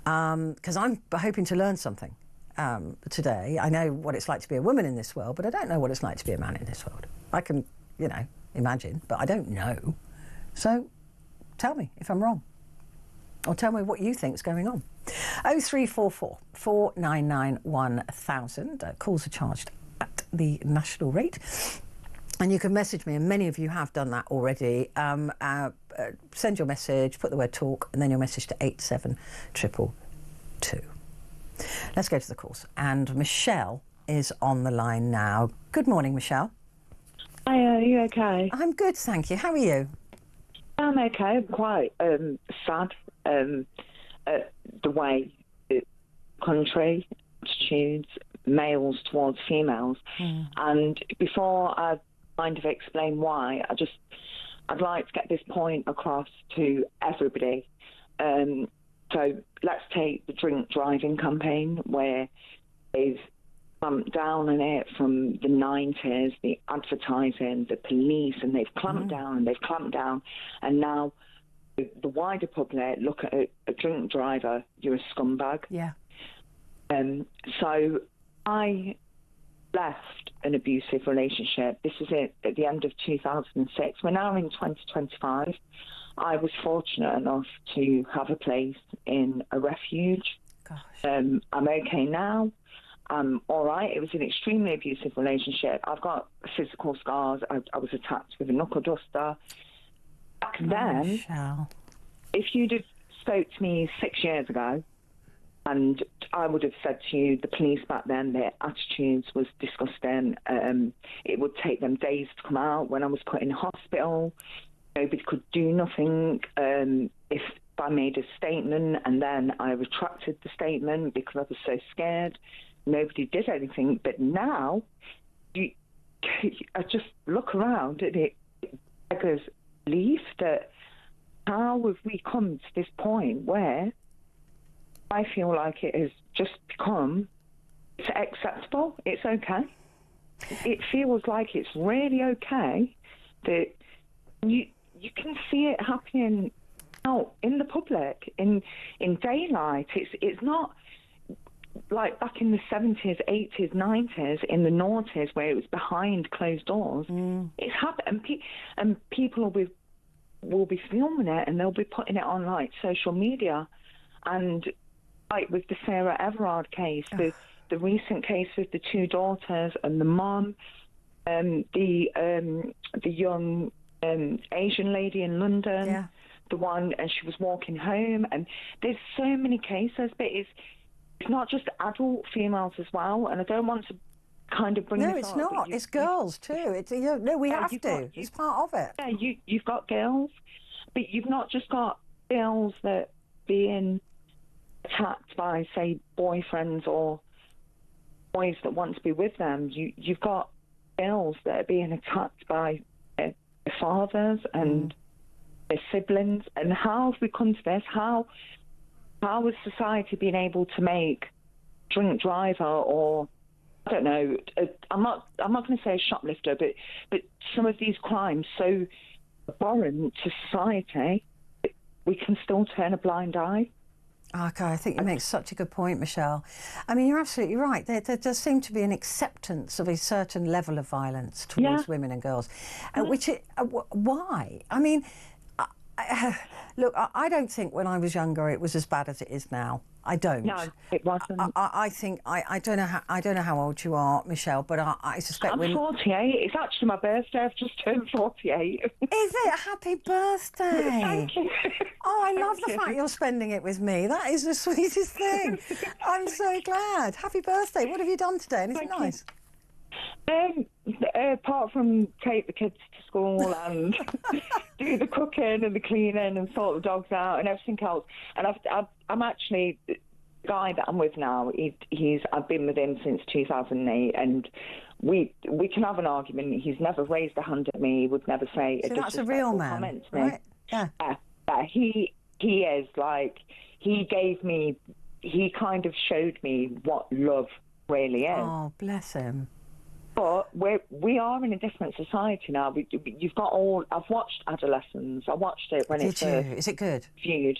Because I'm hoping to learn something today. I know what it's like to be a woman in this world, but I don't know what it's like to be a man in this world. I can, imagine, but I don't know. So tell me if I'm wrong. Or tell me what you think's going on. 0344 499 1000. Calls are charged at the national rate. And you can message me, and many of you have done that already. Send your message, put the word talk, and then your message to 87222. Let's go to the calls. And Michelle is on the line now. Good morning, Michelle. Hi, are you okay? I'm good, thank you. How are you? I'm okay. I'm quite sad at the way the country attitudes males towards females. And before I kind of explain why, I'd like to get this point across to everybody. So let's take the drink driving campaign, where they've clamped down on it from the 90s, the advertising, the police, and they've clamped down and they've clamped down, and now the wider public look at a drink driver, you're a scumbag. Yeah. So I left an abusive relationship. This was at the end of 2006. We're now in 2025. I was fortunate enough to have a place in a refuge. Gosh. I'm okay now. I'm all right. It was an extremely abusive relationship. I've got physical scars. I was attacked with a knuckle duster. Back then, Michelle, if you'd have spoke to me 6 years ago, and I would have said to you, the police back then, their attitudes was disgusting. It would take them days to come out. When I was put in hospital, nobody could do nothing. If I made a statement and then I retracted the statement because I was so scared, nobody did anything. But now, I just look around and it beggars belief that how have we come to this point where I feel like it has just become, it's acceptable, it's okay. It feels like it's really okay that you can see it happening out in the public, in daylight. It's not like back in the 70s, 80s, 90s, in the noughties where it was behind closed doors. It's happened, and people will be filming it and they'll be putting it on like social media. And like with the Sarah Everard case, the recent case with the two daughters and the mom, the young Asian lady in London, the one, and she was walking home, and there's so many cases, but it's not just adult females as well, and I don't want to kind of bring no, this it's up, not. It's girls too. It's no, we have to. It's part of it. Yeah, you've got girls, but you've not just got girls that being attacked by, say, boyfriends or boys that want to be with them. You've got girls that are being attacked by their fathers, and their siblings, and how have we come to this? How has society been able to make drink driver, or I don't know, I'm not going to say a shoplifter, but some of these crimes so abhorrent to society, we can still turn a blind eye. Okay, I think you make such a good point, Michelle. I mean, you're absolutely right. There does seem to be an acceptance of a certain level of violence towards women and girls. Why? I mean, look, I don't think when I was younger it was as bad as it is now. I don't. No, it wasn't. I think I don't know how old you are, Michelle, but I suspect I'm 48. It's actually my birthday. I've just turned 48. Is it? Happy birthday! Thank you. Oh, I love the fact you're spending it with me. That is the sweetest thing. I'm so glad. Happy birthday! What have you done today? Anything nice? Apart from take the kids to school and do the cooking and the cleaning and sort the dogs out and everything else, and I'm actually the guy that I'm with now. I've been with him since 2008, and we can have an argument. He's never raised a hand at me. He would never say a that's a real man, comment to right? Me. Yeah. He is like, he kind of showed me what love really is. Oh, bless him. But we are in a different society now. You've got I've watched Adolescents. I watched it when it's Is it good? Viewed.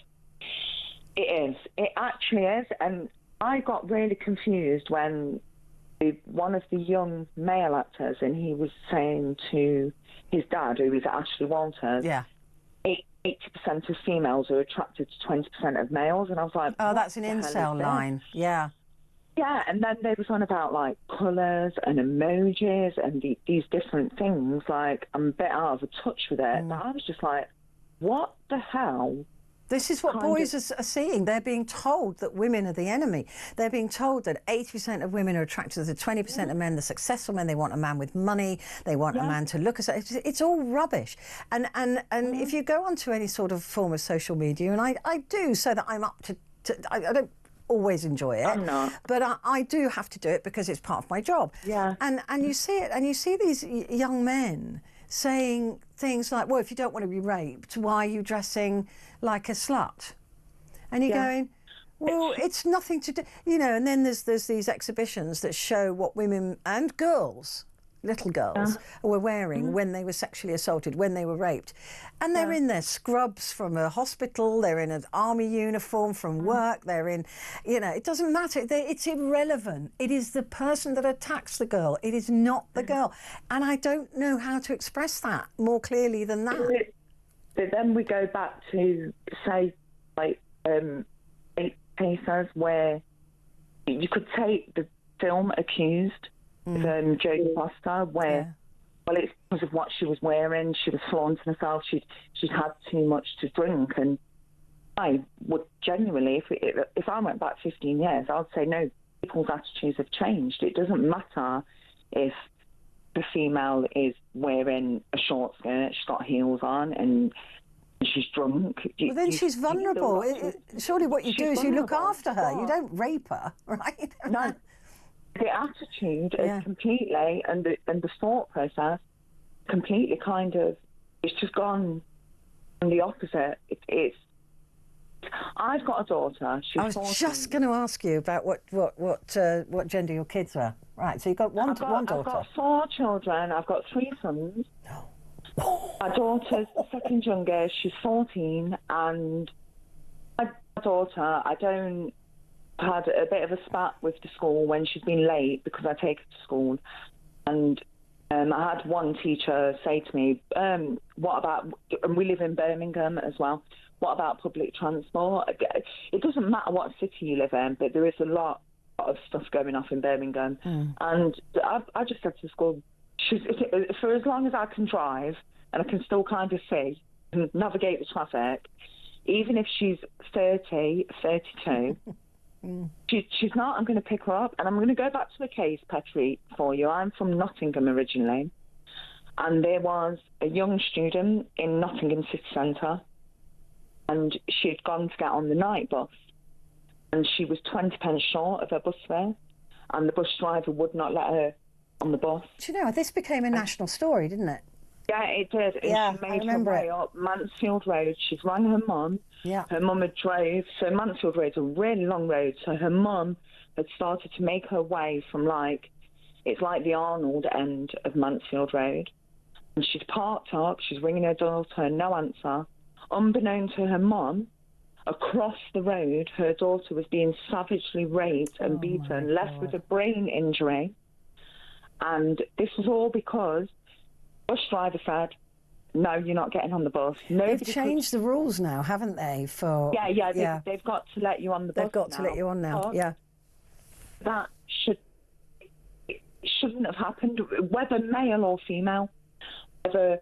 It is. It actually is. And I got really confused when one of the young male actors, and he was saying to his dad, who is Ashley Walters, 80% of females are attracted to 20% of males. And I was like, oh, that's an incel line. Yeah. Yeah, and then they was on about, like, colours and emojis and these different things. Like, I'm a bit out of touch with it. But I was just like, what the hell? This is what boys are seeing. They're being told that women are the enemy. They're being told that 80% of women are attracted to 20% of men, the successful men. They want a man with money. They want a man to look at it. It's all rubbish. And if you go onto any sort of form of social media, and I do, so that I'm up to I don't always enjoy it. I'm not. But I do have to do it because it's part of my job. Yeah. And you see it, and you see these young men saying things like, well, if you don't want to be raped, why are you dressing like a slut? And you're going, well, it's nothing to do, and then there's these exhibitions that show what women and girls, little girls, were wearing when they were sexually assaulted, when they were raped. And they're in their scrubs from a hospital, they're in an army uniform from work, they're in, it doesn't matter. It's irrelevant. It is the person that attacks the girl. It is not the girl. And I don't know how to express that more clearly than that. But then we go back to, say, like, cases where you could take the film Accused, Jodie Foster, where, well, it's because of what she was wearing. She was flaunting herself. She'd had too much to drink, and I would genuinely, if I went back 15 years, I would say no. People's attitudes have changed. It doesn't matter if the female is wearing a short skirt, she's got heels on, and she's drunk. Well, then she's vulnerable. Surely what you do is you look after her. You don't rape her, right? No. The attitude is completely, and the thought process, completely kind of, it's just gone on the opposite. I've got a daughter. I was 14. Just going to ask you about what gender your kids are. Right, so you've got one daughter. I've got 4 children. I've got 3 sons. My daughter's the second youngest. She's 14, and my daughter, had a bit of a spat with the school when she's been late because I take her to school, and I had one teacher say to me, what about, and we live in Birmingham as well, what about public transport? It doesn't matter what city you live in, but there is a lot of stuff going off in Birmingham. And I just said to the school, for as long as I can drive and I can still kind of see and navigate the traffic, even if she's 30, 32, she's not, I'm going to pick her up. And I'm going to go back to the case, Petrie, for you. I'm from Nottingham originally, and there was a young student in Nottingham city centre, and she had gone to get on the night bus, and she was 20 pence short of her bus fare, and the bus driver would not let her on the bus. Do you know, this became a national story, didn't it? Yeah, it did. And she made her way up Mansfield Road. She's rang her mum. Yeah. Her mum had drove. So Mansfield Road's a really long road. So her mum had started to make her way from it's like the Arnold end of Mansfield Road. And she'd parked up. She's ringing her daughter, no answer. Unbeknown to her mum, across the road, her daughter was being savagely raped and beaten, left with a brain injury. And this was all because bus driver said, no, you're not getting on the bus. They've changed the rules now, haven't they? They've got to let you on the bus. They've got to let you on now. But that shouldn't have happened, whether male or female, whether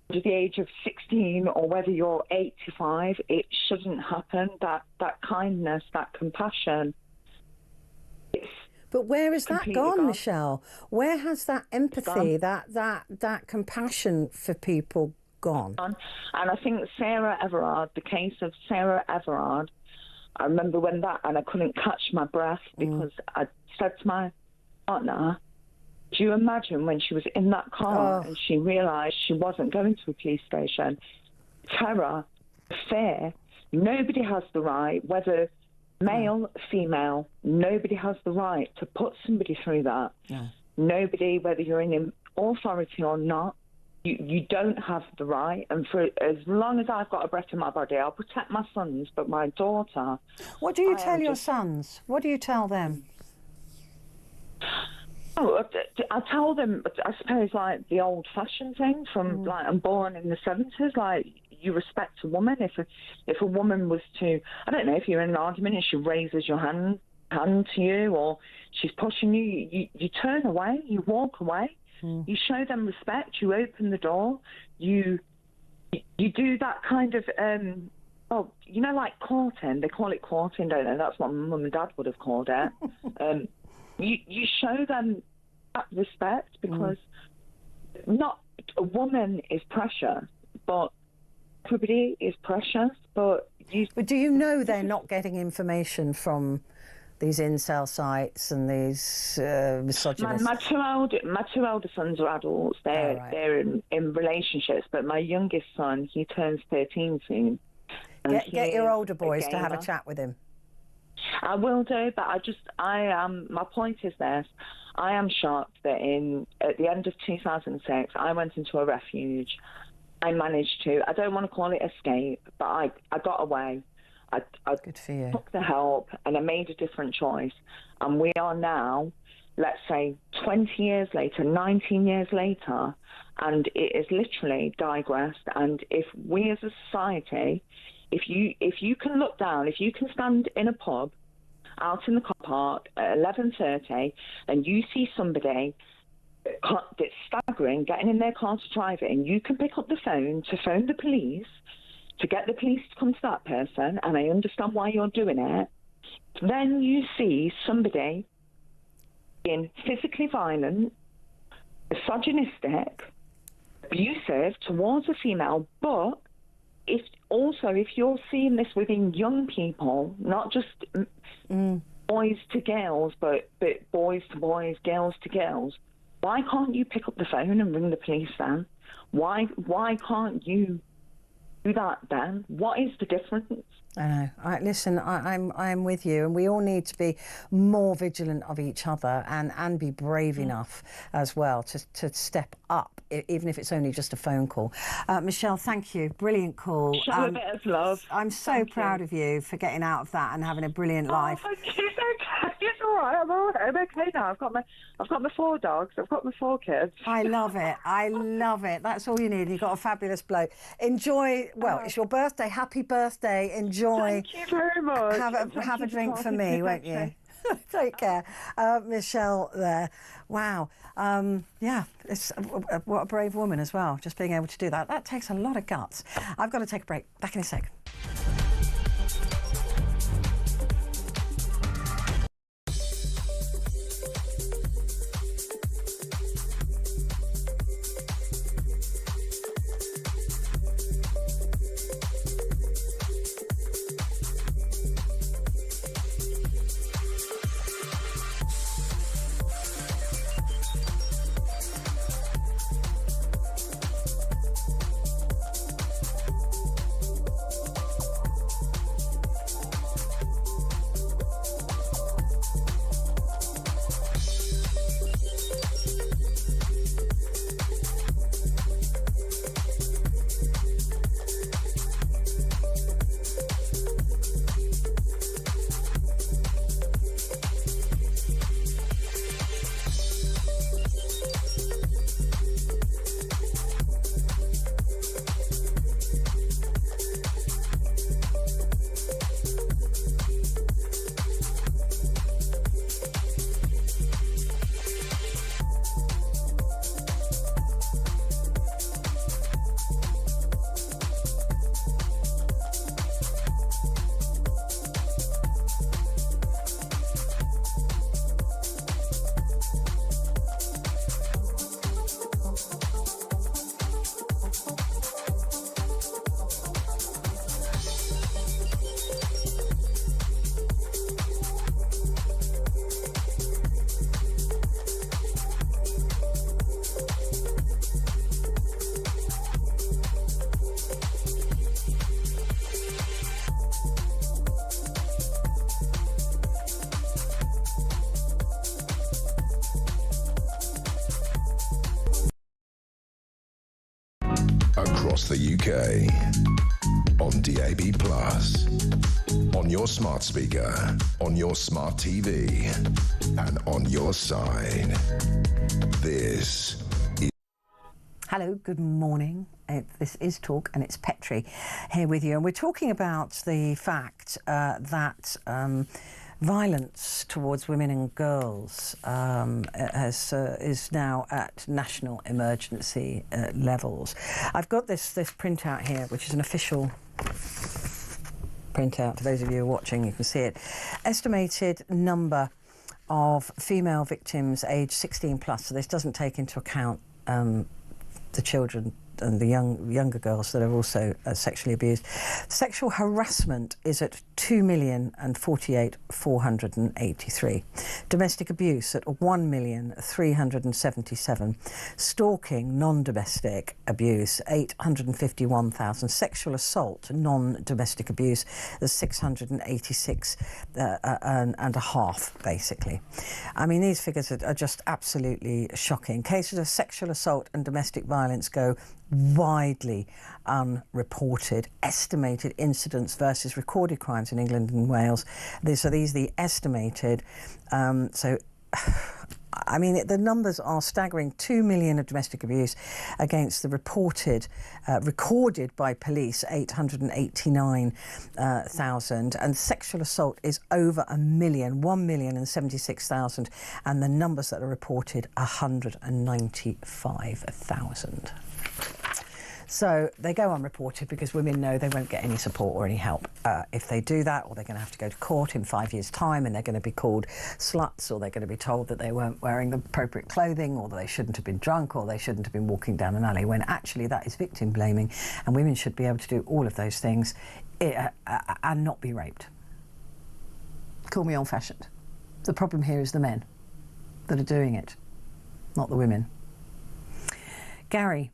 under the age of 16 or whether you're 85, it shouldn't happen. That kindness, that compassion. But where has that gone, Michelle? Where has that empathy, that compassion for people gone? And I think Sarah Everard, the case of Sarah Everard, I remember when that, and I couldn't catch my breath because I said to my partner, do you imagine when she was in that car and she realised she wasn't going to a police station? Terror, fear, nobody has the right, whether male, female, nobody has the right to put somebody through that. Yeah. Nobody, whether you're in authority or not, you don't have the right. And for as long as I've got a breath in my body, I'll protect my sons, but my daughter... What do you tell your sons? What do you tell them? Oh, I tell them, I suppose, like the old-fashioned thing from, I'm born in the 70s, like, you respect a woman. If a woman was to, I don't know, if you're in an argument and she raises your hand to you or she's pushing you, you turn away, you walk away, you show them respect, you open the door, you do that kind of, like courting. They call it courting, don't they? That's what mum and dad would have called it. You show them that respect because not a woman is precious, but everybody is precious. But do you know they're not getting information from these incel sites and these misogynists? My two elder sons are adults. They're in relationships, but my youngest son, he turns 13 soon. Get your older boys to have a chat with him. I will do, but my point is this. I am shocked that at the end of 2006, I went into a refuge. I managed to, I don't want to call it escape, but I got away. I Good for you. Took the help and I made a different choice. And we are now, let's say, 20 years later, 19 years later, and it is literally digressed. And if we as a society, if you can look down, if you can stand in a pub out in the car park at 11:30 and you see somebody that's staggering, getting in their car to drive it, and you can pick up the phone to phone the police, to get the police to come to that person, and I understand why you're doing it, then you see somebody being physically violent, misogynistic, abusive towards a female, but if you're seeing this within young people, not just boys to girls, but boys to boys, girls to girls, why can't you pick up the phone and ring the police then? Why can't you do that then? What is the difference? I know. Listen, I'm with you, and we all need to be more vigilant of each other and be brave enough as well to step up, even if it's only just a phone call. Michelle, thank you. Brilliant call. Show a bit of love. I'm so proud of you for getting out of that and having a brilliant life. Thank you. It's all right. I'm all right. I'm okay now. I've got my 4 dogs. I've got my 4 kids. I love it. I love it. That's all you need. You've got a fabulous bloke. Enjoy. Well, it's your birthday. Happy birthday. Enjoy. Thank you very much. Have a drink for me, won't you? Take care. Michelle there. Wow. What a brave woman as well, just being able to do that. That takes a lot of guts. I've got to take a break. Back in a second. across the UK. On DAB+, on your smart speaker, on your smart TV, and on your side. This is... Hello, good morning. This is Talk, and it's Petrie here with you. And we're talking about the fact that violence towards women and girls is now at national emergency levels. I've got this printout here, which is an official printout. For those of you who are watching, you can see it. Estimated number of female victims aged 16 plus. So this doesn't take into account the children and the younger girls that are also sexually abused. Sexual harassment is at 2,048,483. Domestic abuse at 1,377. Stalking, non-domestic abuse, 851,000. Sexual assault, non-domestic abuse, 686 and a half, basically. I mean, these figures are just absolutely shocking. Cases of sexual assault and domestic violence go widely unreported. Estimated incidents versus recorded crimes in England and Wales. These are the estimated. So, I mean, the numbers are staggering. 2 million of domestic abuse against the reported, recorded by police, 889,000. And sexual assault is over 1 million, 1,076,000. And the numbers that are reported, 195,000. So they go unreported because women know they won't get any support or any help if they do that, or they're going to have to go to court in 5 years' time and they're going to be called sluts, or they're going to be told that they weren't wearing the appropriate clothing, or that they shouldn't have been drunk, or they shouldn't have been walking down an alley, when actually that is victim blaming, and women should be able to do all of those things and not be raped. Call me old-fashioned. The problem here is the men that are doing it, not the women. Gary,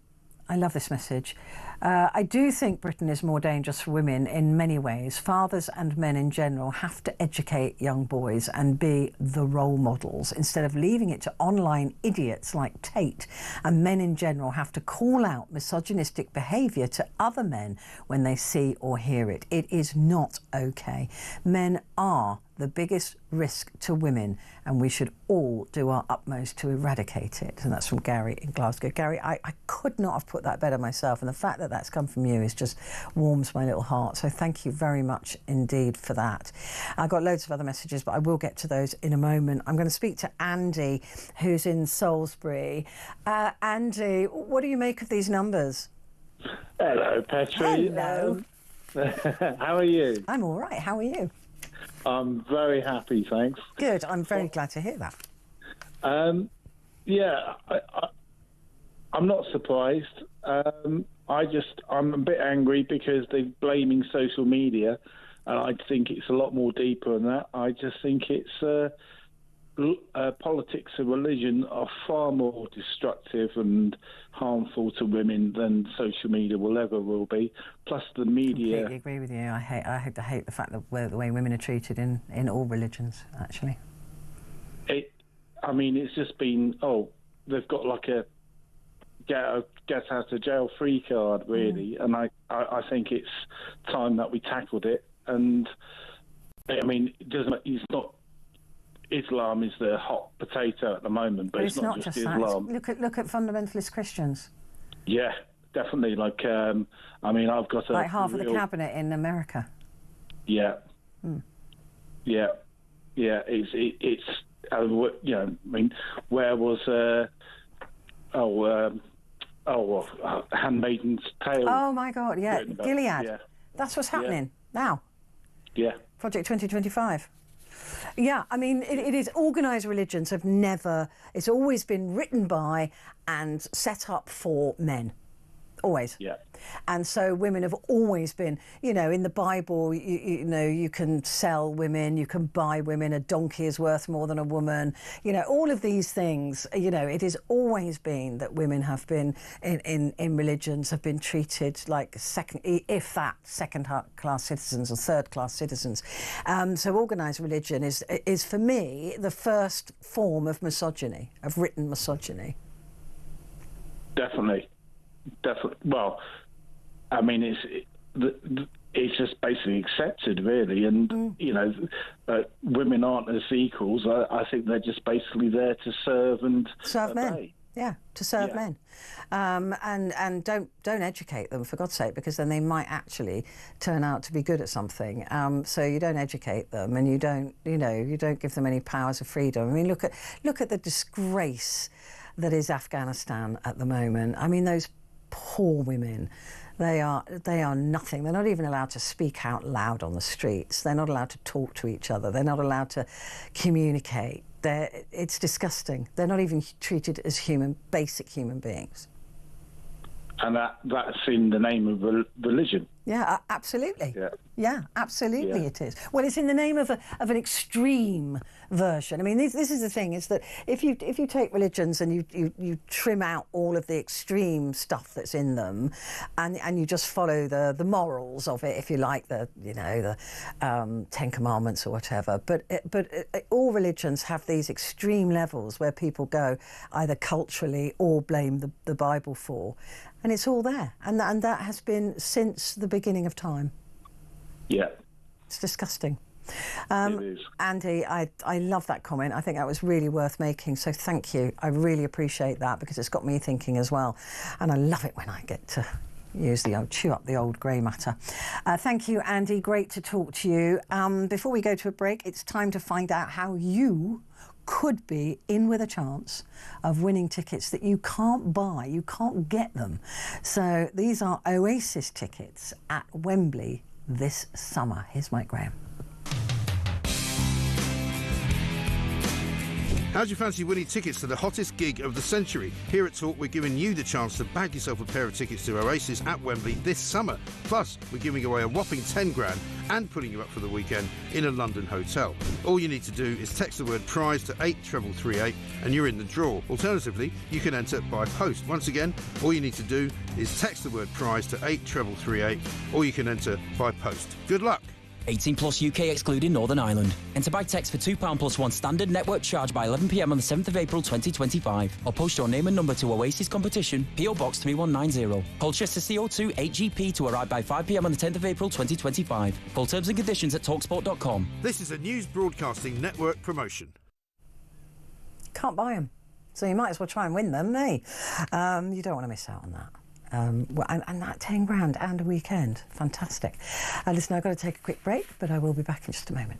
I love this message. I do think Britain is more dangerous for women in many ways. Fathers and men in general have to educate young boys and be the role models instead of leaving it to online idiots like Tate. And men in general have to call out misogynistic behaviour to other men when they see or hear it. It is not okay. Men are the biggest risk to women, and we should all do our utmost to eradicate it. And that's from Gary in Glasgow. Gary, I could not have put that better myself, and the fact that that's come from you is just warms my little heart. So thank you very much indeed for that. I got loads of other messages, but I will get to those in a moment. I'm going to speak to Andy, who's in Salisbury. Andy, what do you make of these numbers? Hello, Petrie. Hello. How are you? I'm all right. How are you? I'm very happy, thanks. Good. I'm very glad to hear that. Yeah, I'm not surprised. I'm a bit angry because they're blaming social media, and I think it's a lot more deeper than that. I just think it's politics and religion are far more destructive and harmful to women than social media will be. Plus, the media. I completely agree with you. I hate the fact that the way women are treated in all religions. Actually, it's just been they've got like a get out of jail free card, really, and I think it's time that we tackled it. And it's not. Islam is the hot potato at the moment, but it's not just Islam. That. Look at fundamentalist Christians. Yeah, definitely. I've got like half of the cabinet in America. Yeah. Yeah. It's where was Handmaid's Tale? Oh my God! Yeah, Gilead. Yeah. That's what's happening now. Yeah. Project 2025. Yeah, it is organised religions have never, it's always been written by and set up for men. Always. Yeah. And so women have always been, in the Bible, you can sell women, you can buy women, a donkey is worth more than a woman, all of these things, it has always been that women have been in religions have been treated like second-class citizens or third-class citizens. So organised religion is for me the first form of misogyny, of written misogyny. Definitely. Well, I mean, it's just basically accepted, really, and women aren't as equals. I think they're just basically there to serve and serve obey. men. Yeah, to serve men, and don't educate them, for God's sake, because then they might actually turn out to be good at something. So you don't educate them, and you don't give them any powers of freedom. I mean, look at the disgrace that is Afghanistan at the moment. I mean, those poor women. They are nothing. They're not even allowed to speak out loud on the streets. They're not allowed to talk to each other. They're not allowed to communicate. It's disgusting. They're not even treated as basic human beings. And that's in the name of religion. Yeah, absolutely. Yeah, absolutely, Yeah. it is. Well, it's in the name of an extreme version. I mean, this is the thing: is that if you take religions and you trim out all of the extreme stuff that's in them, and you just follow the morals of it, if you like, the 10 Commandments or whatever. But all religions have these extreme levels where people go either culturally or blame the Bible for. And it's all there, and that has been since the beginning of time. Yeah. It's disgusting. It is. Andy, I love that comment. I think that was really worth making, so thank you. I really appreciate that, because it's got me thinking as well. And I love it when I get to chew up the old grey matter. Thank you, Andy. Great to talk to you. Before we go to a break, it's time to find out how you could be in with a chance of winning tickets that you can't buy, you can't get them. So these are Oasis tickets at Wembley this summer. Here's Mike Graham. How'd you fancy winning tickets to the hottest gig of the century? Here at Talk, we're giving you the chance to bag yourself a pair of tickets to Oasis at Wembley this summer. Plus, we're giving away a whopping 10 grand and putting you up for the weekend in a London hotel. All you need to do is text the word prize to 83338 and you're in the draw. Alternatively, you can enter by post. Once again, all you need to do is text the word prize to 83338 or you can enter by post. Good luck! 18 plus UK excluding Northern Ireland. Enter by text for £2 plus one standard network charge by 11 p.m. on the 7th of April 2025. Or post your name and number to Oasis Competition, PO Box 3190. Colchester CO2 8GP to arrive by 5 p.m. on the 10th of April 2025. Full terms and conditions at talksport.com. This is a News Broadcasting Network promotion. Can't buy them, so you might as well try and win them, eh? You don't want to miss out on that. And that 10 grand and a weekend. Fantastic. Listen, I've got to take a quick break, but I will be back in just a moment.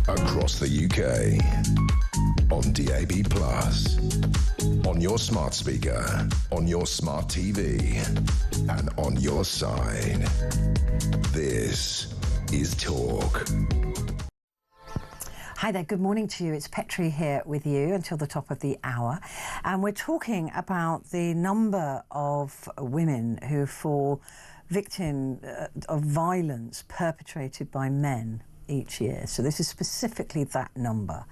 Across the UK, on DAB+, on your smart speaker, on your smart TV, and on your side. This is Talk. Hi there, good morning to you. It's Petrie here with you until the top of the hour. And we're talking about the number of women who fall victim of violence perpetrated by men each year. So this is specifically that number.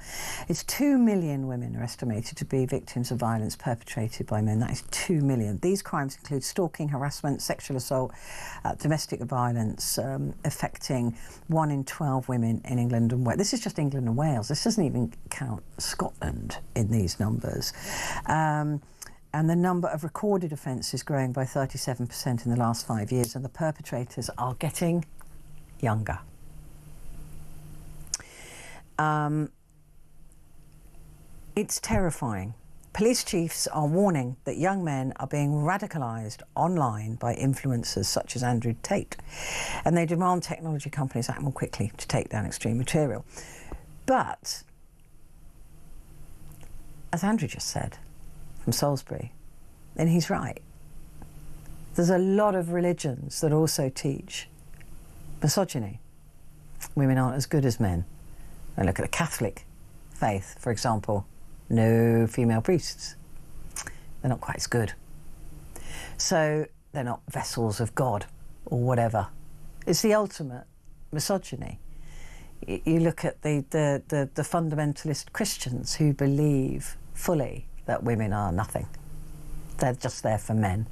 It's 2 million women are estimated to be victims of violence perpetrated by men. That is 2 million. These crimes include stalking, harassment, sexual assault, domestic violence, affecting 1 in 12 women in England and Wales. This is just England and Wales. This doesn't even count Scotland in these numbers. And the number of recorded offences growing by 37% in the last 5 years, and the perpetrators are getting younger. It's terrifying. Police chiefs are warning that young men are being radicalised online by influencers such as Andrew Tate, and they demand technology companies act more quickly to take down extreme material. But, as Andrew just said, from Salisbury, and he's right, there's a lot of religions that also teach misogyny. Women aren't as good as men. And look at the Catholic faith, for example. No female priests. They're not quite as good. So they're not vessels of God or whatever. It's the ultimate misogyny. You look at the fundamentalist Christians who believe fully that women are nothing. They're just there for men.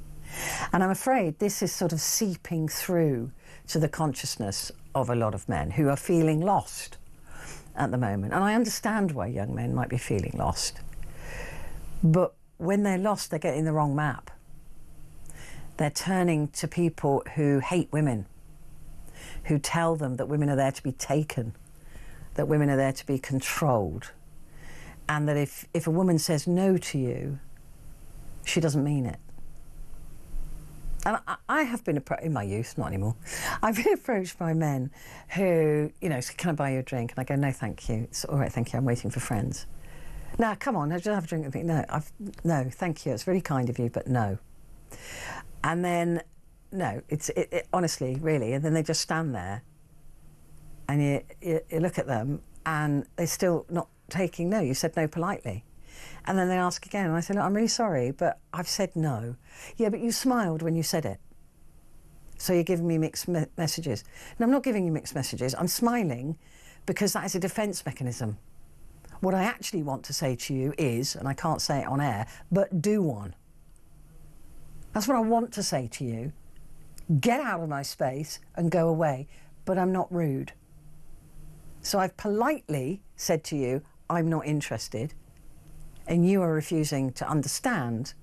And I'm afraid this is sort of seeping through to the consciousness of a lot of men who are feeling lost at the moment. And I understand why young men might be feeling lost. But when they're lost, they're getting the wrong map. They're turning to people who hate women, who tell them that women are there to be taken, that women are there to be controlled, and that if a woman says no to you, she doesn't mean it. And I have been approached, in my youth, not anymore, I've been approached by men who, you know, say, can I buy you a drink? And I go, no, thank you. It's all right, thank you, I'm waiting for friends. No, come on, just have a drink with me. No, thank you, it's very kind of you, but no. And then, no, it's honestly, really, and then they just stand there and you look at them and they're still not taking no. You said no politely. And then they ask again, and I say, look, I'm really sorry, but I've said no. Yeah, but you smiled when you said it. So you're giving me mixed messages. And I'm not giving you mixed messages. I'm smiling because that is a defence mechanism. What I actually want to say to you is, and I can't say it on air, but do one. That's what I want to say to you. Get out of my space and go away. But I'm not rude. So I've politely said to you, I'm not interested. And you are refusing to understand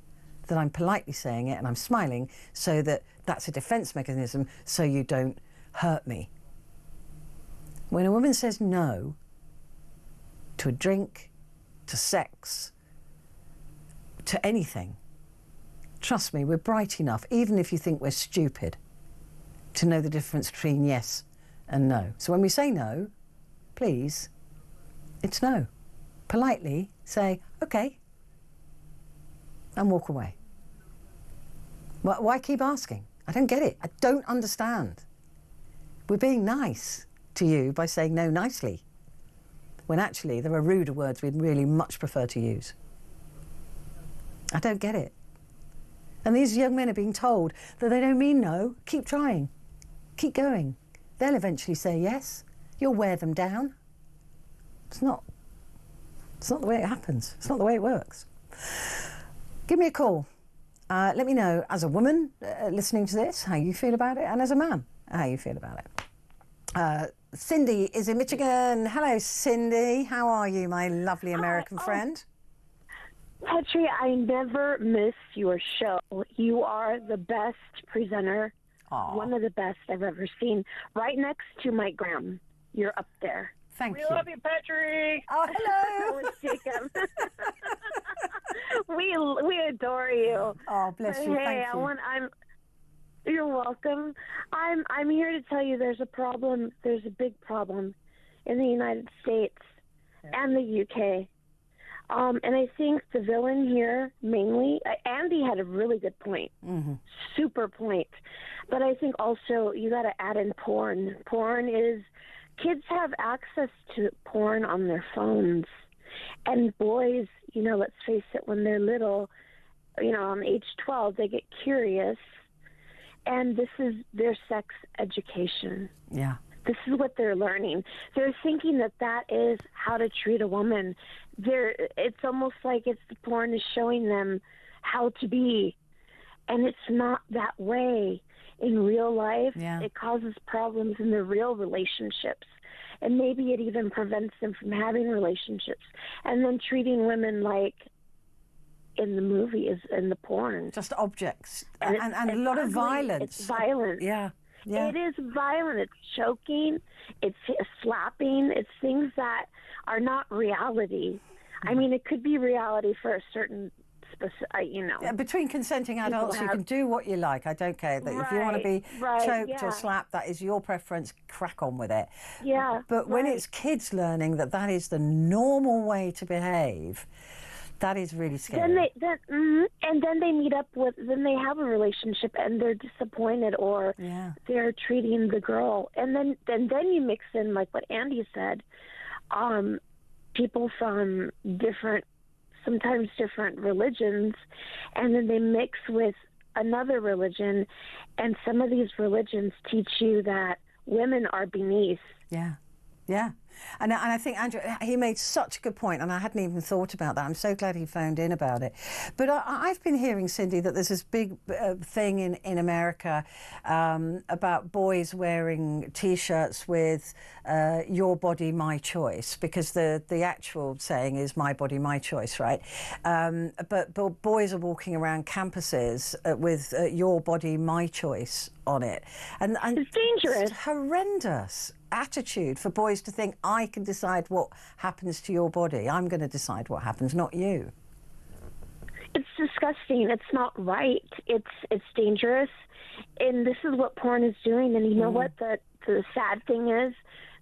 that I'm politely saying it and I'm smiling, so that that's a defence mechanism so you don't hurt me. When a woman says no to a drink, to sex, to anything, trust me, we're bright enough, even if you think we're stupid, to know the difference between yes and no. So when we say no, please, it's no. Politely say, okay, and walk away. Why keep asking? I don't get it. I don't understand. We're being nice to you by saying no nicely, when actually there are ruder words we'd really much prefer to use. I don't get it. And these young men are being told that they don't mean no. Keep trying. Keep going. They'll eventually say yes. You'll wear them down. It's not the way it happens. It's not the way it works. Give me a call. Let me know, as a woman listening to this, how you feel about it, and as a man, how you feel about it. Cindy is in Michigan. Hello, Cindy. How are you, my lovely American friend? Petrie, I never miss your show. You are the best presenter, one of the best I've ever seen. Right next to Mike Graham. You're up there. Thank you. We love you, Petrie. Oh, hello. Jacob. we adore you. Oh, bless you. Hey, Thank you. You're welcome. I'm here to tell you there's a problem. There's a big problem in the United States and the UK. And I think the villain here, mainly, Andy had a really good point, super point. But I think also you got to add in porn. Porn is, kids have access to porn on their phones. And boys, you know, let's face it, when they're little, you know, on age 12, they get curious. And this is their sex education. Yeah. This is what they're learning. They're thinking that that is how to treat a woman. It's almost like the porn is showing them how to be. And it's not that way in real life. Yeah. It causes problems in their real relationships. And maybe it even prevents them from having relationships. And then treating women like in the movies, in the porn. Just objects. And a lot of violence. It's violence. Yeah. Yeah. It is violent. It's choking. It's slapping. It's things that are not reality. I mean, it could be reality for a certain specific, you know. Yeah, between consenting adults, you can do what you like. I don't care. That if you want to be choked or slapped, that is your preference. Crack on with it. Yeah. But when it's kids learning that that is the normal way to behave, that is really scary. And then they meet up with, then they have a relationship and they're disappointed, or they're treating the girl. And then you mix in, like what Andy said, people from sometimes different religions, and then they mix with another religion, and some of these religions teach you that women are beneath. Yeah. Yeah. And I think, Andrew, he made such a good point, and I hadn't even thought about that. I'm so glad he phoned in about it. But I've been hearing, Cindy, that there's this big thing in America about boys wearing T-shirts with your body, my choice, because the actual saying is my body, my choice, right? But boys are walking around campuses with your body, my choice on it. And it's dangerous. It's horrendous attitude for boys to think, I can decide what happens to your body. I'm going to decide what happens, not you. It's disgusting. It's not right. It's dangerous. And this is what porn is doing. And you know what? The sad thing is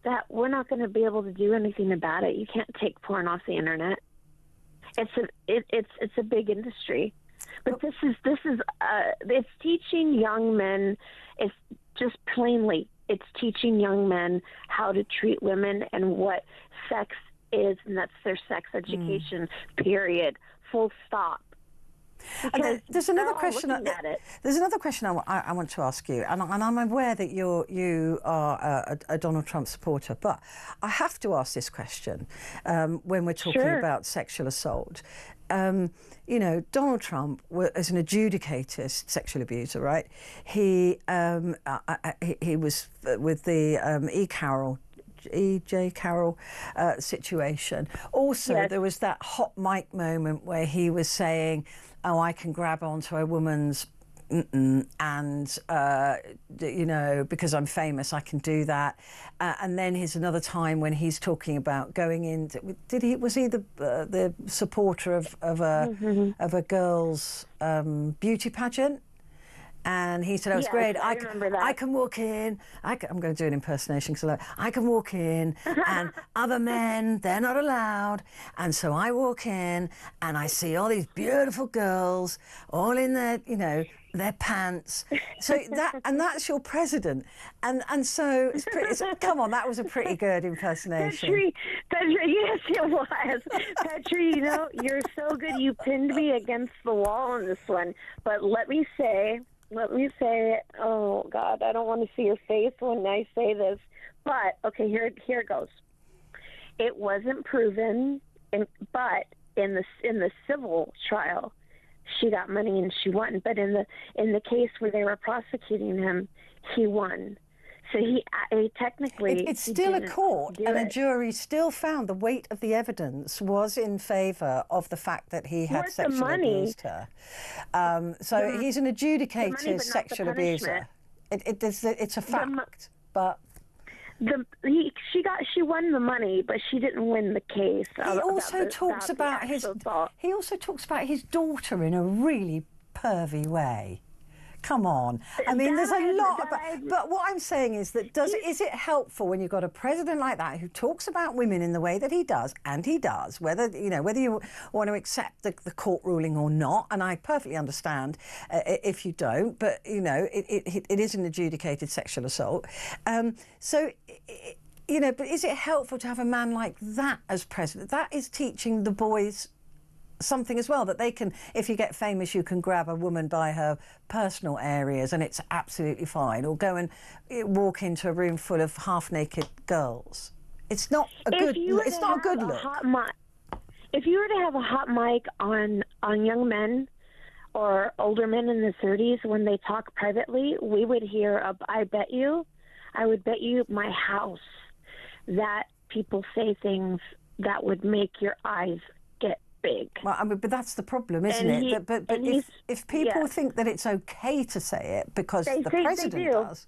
that we're not going to be able to do anything about it. You can't take porn off the internet. It's a big industry. But this is it's teaching young men. It's just plainly, it's teaching young men how to treat women and what sex is, and that's their sex education, period, full stop. And there's another question. There's another question I want to ask you, and I'm aware that you are a Donald Trump supporter, but I have to ask this question when we're talking about sexual assault. You know, Donald Trump is an adjudicated sexual abuser, right? He was with the E.J. Carroll situation. Also, there was that hot mic moment where he was saying, "Oh, I can grab onto a woman's and you know, because I'm famous, I can do that." And then here's another time when he's talking about going in. Was he the supporter of a girl's beauty pageant? And he said, "Oh, it's great. I can walk in. I'm going to do an impersonation because I can walk in, and other men, they're not allowed. And so I walk in, and I see all these beautiful girls, all in their, you know, their pants. So that's your president. And so come on, that was a pretty good impersonation." Petrie, yes, it was. Petrie, you know, you're so good. You pinned me against the wall on this one. But let me say, oh God, I don't want to see your face when I say this. But okay, here it goes. It wasn't proven, but in the civil trial, she got money and she won. But in the case where they were prosecuting him, he won. So he technically... It's still a court, and a jury still found the weight of the evidence was in favour of the fact that he had sexually abused her. So he's an adjudicated sexual abuser. It's a fact, but... She won the money, but she didn't win the case. He also talks about his daughter in a really pervy way. Come on. I mean, there's a lot about... But what I'm saying is that is it helpful when you've got a president like that who talks about women in the way that he does, and he does, whether you want to accept the court ruling or not, and I perfectly understand if you don't, but, it is an adjudicated sexual assault. But is it helpful to have a man like that as president? That is teaching the boys something as well, that they can, if you get famous, you can grab a woman by her personal areas and it's absolutely fine, or go and walk into a room full of half-naked girls. It's not a good look. If you were to have a hot mic on young men or older men in the 30s when they talk privately, we would hear, I would bet you my house that people say things that would make your eyes get big. Well, I mean, but that's the problem, isn't it? But if people think that it's okay to say it because the president does,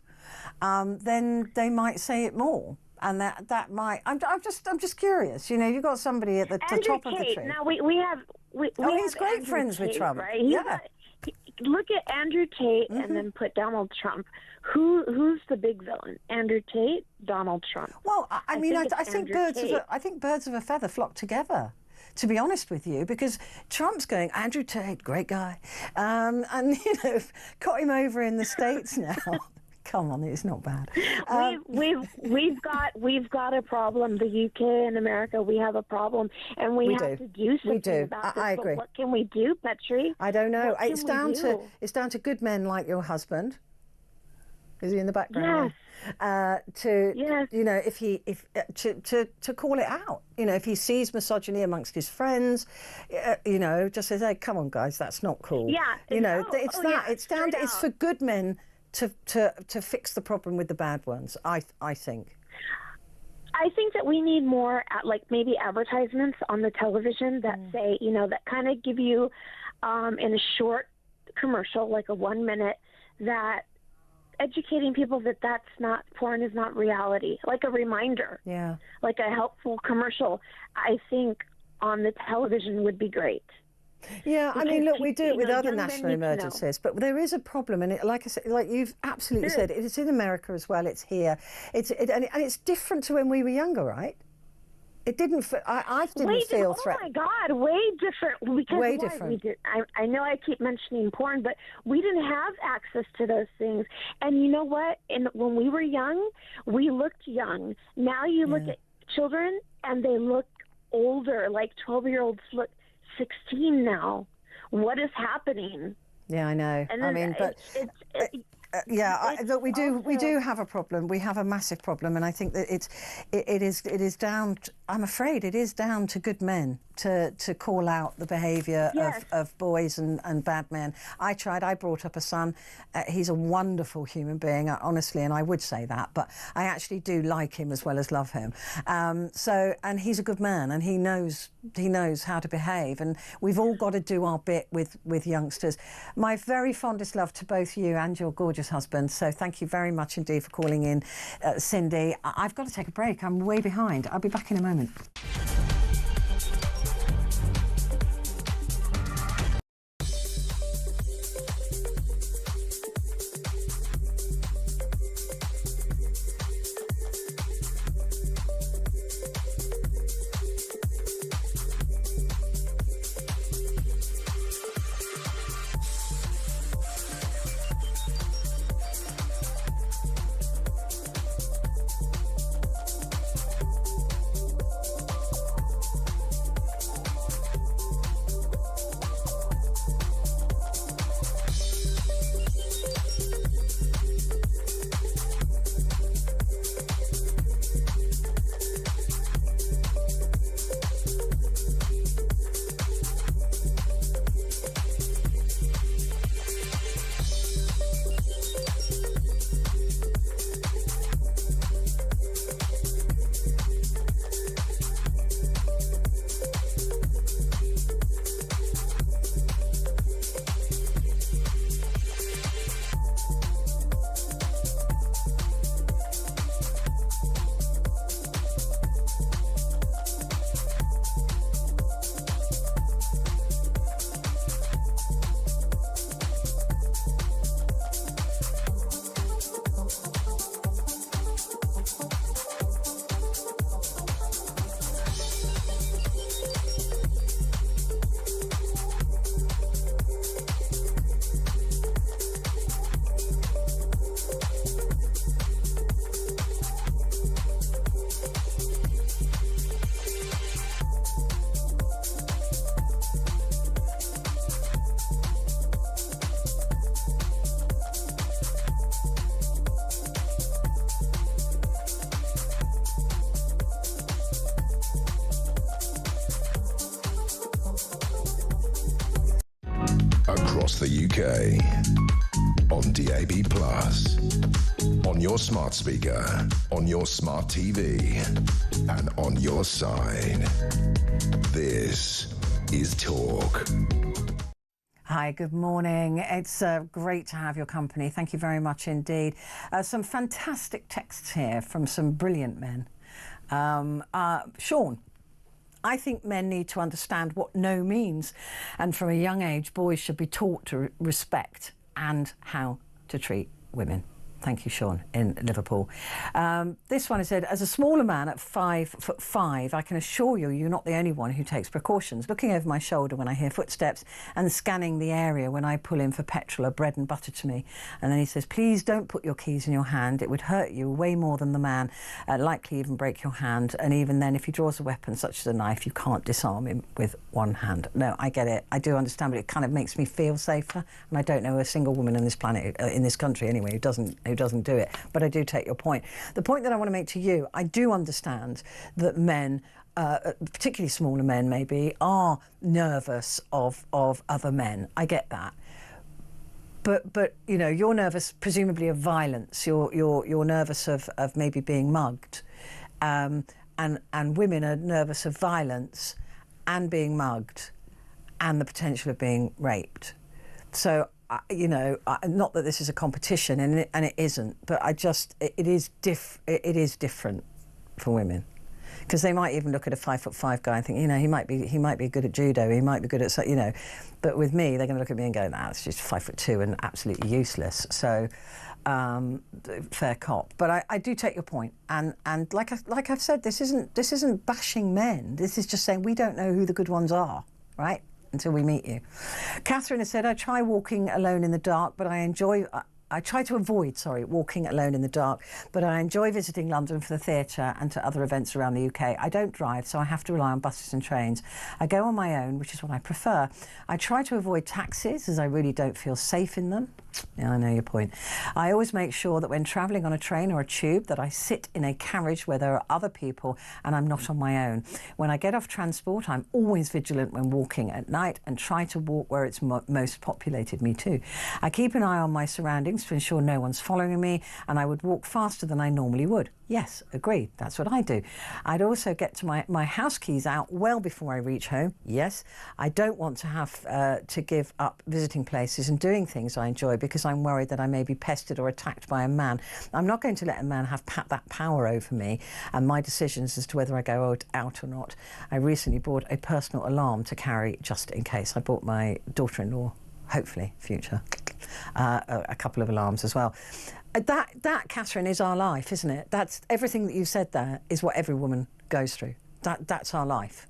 then they might say it more, and that might. I'm just curious. You've got somebody at the top of the tree. Now we have. He's great Andrew friends Tate, with Trump. Right? Look at Andrew Tate and then put Donald Trump. Who's the big villain? Andrew Tate, Donald Trump. Well, I think birds of a feather flock together, to be honest with you, because Trump's going, Andrew Tate, great guy, and got him over in the States now. Come on, it's not bad. We've got a problem. The UK and America, we have a problem, and we have to do something about this. I agree. But what can we do, Petrie? I don't know. It's down to good men like your husband. Is he in the background? Yes. To call it out. If he sees misogyny amongst his friends, just says, "Hey, come on, guys, that's not cool." Yeah. It's for good men to fix the problem with the bad ones. I think. I think that we need more, maybe advertisements on the television that say, that kind of give you, in a short commercial, like a 1 minute, that educating people that porn is not reality, like a reminder, like a helpful commercial. I think on the television would be great. Yeah, I mean, look, we do it with other national emergencies, but there is a problem, and like I said, like you've absolutely said, it's in America as well. It's here. And it's different to when we were younger, right? It didn't. I didn't feel threatened. Oh my God, way different. Because way different. I know I keep mentioning porn, but we didn't have access to those things. And you know what? When we were young, we looked young. Now you look at children, and they look older. Like 12-year-olds look 16 now. What is happening? Yeah, I know. I mean, but look, we do have a problem. We have a massive problem, and I think that it is down. I'm afraid it is down to good men to call out the behaviour of boys and bad men. I brought up a son. He's a wonderful human being, honestly, and I would say that, but I actually do like him as well as love him. And he's a good man, and he knows how to behave, and we've all got to do our bit with youngsters. My very fondest love to both you and your gorgeous husband. So thank you very much indeed for calling in, Cindy. I've got to take a break. I'm way behind. I'll be back in a moment. across the UK. On DAB+, on your smart speaker, on your smart TV, and on your side. This is Talk. Hi, good morning. It's great to have your company. Thank you very much indeed. Some fantastic texts here from some brilliant men. Sean, I think men need to understand what no means, and from a young age, boys should be taught to respect and how to treat women. Thank you, Sean, in Liverpool. This one has said, as a smaller man at 5'5", I can assure you, you're not the only one who takes precautions. Looking over my shoulder when I hear footsteps and scanning the area when I pull in for petrol or bread and butter to me. And then he says, please don't put your keys in your hand. It would hurt you way more than the man, likely even break your hand. And even then, if he draws a weapon such as a knife, you can't disarm him with one hand. No, I get it. I do understand, but it kind of makes me feel safer. And I don't know a single woman in this planet, in this country anyway, who doesn't do it. But I do take your point. The point that I want to make to you, I do understand that men, particularly smaller men maybe, are nervous of other men. I get that. But you know, you're nervous presumably of violence. You're nervous of maybe being mugged. And women are nervous of violence and being mugged and the potential of being raped. So you know, not that this is a competition, and it isn't, but it is different for women, because they might even look at a 5'5" guy and think, you know, he might be good at judo, he might be good at, you know, but with me, they're going to look at me and go, nah, it's just 5'2" and absolutely useless. So, fair cop. But I do take your point, and like I've said, this isn't bashing men. This is just saying we don't know who the good ones are, right? Until we meet you. Catherine has said, I try walking alone in the dark, but I try to avoid walking alone in the dark, but I enjoy visiting London for the theatre and to other events around the UK. I don't drive, so I have to rely on buses and trains. I go on my own, which is what I prefer. I try to avoid taxis, as I really don't feel safe in them. Yeah, I know your point. I always make sure that when travelling on a train or a tube that I sit in a carriage where there are other people and I'm not on my own. When I get off transport, I'm always vigilant when walking at night and try to walk where it's most populated. Me too. I keep an eye on my surroundings to ensure no one's following me, and I would walk faster than I normally would. Yes, agreed. That's what I do. I'd also get to my house keys out well before I reach home. Yes, I don't want to have to give up visiting places and doing things I enjoy because I'm worried that I may be pestered or attacked by a man. I'm not going to let a man have that power over me and my decisions as to whether I go out or not. I recently bought a personal alarm to carry just in case. I bought my daughter-in-law, hopefully, future, a couple of alarms as well. That, Catherine, is our life, isn't it? That's everything that you said there is what every woman goes through. That's our life.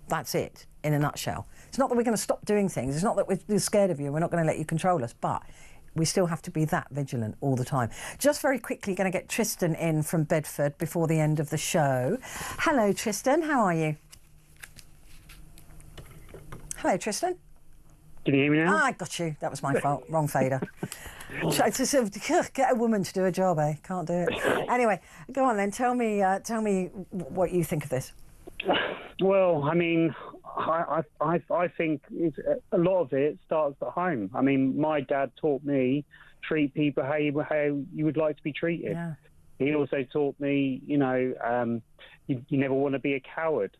That's it, in a nutshell. It's not that we're going to stop doing things. It's not that we're scared of you. We're not going to let you control us. But we still have to be that vigilant all the time. Just very quickly, going to get Tristan in from Bedford before the end of the show. Hello, Tristan. How are you? Hello, Tristan. Can you hear me now? I got you. That was my fault. Wrong fader. Try to sort of get a woman to do a job, eh? Can't do it. Anyway, go on then. Tell me what you think of this. Well, I mean, I think a lot of it starts at home. I mean, my dad taught me treat people how you would like to be treated. Yeah. He also taught me, you know, you never want to be a coward.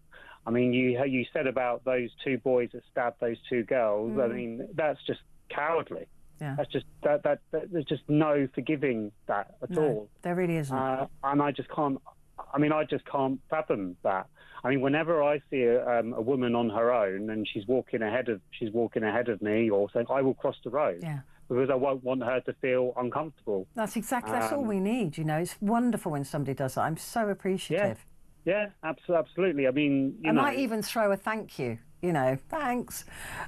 I mean, you said about those two boys that stabbed those two girls. I mean, that's just cowardly. Yeah. That's just that there's just no forgiving that at all. There really isn't. And I just can't. I mean, I just can't fathom that. I mean, whenever I see a woman on her own and she's walking ahead of me, or saying, I will cross the road. Yeah. Because I won't want her to feel uncomfortable. That's all we need. You know, it's wonderful when somebody does that. I'm so appreciative. Yeah, absolutely. I mean, I might even throw a thank you. You know, thanks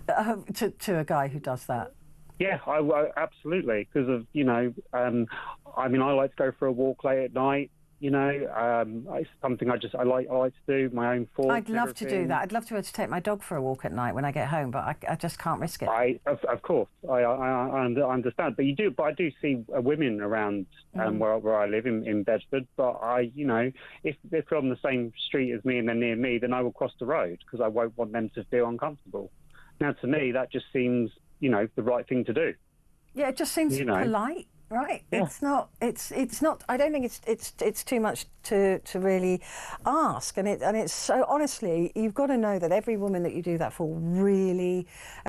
to a guy who does that. Yeah, I absolutely, because of, you know, I mean, I like to go for a walk late at night. You know, it's something I like to do, my own thoughts. I'd love to do that. I'd love to be able to take my dog for a walk at night when I get home, but I just can't risk it. Of course, I understand. But I do see women around where I live in Bedford. But you know, if they're on the same street as me and they're near me, then I will cross the road because I won't want them to feel uncomfortable. Now, to me, that just seems, the right thing to do. Yeah, it just seems polite, right? Yeah. It's not. I don't think it's too much to really ask, and it's so honestly, you've got to know that every woman that you do that for really